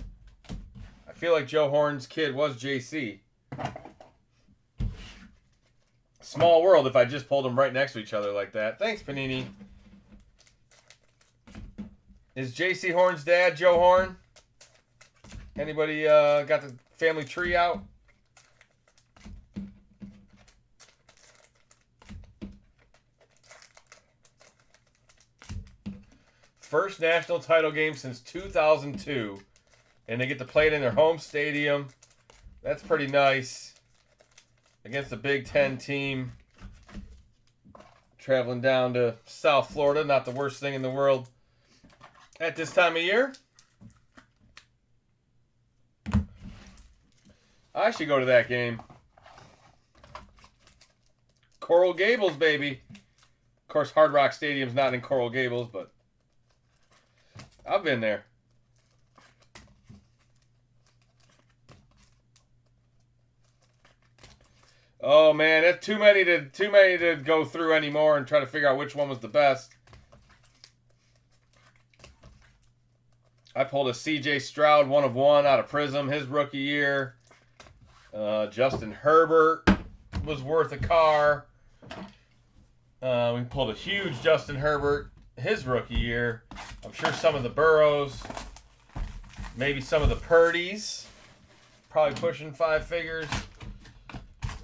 Speaker 1: I feel like Joe Horn's kid was JC. Small world if I just pulled them right next to each other like that. Thanks, Panini. Is JC Horn's dad Joe Horn? Anybody got the family tree out? First national title game since 2002. And they get to play it in their home stadium. That's pretty nice. Against a Big Ten team. Traveling down to South Florida. Not the worst thing in the world at this time of year. I should go to that game. Coral Gables, baby. Of course, Hard Rock Stadium's not in Coral Gables, but I've been there. Oh man, that's too many to go through anymore and try to figure out which one was the best. I pulled a CJ Stroud 1 of 1 out of Prism his rookie year. Justin Herbert was worth a car. We pulled a huge Justin Herbert his rookie year. I'm sure some of the Burrows, maybe some of the Purdy's, probably pushing 5 figures.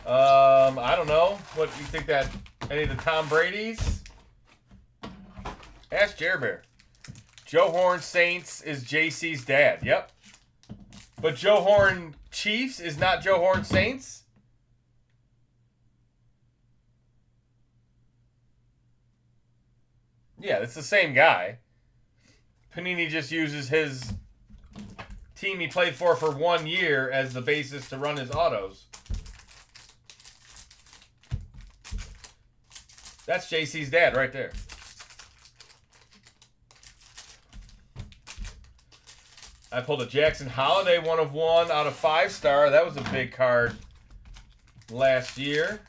Speaker 1: I don't know. What you think that any of the Tom Brady's? Ask Jer Bear. Joe Horn Saints is JC's dad. Yep. But Joe Horn Chiefs is not Joe Horn Saints? Yeah, it's the same guy. Panini just uses his team he played for 1 year as the basis to run his autos. That's JC's dad right there. I pulled a Jackson Holiday 1 of 1 out of 5-star. That was a big card last year.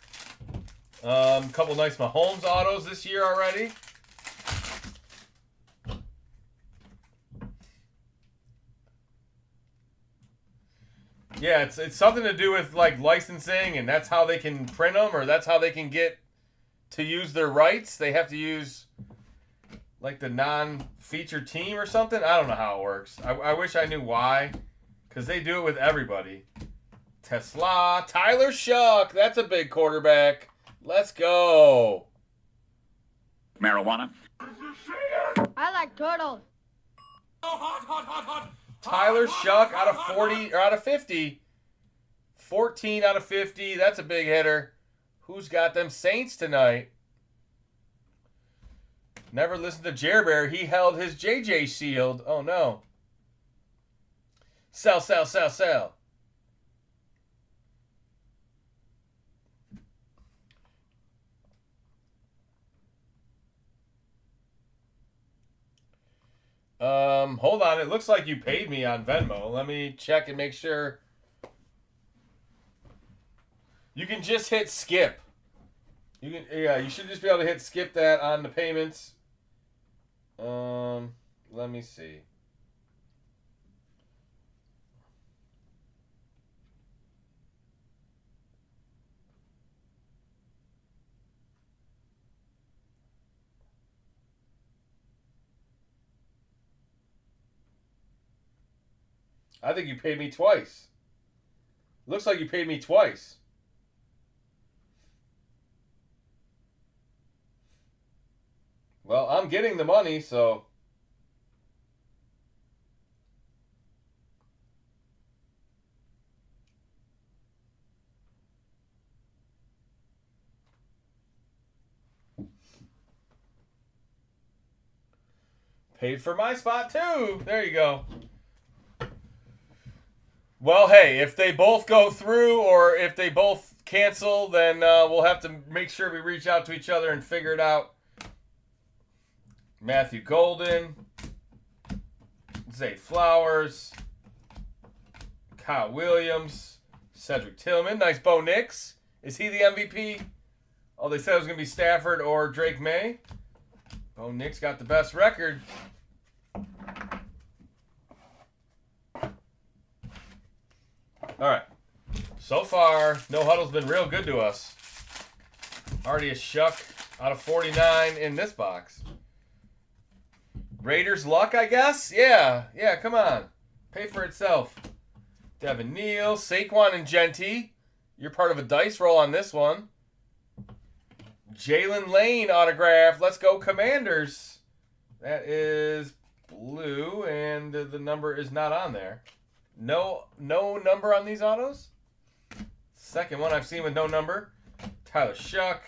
Speaker 1: Couple nice Mahomes autos this year already. Yeah, it's something to do with like licensing, and that's how they can print them, or that's how they can get to use their rights. They have to use like the non-featured team or something. I don't know how it works. I wish I knew why, because they do it with everybody. Tesla, Tyler Shuck, that's a big quarterback. Let's go.
Speaker 2: Marijuana.
Speaker 7: I like turtles.
Speaker 1: Tyler Shuck out of 40 or out of 50. 14 out of 50. That's a big hitter. Who's got them Saints tonight? Never listened to Jer Bear. He held his JJ shield. Oh no. Sell, sell, sell, sell. Hold on. It looks like you paid me on Venmo. Let me check and make sure. You can just hit skip. You should just be able to hit skip that on the payments. Let me see. I think you paid me twice. Looks like you paid me twice. Well, I'm getting the money, so. Paid for my spot too. There you go. Well, hey, if they both go through or if they both cancel, then we'll have to make sure we reach out to each other and figure it out. Matthew Golden, Zay Flowers, Kyle Williams, Cedric Tillman. Nice Bo Nix. Is he the MVP? Oh, they said it was going to be Stafford or Drake May. Bo Nix got the best record. All right. So far, No Huddle's been real good to us. Already a shuck out of 49 in this box. Raiders luck, I guess? Yeah, come on. Pay for itself. Devin Neal, Saquon and Genty. You're part of a dice roll on this one. Jalen Lane autograph. Let's go Commanders. That is blue, and the number is not on there. No number on these autos. Second one I've seen with no number. Tyler Shuck.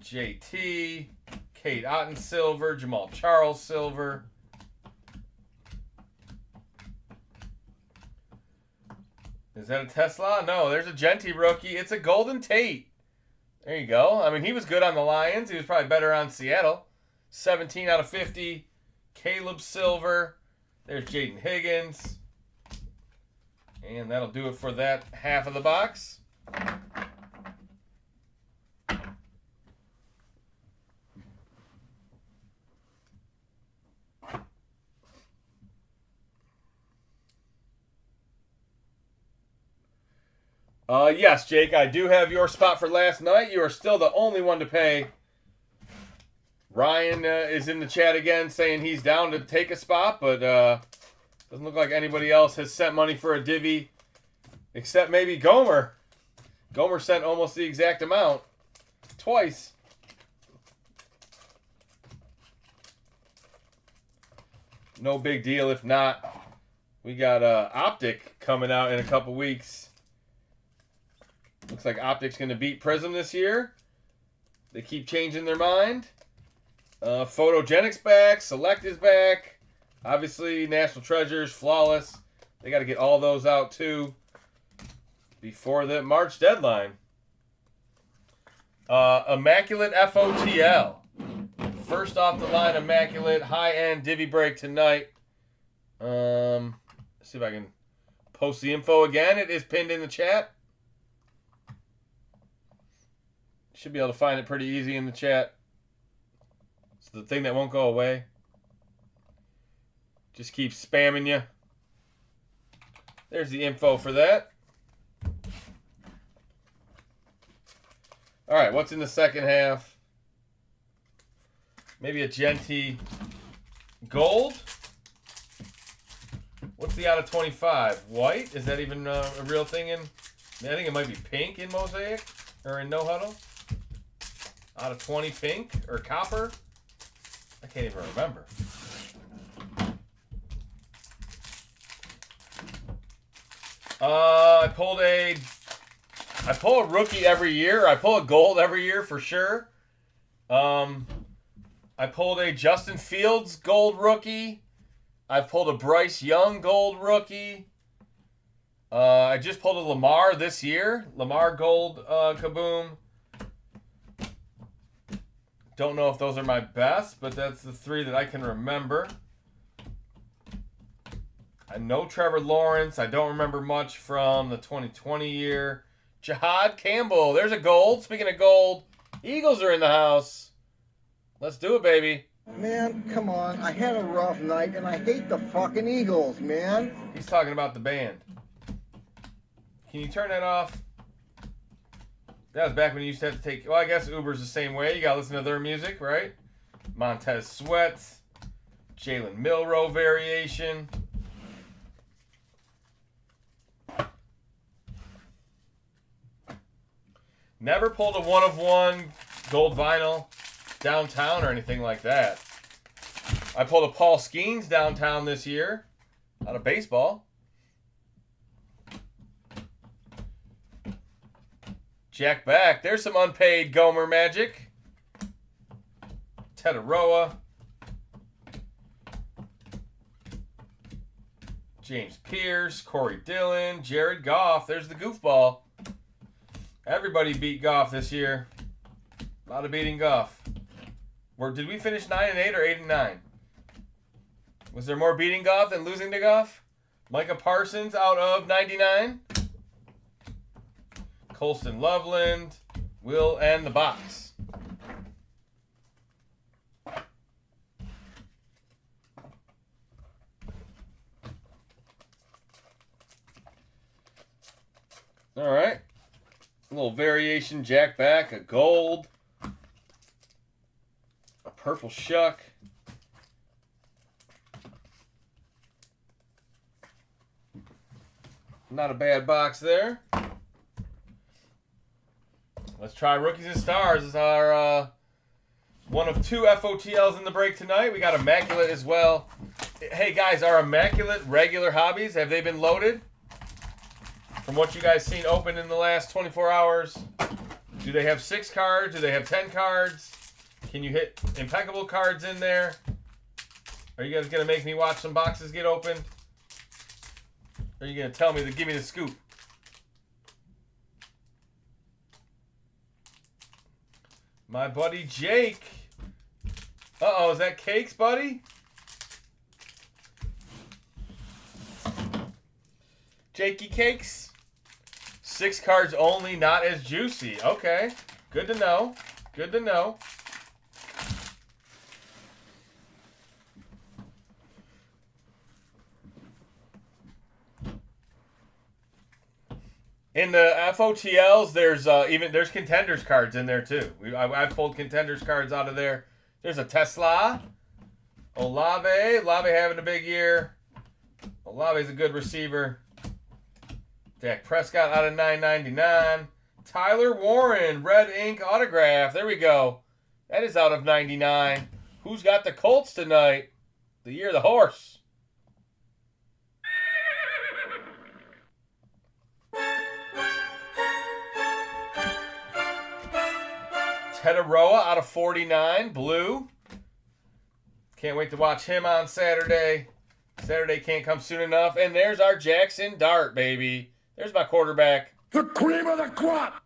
Speaker 1: JT. Kate Otten silver. Jamal Charles silver. Is that a Tesla? No, there's a Genty rookie. It's a Golden Tate. There you go. I mean, he was good on the Lions. He was probably better on Seattle. 17 out of 50. Caleb Silver. There's Jaden Higgins. And that'll do it for that half of the box. Yes, Jake, I do have your spot for last night. You are still the only one to pay. Ryan is in the chat again saying he's down to take a spot, but doesn't look like anybody else has sent money for a divvy except maybe Gomer. Gomer sent almost the exact amount. Twice. No big deal if not. We got Optic coming out in a couple weeks. Looks like Optic's going to beat Prism this year. They keep changing their mind. Photogenic's back. Select is back. Obviously, National Treasures, Flawless. They got to get all those out, too, before the March deadline. Immaculate FOTL. First off the line, Immaculate. High-end divvy break tonight. Let's see if I can post the info again. It is pinned in the chat. Should be able to find it pretty easy in the chat. It's the thing that won't go away. Just keep spamming you. There's the info for that. All right, what's in the second half? Maybe a Genty gold. What's the out of 25? White? Is that even a real thing in? I think it might be pink in Mosaic or in No Huddle. Out of 20 pink or copper? I can't even remember. I pull a rookie every year. I pull a gold every year for sure. I pulled a Justin Fields gold rookie. I pulled a Bryce Young gold rookie. I just pulled a Lamar this year. Lamar gold kaboom. Don't know if those are my best, but that's the 3 that I can remember. I know Trevor Lawrence. I don't remember much from the 2020 year. Jihad Campbell. There's a gold. Speaking of gold, Eagles are in the house. Let's do it, baby.
Speaker 9: Man, come on. I had a rough night, and I hate the fucking Eagles, man.
Speaker 1: He's talking about the band. Can you turn that off? That was back when you used to have to take... Well, I guess Uber's the same way. You got to listen to their music, right? Montez Sweat. Jalen Milroe variation. Never pulled a 1-of-1 gold vinyl downtown or anything like that. I pulled a Paul Skeens downtown this year out of baseball. Jack back. There's some unpaid Gomer magic. Tetaroa. James Pierce. Corey Dillon. Jared Goff. There's the goofball. Everybody beat Goff this year. A lot of beating Goff. Did we finish 9-8 or 8-9? Was there more beating Goff than losing to Goff? Micah Parsons out of 99. Colston Loveland will end the box. All right. A little variation, Jack back, a gold, a purple shuck. Not a bad box there. Let's try Rookies and Stars. This is our one of 2 FOTLs in the break tonight. We got Immaculate as well. Hey guys, our Immaculate regular hobbies, have they been loaded? From what you guys seen open in the last 24 hours, do they have 6 cards? Do they have 10 cards? Can you hit impeccable cards in there? Are you guys going to make me watch some boxes get opened? Or are you going to tell me to give me the scoop? My buddy Jake. Uh-oh, is that Cakes, buddy? Jakey Cakes? 6 cards only, not as juicy. Okay, good to know. Good to know. In the FOTLs, there's contenders cards in there too. I've pulled contenders cards out of there. There's a Tesla, Olave having a big year. Olave's a good receiver. Dak Prescott out of 999. Tyler Warren, red ink autograph. There we go. That is out of 99. Who's got the Colts tonight? The year of the horse. Tetaroa out of 49, blue. Can't wait to watch him on Saturday. Saturday can't come soon enough. And there's our Jackson Dart, baby. There's my quarterback.
Speaker 2: The cream of the crop.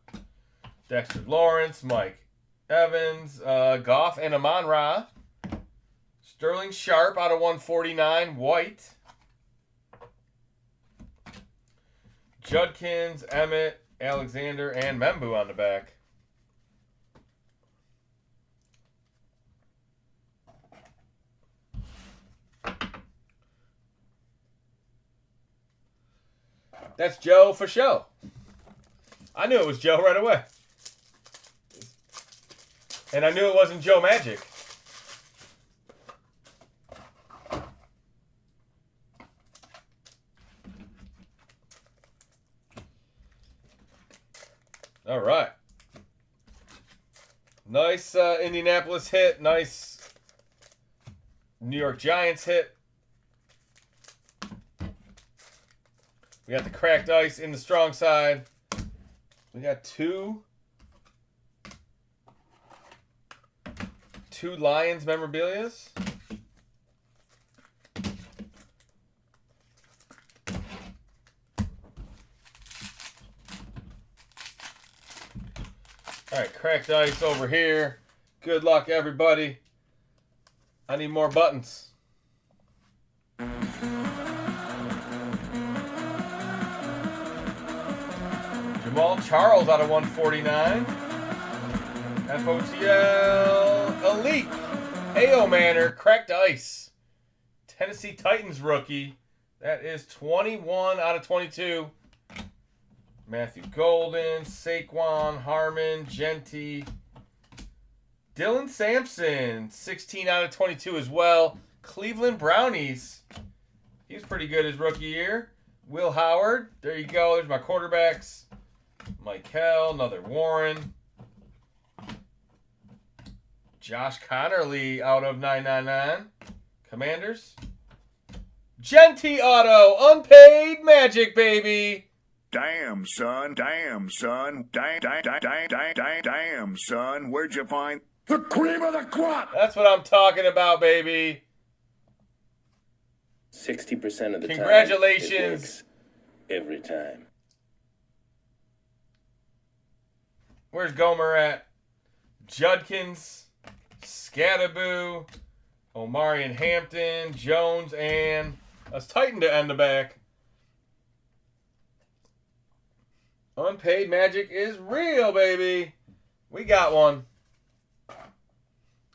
Speaker 1: Dexter Lawrence, Mike Evans, Goff, and Amon-Ra. Sterling Sharp out of 149, white. Judkins, Emmett, Alexander, and Membu on the back. That's Joe for show. I knew it was Joe right away. And I knew it wasn't Joe Magic. All right. Nice Indianapolis hit. Nice New York Giants hit. We got the cracked ice in the strong side. We got two Lions memorabilias. All right, cracked ice over here. Good luck, everybody. I need more buttons. Jamal Charles out of 149. FOTL Elite. A.O. Manor, cracked ice. Tennessee Titans rookie. That is 21 out of 22. Matthew Golden, Saquon, Harmon, Genty. Dylan Sampson, 16 out of 22 as well. Cleveland Brownies. He was pretty good his rookie year. Will Howard. There you go. There's my quarterbacks. Michael, another Warren. Josh Connerly out of 999. Commanders. Genty Auto. Unpaid Magic, baby.
Speaker 2: Damn, son. Damn, son. Damn, son. Where'd you find the cream of the crop?
Speaker 1: That's what I'm talking about, baby.
Speaker 5: 60% of the
Speaker 1: Congratulations.
Speaker 5: time, it works every time.
Speaker 1: Where's Gomer at? Judkins, Scattaboo, Omarion Hampton, Jones, and us Titan to end the back. Unpaid Magic is real, baby. We got one.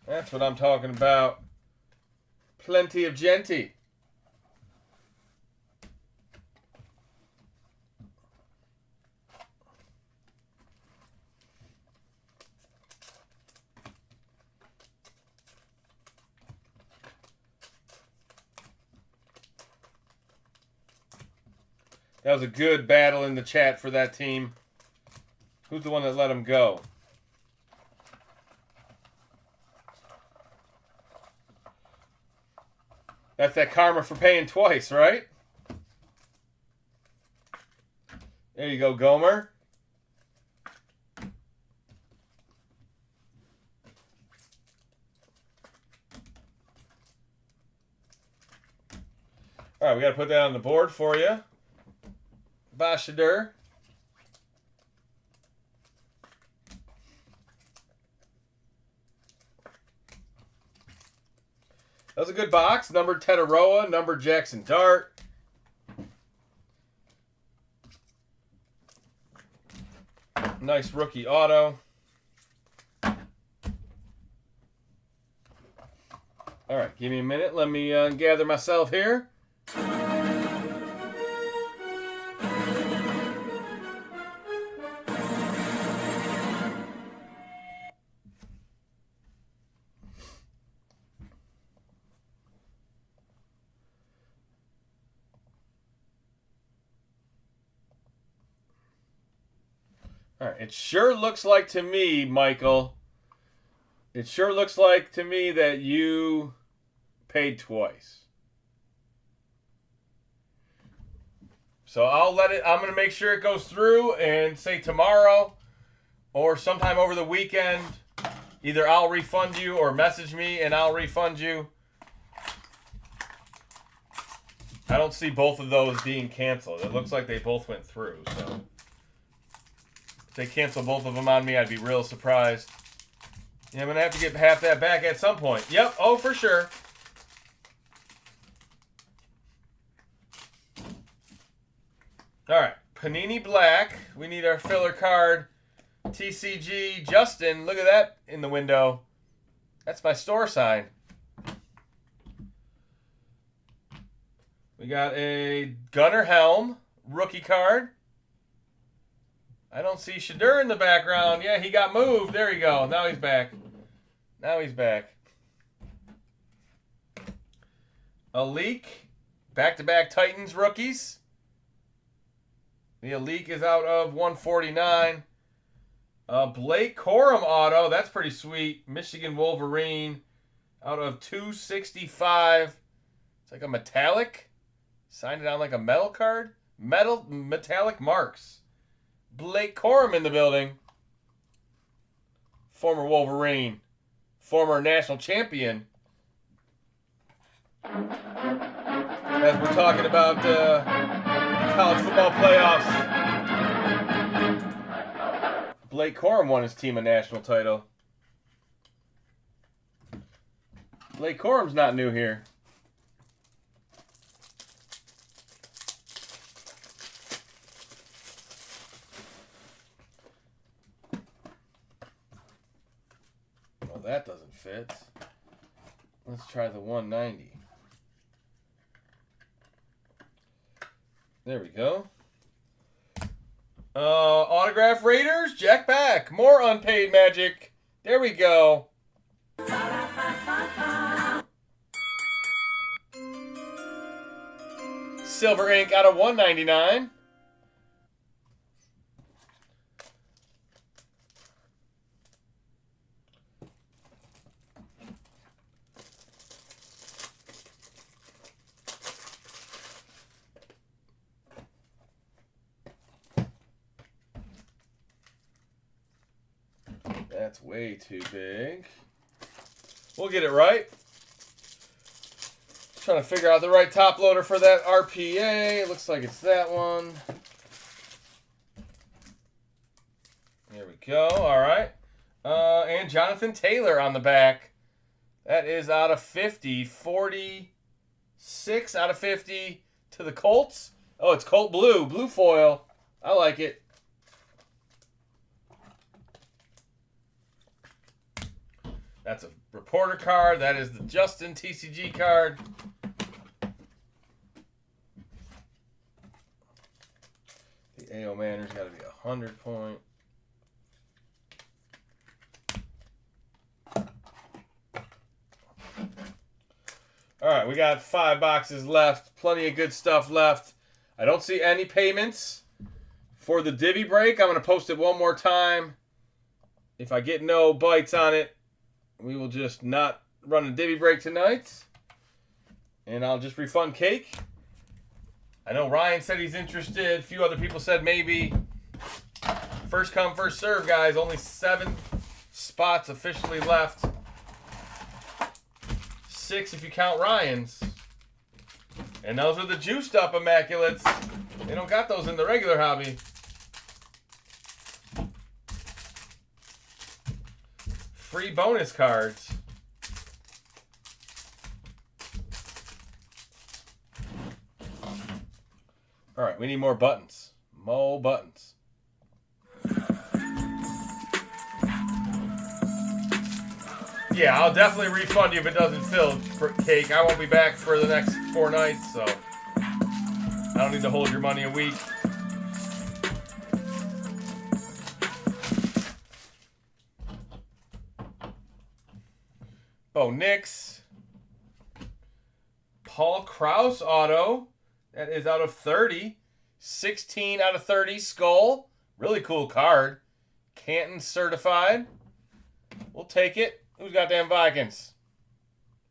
Speaker 1: That's what I'm talking about. Plenty of Genty. That was a good battle in the chat for that team. Who's the one that let him go? That's that karma for paying twice, right? There you go, Gomer. All right, we got to put that on the board for you. Bashadur. That was a good box. Numbered Tetaroa, numbered Jackson Dart. Nice rookie auto. All right, give me a minute. Let me gather myself here. All right, it sure looks like to me, Michael, it sure looks like to me that you paid twice. So I'm going to make sure it goes through and say tomorrow or sometime over the weekend, either I'll refund you or message me and I'll refund you. I don't see both of those being canceled. It looks like they both went through, so if they cancel both of them on me, I'd be real surprised. Yeah, I'm going to have to get half that back at some point. Yep, oh, for sure. All right, Panini Black. We need our filler card. TCG Justin, look at that in the window. That's my store sign. We got a Gunnar Helm rookie card. I don't see Shadur in the background. Yeah, he got moved. There you go. Now he's back. Now he's back. A leak. Back-to-back Titans rookies. The Elite is out of 149. Blake Corum auto. That's pretty sweet. Michigan Wolverine out of 265. It's like a metallic. Signed it on like a metal card. Metallic marks. Blake Corum in the building. Former Wolverine. Former national champion. As we're talking about college football playoffs. Blake Corum won his team a national title. Blake Corum's not new here. Well, that doesn't fit. Let's try the 190. There we go. Autograph Raiders, Jack Back. More unpaid magic. There we go. Silver ink out of 199. That's way too big. We'll get it right. Trying to figure out the right top loader for that RPA. It looks like it's that one. There we go. All right. And Jonathan Taylor on the back. That is out of 50. 46 out of 50 to the Colts. Oh, it's Colt Blue. Blue foil. I like it. That's a reporter card. That is the Justin TCG card. The AO Manor's got to be 100 point. All right, we got 5 boxes left. Plenty of good stuff left. I don't see any payments for the divvy break. I'm going to post it one more time. If I get no bites on it, we will just not run a divvy break tonight. And I'll just refund cake. I know Ryan said he's interested. A few other people said maybe. First come, first serve, guys. Only 7 spots officially left. 6 if you count Ryan's. And those are the juiced up Immaculates. They don't got those in the regular hobby. Free bonus cards. All right, we need more buttons. More buttons. Yeah, I'll definitely refund you if it doesn't fill, Cake. I won't be back for the next 4 nights, so I don't need to hold your money a week. Bo Nix. Paul Krause auto. That is out of 30. 16 out of 30. Skull. Really cool card. Canton certified. We'll take it. Who's got them Vikings?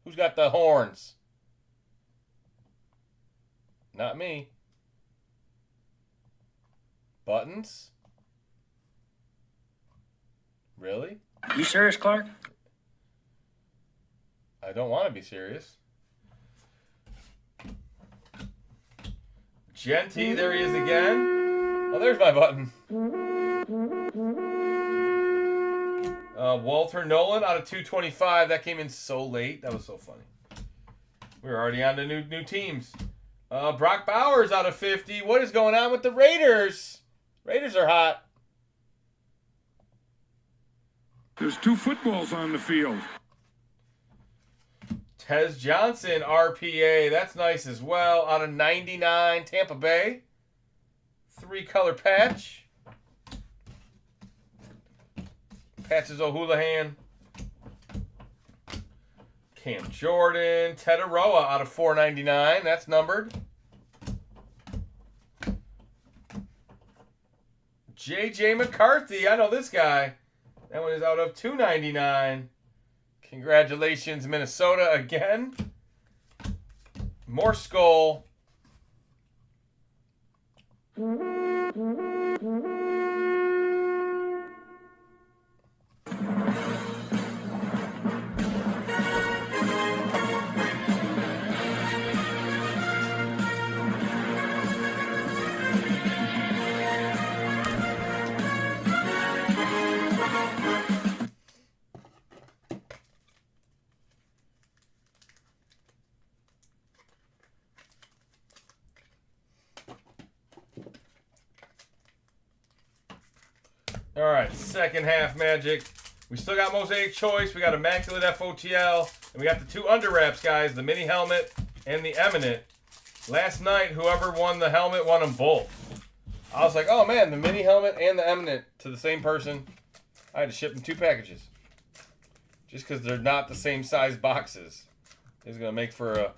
Speaker 1: Who's got the horns? Not me. Buttons? Really?
Speaker 6: You serious, Clark?
Speaker 1: I don't want to be serious. Genty, there he is again. Oh, there's my button. Walter Nolan out of 225. That came in so late. That was so funny. We were already on to new teams. Brock Bowers out of 50. What is going on with the Raiders? Raiders are hot.
Speaker 3: There's 2 footballs on the field.
Speaker 1: Tez Johnson, RPA. That's nice as well. Out of 99, Tampa Bay. 3-color patch. Patches O'Houlihan. Cam Jordan. Tetaroa out of 499. That's numbered. J.J. McCarthy. I know this guy. That one is out of 299. Congratulations, Minnesota again. More skull. right, second half Magic. We still got Mosaic Choice. We got Immaculate FOTL. And we got the 2 under wraps, guys. The Mini Helmet and the Eminent. Last night, whoever won the helmet won them both. I was like, oh man, the Mini Helmet and the Eminent to the same person. I had to ship them 2 packages. Just because they're not the same size boxes. It's going to make for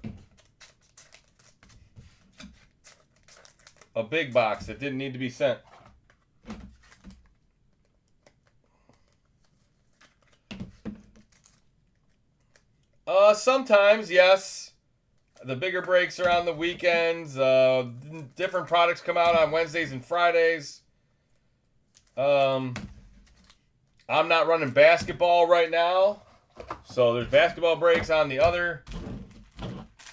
Speaker 1: a big box that didn't need to be sent. Sometimes, yes. The bigger breaks are on the weekends. Different products come out on Wednesdays and Fridays. I'm not running basketball right now. So there's basketball breaks on the other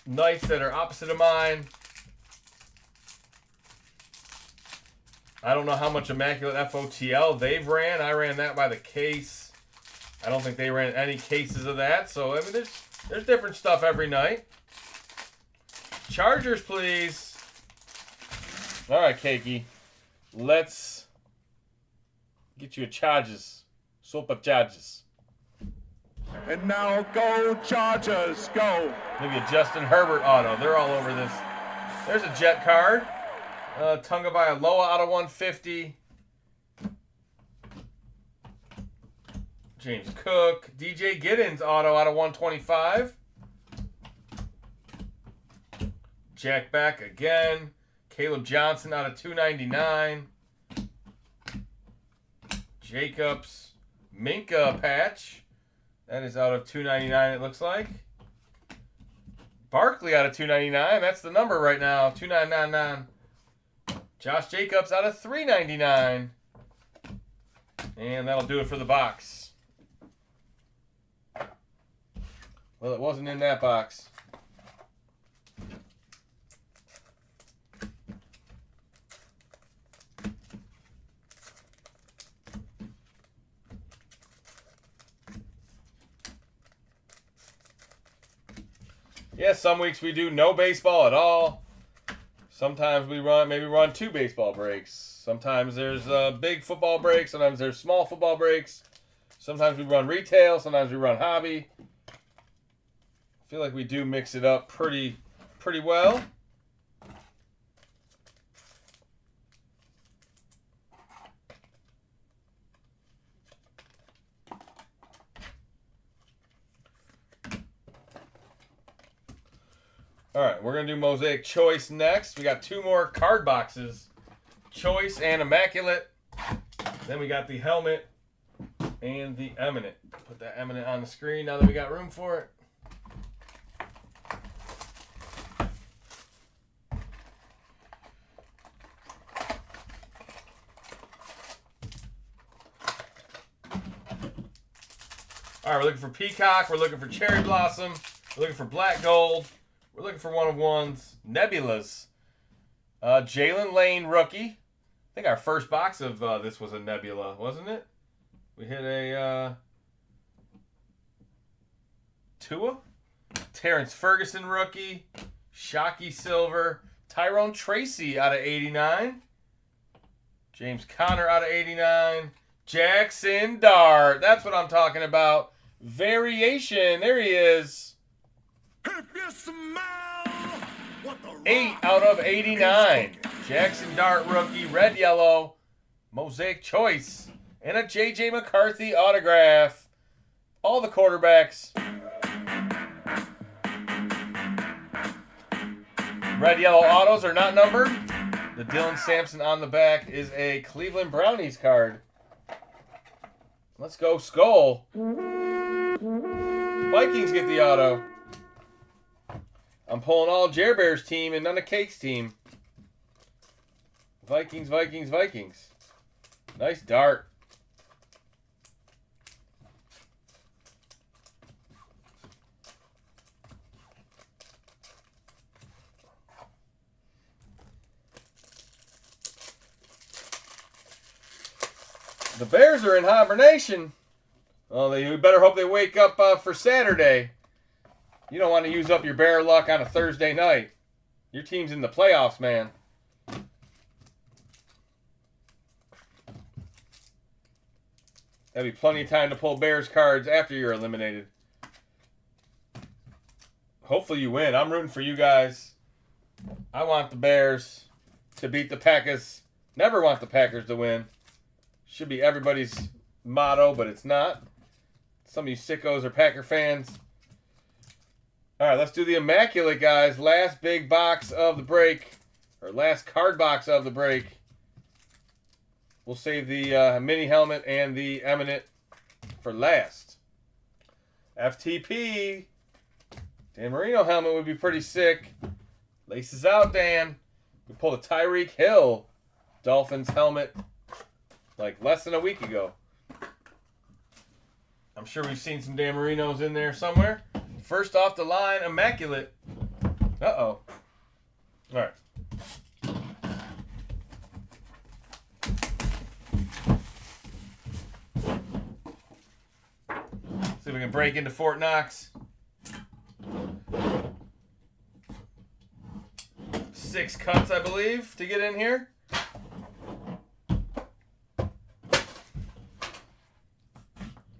Speaker 1: nights that are opposite of mine. I don't know how much Immaculate FOTL they've ran. I ran that by the case. I don't think they ran any cases of that. So, I mean, there's different stuff every night. Chargers, please. All right, Cakey. Let's get you a Chargers. Super Chargers.
Speaker 2: And now go Chargers, go.
Speaker 1: Maybe a Justin Herbert auto. They're all over this. There's a Jet card. Tungavailoa out of 150. James Cook. DJ Giddens auto out of 125. Jack back again. Caleb Johnson out of 299. Jacobs. Minka patch. That is out of 299, it looks like. Barkley out of 299. That's the number right now. 2999. Josh Jacobs out of 399. And that'll do it for the box. Well, it wasn't in that box. Yeah, some weeks we do no baseball at all. Sometimes we maybe run 2 baseball breaks. Sometimes there's big football breaks. Sometimes there's small football breaks. Sometimes we run retail. Sometimes we run hobby. I feel like we do mix it up pretty well. All right, we're going to do Mosaic Choice next. We got 2 more card boxes. Choice and Immaculate. Then we got the Helmet and the Eminent. Put that Eminent on the screen now that we got room for it. All right, we're looking for Peacock. We're looking for Cherry Blossom. We're looking for Black Gold. We're looking for 1-of-1s. Nebulas. Jalen Lane rookie. I think our first box of this was a Nebula, wasn't it? We hit a Tua. Terrence Ferguson rookie. Shockey Silver. Tyrone Tracy out of 89. James Conner out of 89. Jackson Dart. That's what I'm talking about. Variation. There he is. 8 out of 89. Jackson Dart rookie, red, yellow, Mosaic Choice, and a J.J. McCarthy autograph. All the quarterbacks. Red, yellow autos are not numbered. The Dylan Sampson on the back is a Cleveland Brownies card. Let's go Skull. Vikings get the auto. I'm pulling all Jer Bear's team and none of Cake's team. Vikings, Vikings, Vikings. Nice dart. The Bears are in hibernation. Well, you better hope they wake up for Saturday. You don't want to use up your bear luck on a Thursday night. Your team's in the playoffs, man. That'd be plenty of time to pull Bears cards after you're eliminated. Hopefully you win. I'm rooting for you guys. I want the Bears to beat the Packers. Never want the Packers to win. Should be everybody's motto, but it's not. Some of you sickos are Packer fans. All right, let's do the Immaculate, guys. Last big box of the break. Or last card box of the break. We'll save the mini helmet and the eminent for last. FTP. Dan Marino helmet would be pretty sick. Laces out, Dan. We pulled a Tyreek Hill Dolphins helmet like less than a week ago. I'm sure we've seen some Dan Marinos in there somewhere. First off the line, Immaculate. Uh-oh. All right. See if we can break into Fort Knox. 6 cuts, I believe, to get in here.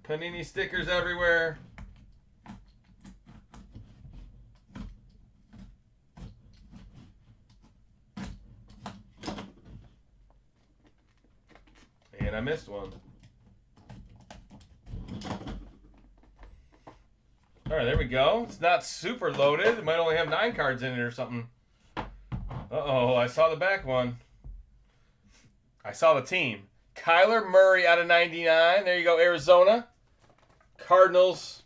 Speaker 1: Panini stickers everywhere. And I missed one. All right, there we go. It's not super loaded. It might only have 9 cards in it or something. Uh-oh, I saw the back one. I saw the team. Kyler Murray out of 99. There you go, Arizona. Cardinals.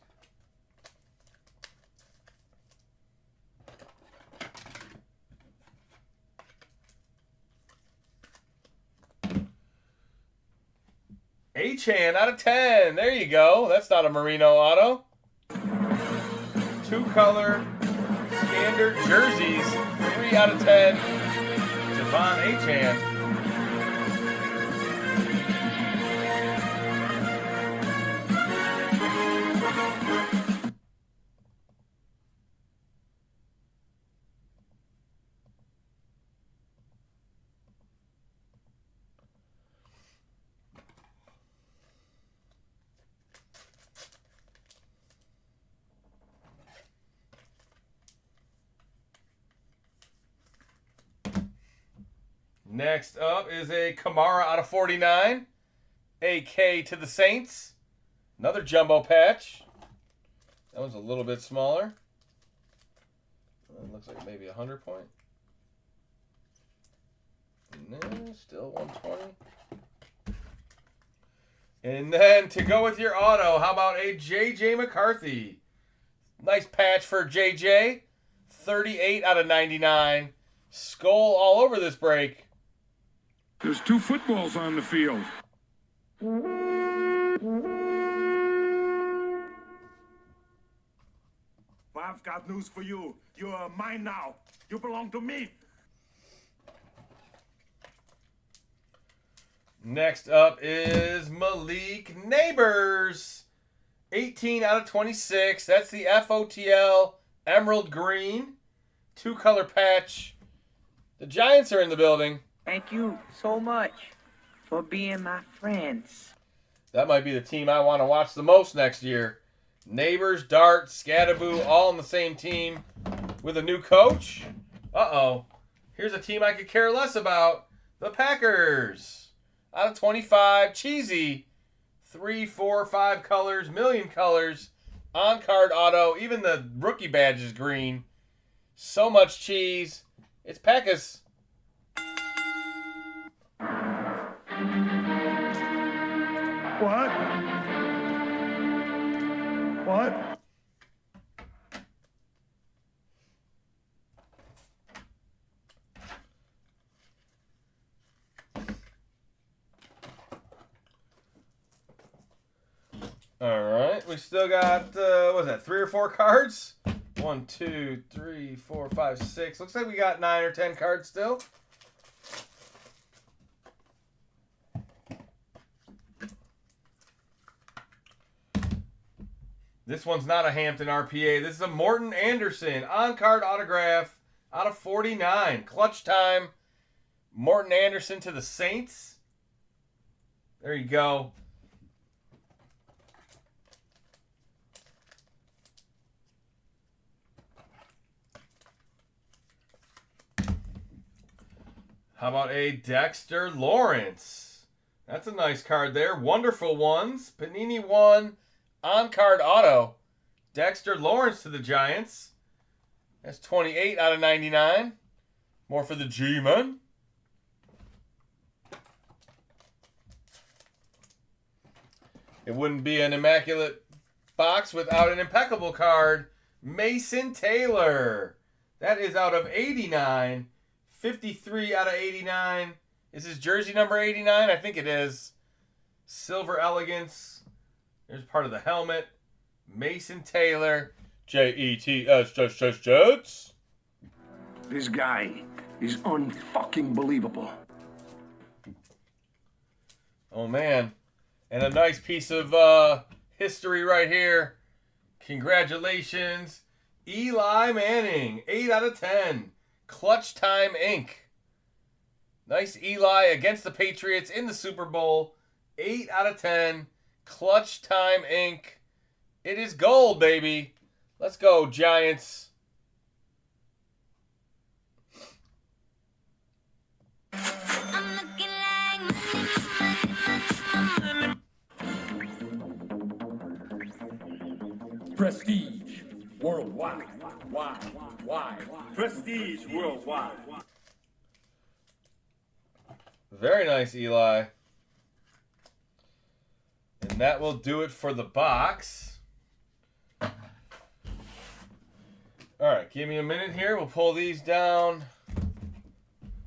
Speaker 1: H-Han out of 10. There you go. That's not a Merino auto. 2-color standard jerseys. 3 out of 10. Devon H-Han. Next up is a Kamara out of 49. AK to the Saints. Another jumbo patch. That was a little bit smaller. It looks like maybe 100 point. No, still 120. And then to go with your auto, how about a J.J. McCarthy? Nice patch for J.J. 38 out of 99. Skull all over this break.
Speaker 3: There's 2 footballs on the field.
Speaker 2: I've got news for you. You are mine now. You belong to me.
Speaker 1: Next up is Malik Neighbors. 18 out of 26. That's the FOTL Emerald Green. 2-color patch. The Giants are in the building.
Speaker 6: Thank you so much for being my friends.
Speaker 1: That might be the team I want to watch the most next year. Neighbors, Dart, Scattaboo, all on the same team with a new coach. Uh-oh. Here's a team I could care less about. The Packers. Out of 25. Cheesy. 3, 4, 5 colors. Million colors. On-card auto. Even the rookie badge is green. So much cheese. It's Packers.
Speaker 2: What? What?
Speaker 1: All right. We still got, what was that, 3 or 4 cards? 1, 2, 3, 4, 5, 6. Looks like we got 9 or 10 cards still. This one's not a Hampton RPA. This is a Morton Anderson on-card autograph out of 49. Clutch time. Morton Anderson to the Saints. There you go. How about a Dexter Lawrence? That's a nice card there. Wonderful Ones. Panini 1 on-card auto. Dexter Lawrence to the Giants. That's 28 out of 99. More for the G-Man. It wouldn't be an immaculate box without an impeccable card. Mason Taylor. That is out of 89. 53 out of 89. Is his jersey number 89? I think it is. Silver Elegance. There's part of the helmet. Mason Taylor. Jets. Jets.
Speaker 3: This guy is unfucking believable.
Speaker 1: Oh, man. And a nice piece of history right here. Congratulations. Eli Manning. 8 out of 10. Clutch Time Inc. Nice Eli against the Patriots in the Super Bowl. 8 out of 10. Clutch Time Inc. It is gold, baby. Let's go, Giants.
Speaker 3: Prestige worldwide.
Speaker 2: Prestige worldwide.
Speaker 1: Very nice, Eli. And that will do it for the box. All right, give me a minute here. We'll pull these down.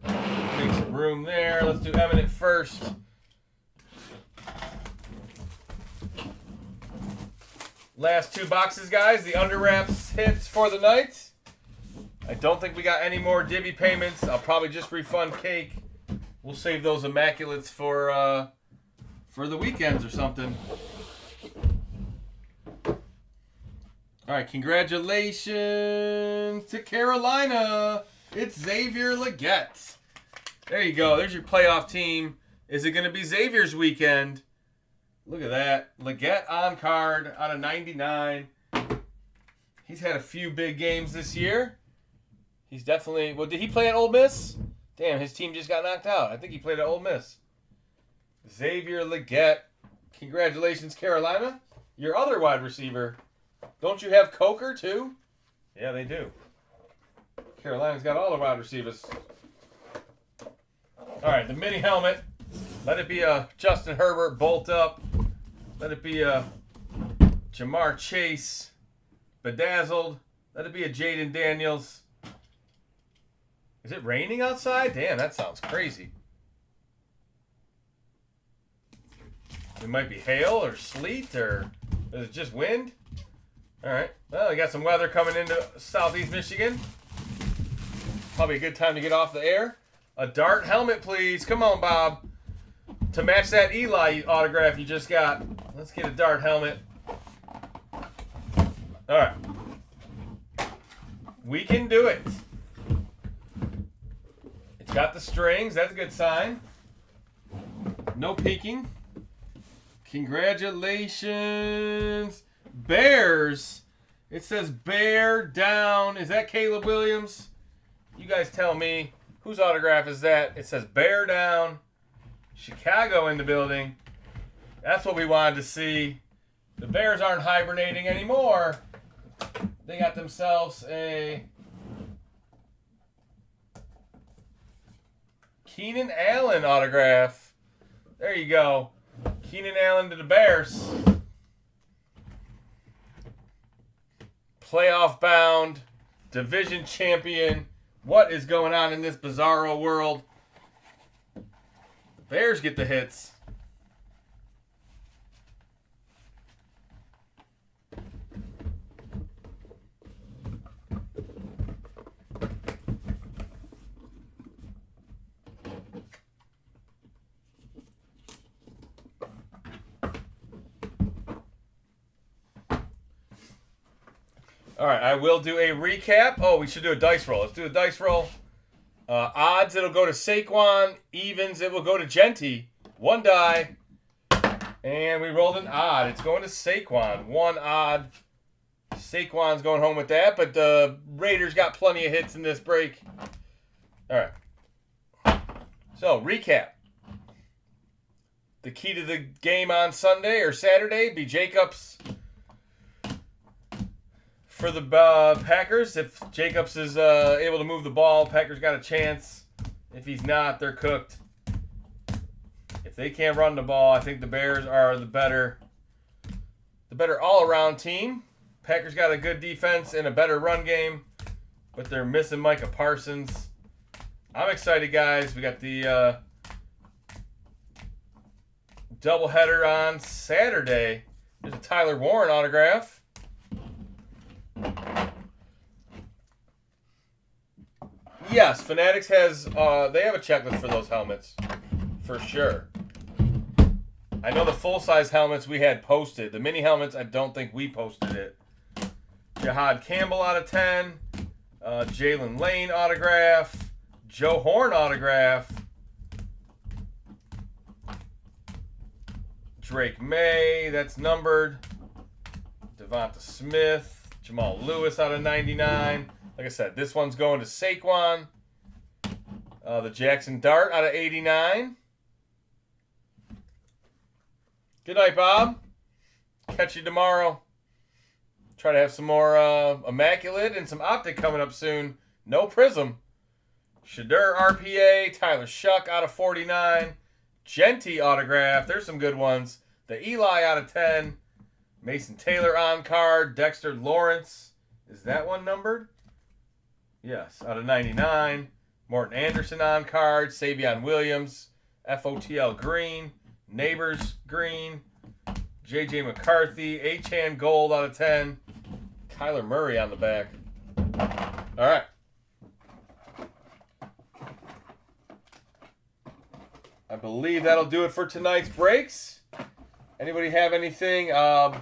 Speaker 1: Make some room there. Let's do Eminent first. Last two boxes, guys. The under wraps hits for the night. I don't think we got any more divvy payments. I'll probably just refund cake. We'll save those immaculates for the weekends or something. All right, congratulations to Carolina. It's Xavier Legette. There you go. There's your playoff team. Is it going to be Xavier's weekend? Look at that. Legette on card out of 99. He's had a few big games this year. He's definitely... Well, did he play at Ole Miss? Damn, his team just got knocked out. I think he played at Ole Miss. Xavier Legette. Congratulations, Carolina. Your other wide receiver. Don't you have Coker, too? Yeah, they do. Carolina's got all the wide receivers. All right, the mini helmet. Let it be a Justin Herbert bolt up. Let it be a Jamar Chase bedazzled. Let it be a Jaden Daniels. Is it raining outside? Damn, that sounds crazy. It might be hail or sleet, or is it just wind? All right. Well, we got some weather coming into southeast Michigan. Probably a good time to get off the air. A Dart helmet, please. Come on, Bob. To match that Eli autograph you just got. Let's get a Dart helmet. All right. We can do it. It's got the strings. That's a good sign. No peeking. Congratulations. Bears. It says bear down. Is that Caleb Williams? You guys tell me. Whose autograph is that? It says bear down. Chicago in the building. That's what we wanted to see. The Bears aren't hibernating anymore. They got themselves a Keenan Allen autograph. There you go. Keenan Allen to the Bears. Playoff bound. Division champion. What is going on in this bizarro world? The Bears get the hits. All right, I will do a recap. Oh, we should do a dice roll. Let's do a dice roll. Odds, it'll go to Saquon. Evens, it will go to Genty. One die. And we rolled an odd. It's going to Saquon. One odd. Saquon's going home with that, but the Raiders got plenty of hits in this break. All right. So, recap. The key to the game on Sunday or Saturday be Jacobs for the Packers. If Jacobs is able to move the ball, Packers got a chance. If he's not, they're cooked. If they can't run the ball, I think the Bears are the better all-around team. Packers got a good defense and a better run game, but they're missing Micah Parsons. I'm excited, guys. We got the doubleheader on Saturday. There's a Tyler Warren autograph. Yes, Fanatics has, they have a checklist for those helmets, for sure. I know the full-size helmets we had posted. The mini helmets, I don't think we posted it. Jahad Campbell out of 10. Jalen Lane autograph. Joe Horn autograph. Drake May, that's numbered. Devonta Smith. Jamal Lewis out of 99. Like I said, this one's going to Saquon. The Jackson Dart out of 89. Good night, Bob. Catch you tomorrow. Try to have some more Immaculate and some Optic coming up soon. No Prism. Shadur RPA. Tyler Shuck out of 49. Genty autograph. There's some good ones. The Eli out of 10. Mason Taylor on card. Dexter Lawrence. Is that one numbered? Yes, out of 99. Morton Anderson on card. Savion Williams. FOTL green. Neighbors green. JJ McCarthy. Achan gold out of 10. Kyler Murray on the back. All right. I believe that'll do it for tonight's breaks. Anybody have anything? Gower,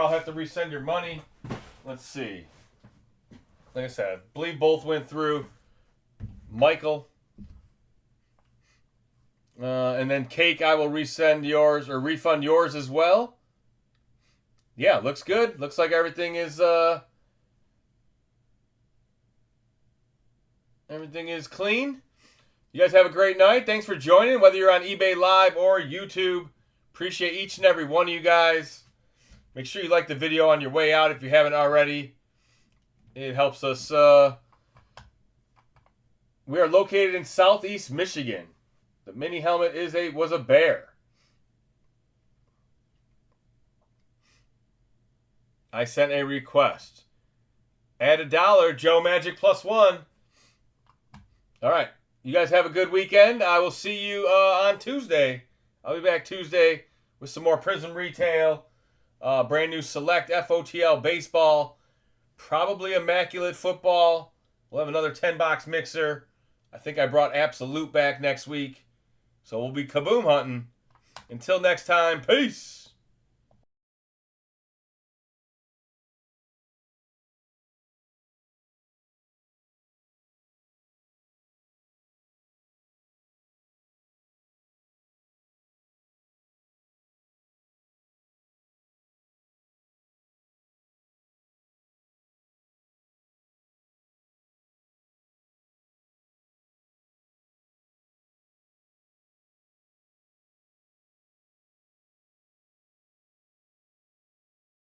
Speaker 1: I'll have to resend your money. Let's see. Like I said, I believe both went through. Michael. And then Cake, I will resend yours or refund yours as well. Yeah, looks good. Looks like everything is clean. You guys have a great night. Thanks for joining, whether you're on eBay Live or YouTube. Appreciate each and every one of you guys. Make sure you like the video on your way out if you haven't already. It helps us. We are located in Southeast Michigan. The mini helmet was a bear. I sent a request. Add $1, Joe Magic +1. All right. You guys have a good weekend. I will see you on Tuesday. I'll be back Tuesday with some more Prism Retail. Brand new Select FOTL baseball. Probably Immaculate football. We'll have another 10-box mixer. I think I brought Absolute back next week. So we'll be kaboom hunting. Until next time, peace.